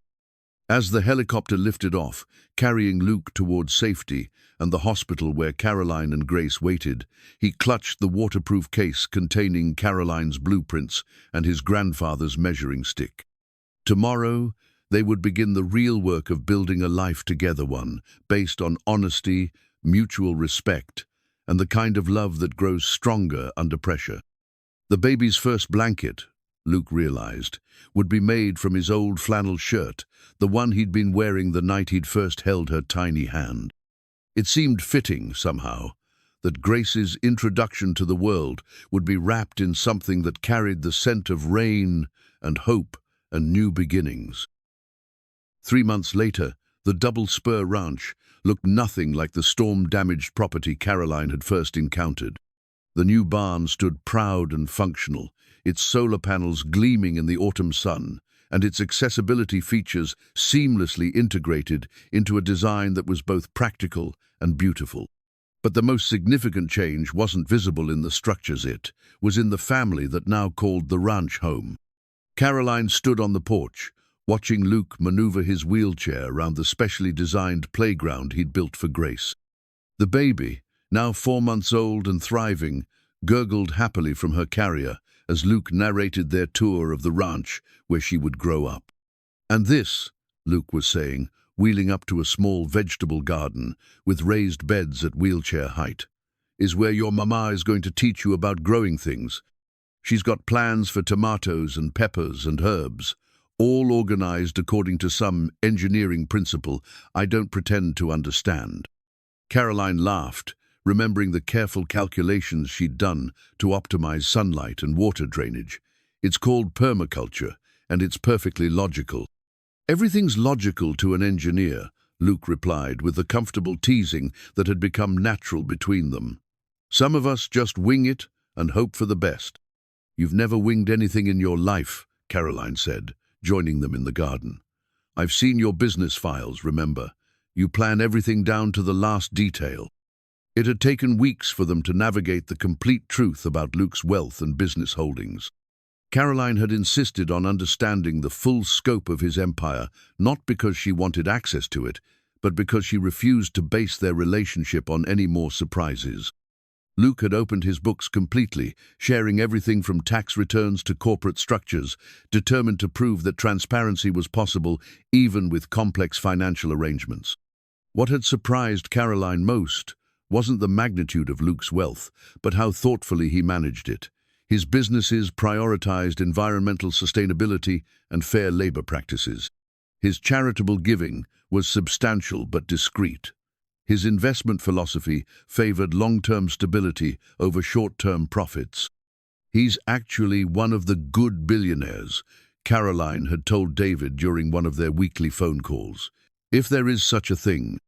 As the helicopter lifted off, carrying Luke towards safety and the hospital where Caroline and Grace waited, he clutched the waterproof case containing Caroline's blueprints and his grandfather's measuring stick. Tomorrow, they would begin the real work of building a life together, one based on honesty, mutual respect, and the kind of love that grows stronger under pressure. The baby's first blanket, Luke realized, would be made from his old flannel shirt, the one he'd been wearing the night he'd first held her tiny hand. It seemed fitting, somehow, that Grace's introduction to the world would be wrapped in something that carried the scent of rain and hope and new beginnings. 3 months later, the Double Spur Ranch looked nothing like the storm-damaged property Caroline had first encountered. The new barn stood proud and functional, its solar panels gleaming in the autumn sun, and its accessibility features seamlessly integrated into a design that was both practical and beautiful. But the most significant change wasn't visible in the structures, it was in the family that now called the ranch home. Caroline stood on the porch, watching Luke maneuver his wheelchair around the specially designed playground he'd built for Grace. The baby, now 4 months old and thriving, gurgled happily from her carrier as Luke narrated their tour of the ranch where she would grow up. "And this," Luke was saying, wheeling up to a small vegetable garden with raised beds at wheelchair height, "is where your mama is going to teach you about growing things. She's got plans for tomatoes and peppers and herbs, all organized according to some engineering principle I don't pretend to understand." Caroline laughed, remembering the careful calculations she'd done to optimize sunlight and water drainage. "It's called permaculture, and it's perfectly logical." "Everything's logical to an engineer," Luke replied with the comfortable teasing that had become natural between them. "Some of us just wing it and hope for the best." "You've never winged anything in your life," Caroline said, joining them in the garden. "I've seen your business files, remember? You plan everything down to the last detail." It had taken weeks for them to navigate the complete truth about Luke's wealth and business holdings. Caroline had insisted on understanding the full scope of his empire, not because she wanted access to it, but because she refused to base their relationship on any more surprises. Luke had opened his books completely, sharing everything from tax returns to corporate structures, determined to prove that transparency was possible even with complex financial arrangements. What had surprised Caroline most wasn't the magnitude of Luke's wealth, but how thoughtfully he managed it. His businesses prioritized environmental sustainability and fair labor practices. His charitable giving was substantial but discreet. His investment philosophy favored long-term stability over short-term profits. "He's actually one of the good billionaires," Caroline had told David during one of their weekly phone calls. If there is such a thing.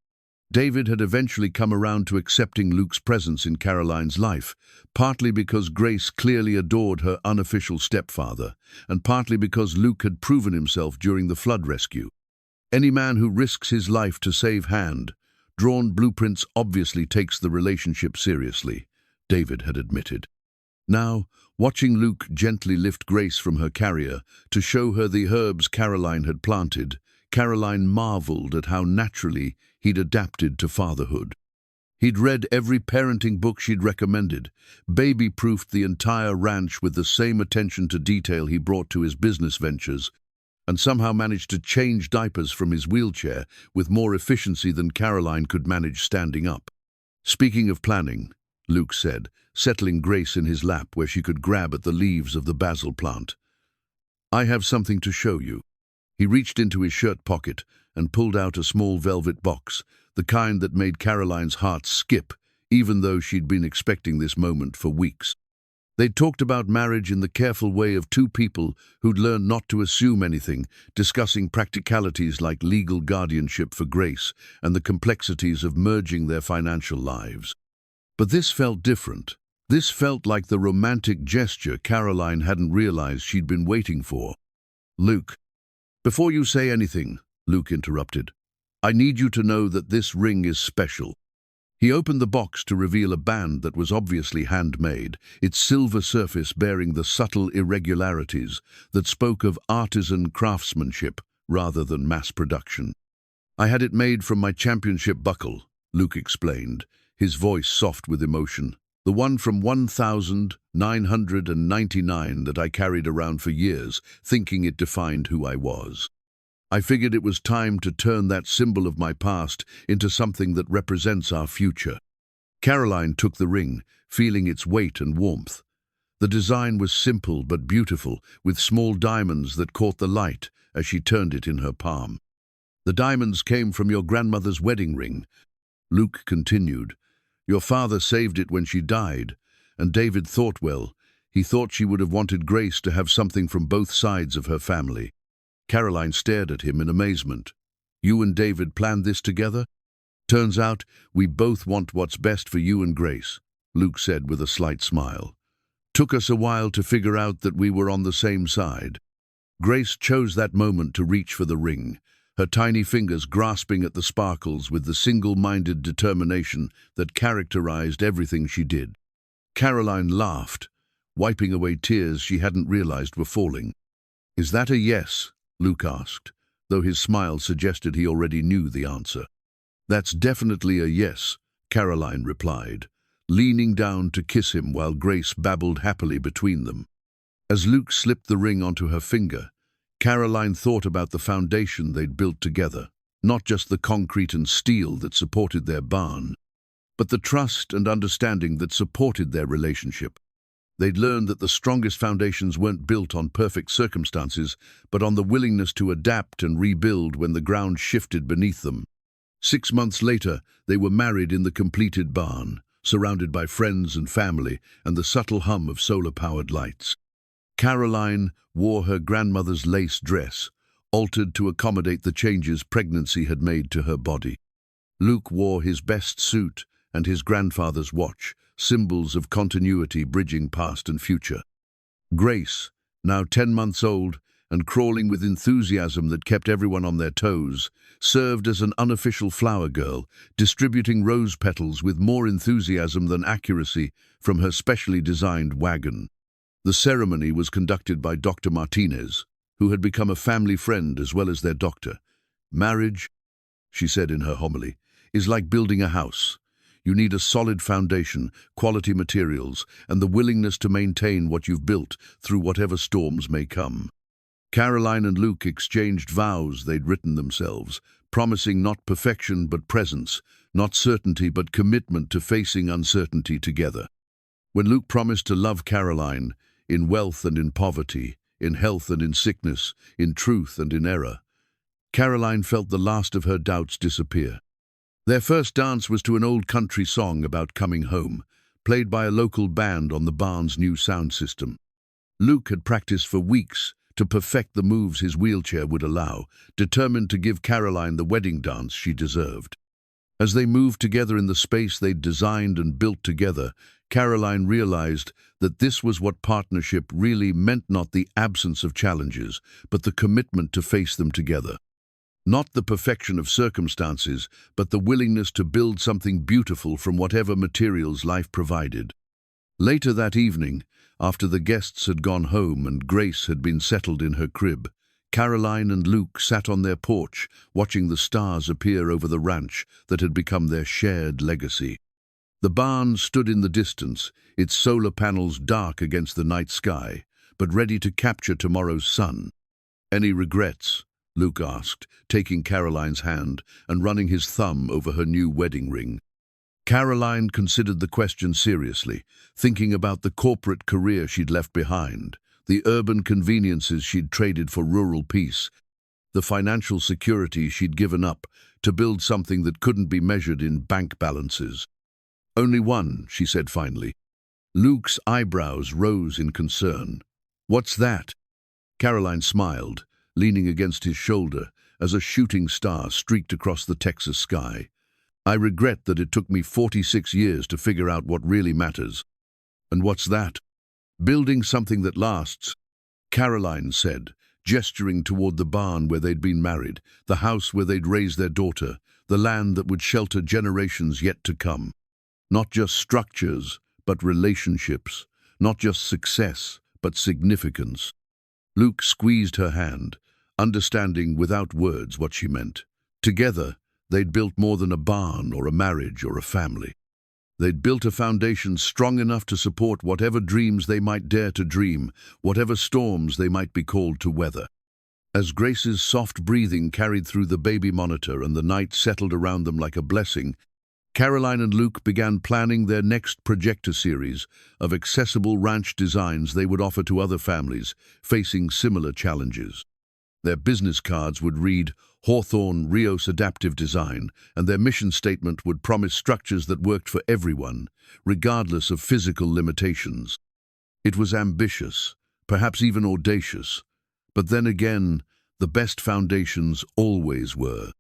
David had eventually come around to accepting Luke's presence in Caroline's life, partly because Grace clearly adored her unofficial stepfather, and partly because Luke had proven himself during the flood rescue. Any man who risks his life to save hand-drawn blueprints obviously takes the relationship seriously, David had admitted. Now, watching Luke gently lift Grace from her carrier to show her the herbs Caroline had planted, Caroline marveled at how naturally he'd adapted to fatherhood. He'd read every parenting book she'd recommended, baby-proofed the entire ranch with the same attention to detail he brought to his business ventures, and somehow managed to change diapers from his wheelchair with more efficiency than Caroline could manage standing up. "Speaking of planning," Luke said, settling Grace in his lap where she could grab at the leaves of the basil plant, "I have something to show you." He reached into his shirt pocket and pulled out a small velvet box, the kind that made Caroline's heart skip, even though she'd been expecting this moment for weeks. They'd talked about marriage in the careful way of two people who'd learned not to assume anything, discussing practicalities like legal guardianship for Grace and the complexities of merging their financial lives. But this felt different. This felt like the romantic gesture Caroline hadn't realized she'd been waiting for. "Luke, before you say anything," Luke interrupted, "I need you to know that this ring is special." He opened the box to reveal a band that was obviously handmade, its silver surface bearing the subtle irregularities that spoke of artisan craftsmanship rather than mass production. "I had it made from my championship buckle," Luke explained, his voice soft with emotion. "The one from 1999 that I carried around for years, thinking it defined who I was. I figured it was time to turn that symbol of my past into something that represents our future." Caroline took the ring, feeling its weight and warmth. The design was simple but beautiful, with small diamonds that caught the light as she turned it in her palm. "The diamonds came from your grandmother's wedding ring," Luke continued. "Your father saved it when she died, and David thought, well, he thought she would have wanted Grace to have something from both sides of her family." Caroline stared at him in amazement. "You and David planned this together?" "Turns out we both want what's best for you and Grace," Luke said with a slight smile. "Took us a while to figure out that we were on the same side." Grace chose that moment to reach for the ring, her tiny fingers grasping at the sparkles with the single-minded determination that characterized everything she did. Caroline laughed, wiping away tears she hadn't realized were falling. "Is that a yes?" Luke asked, though his smile suggested he already knew the answer. "That's definitely a yes," Caroline replied, leaning down to kiss him while Grace babbled happily between them. As Luke slipped the ring onto her finger, Caroline thought about the foundation they'd built together, not just the concrete and steel that supported their barn, but the trust and understanding that supported their relationship. They'd learned that the strongest foundations weren't built on perfect circumstances, but on the willingness to adapt and rebuild when the ground shifted beneath them. 6 months later, they were married in the completed barn, surrounded by friends and family and the subtle hum of solar-powered lights. Caroline wore her grandmother's lace dress, altered to accommodate the changes pregnancy had made to her body. Luke wore his best suit and his grandfather's watch, symbols of continuity bridging past and future. Grace, now 10 months old and crawling with enthusiasm that kept everyone on their toes, served as an unofficial flower girl, distributing rose petals with more enthusiasm than accuracy from her specially designed wagon. The ceremony was conducted by Dr. Martinez, who had become a family friend as well as their doctor. "Marriage," she said in her homily, "is like building a house. You need a solid foundation, quality materials, and the willingness to maintain what you've built through whatever storms may come." Caroline and Luke exchanged vows they'd written themselves, promising not perfection but presence, not certainty but commitment to facing uncertainty together. When Luke promised to love Caroline, in wealth and in poverty, in health and in sickness, in truth and in error, Caroline felt the last of her doubts disappear. Their first dance was to an old country song about coming home, played by a local band on the barn's new sound system. Luke had practiced for weeks to perfect the moves his wheelchair would allow, determined to give Caroline the wedding dance she deserved. As they moved together in the space they'd designed and built together, Caroline realized that this was what partnership really meant, not the absence of challenges, but the commitment to face them together. Not the perfection of circumstances, but the willingness to build something beautiful from whatever materials life provided. Later that evening, after the guests had gone home and Grace had been settled in her crib, Caroline and Luke sat on their porch, watching the stars appear over the ranch that had become their shared legacy. The barn stood in the distance, its solar panels dark against the night sky, but ready to capture tomorrow's sun. "Any regrets?" Luke asked, taking Caroline's hand and running his thumb over her new wedding ring. Caroline considered the question seriously, thinking about the corporate career she'd left behind, the urban conveniences she'd traded for rural peace, the financial security she'd given up to build something that couldn't be measured in bank balances. "Only one," she said finally. Luke's eyebrows rose in concern. "What's that?" Caroline smiled, leaning against his shoulder as a shooting star streaked across the Texas sky. "I regret that it took me 46 years to figure out what really matters." "And what's that?" "Building something that lasts," Caroline said, gesturing toward the barn where they'd been married, the house where they'd raised their daughter, the land that would shelter generations yet to come. Not just structures, but relationships. Not just success, but significance. Luke squeezed her hand, understanding without words what she meant. Together, they'd built more than a barn or a marriage or a family. They'd built a foundation strong enough to support whatever dreams they might dare to dream, whatever storms they might be called to weather. As Grace's soft breathing carried through the baby monitor and the night settled around them like a blessing, Caroline and Luke began planning their next projector series of accessible ranch designs they would offer to other families facing similar challenges. Their business cards would read Hawthorne, Rios Adaptive Design, and their mission statement would promise structures that worked for everyone, regardless of physical limitations. It was ambitious, perhaps even audacious, but then again, the best foundations always were.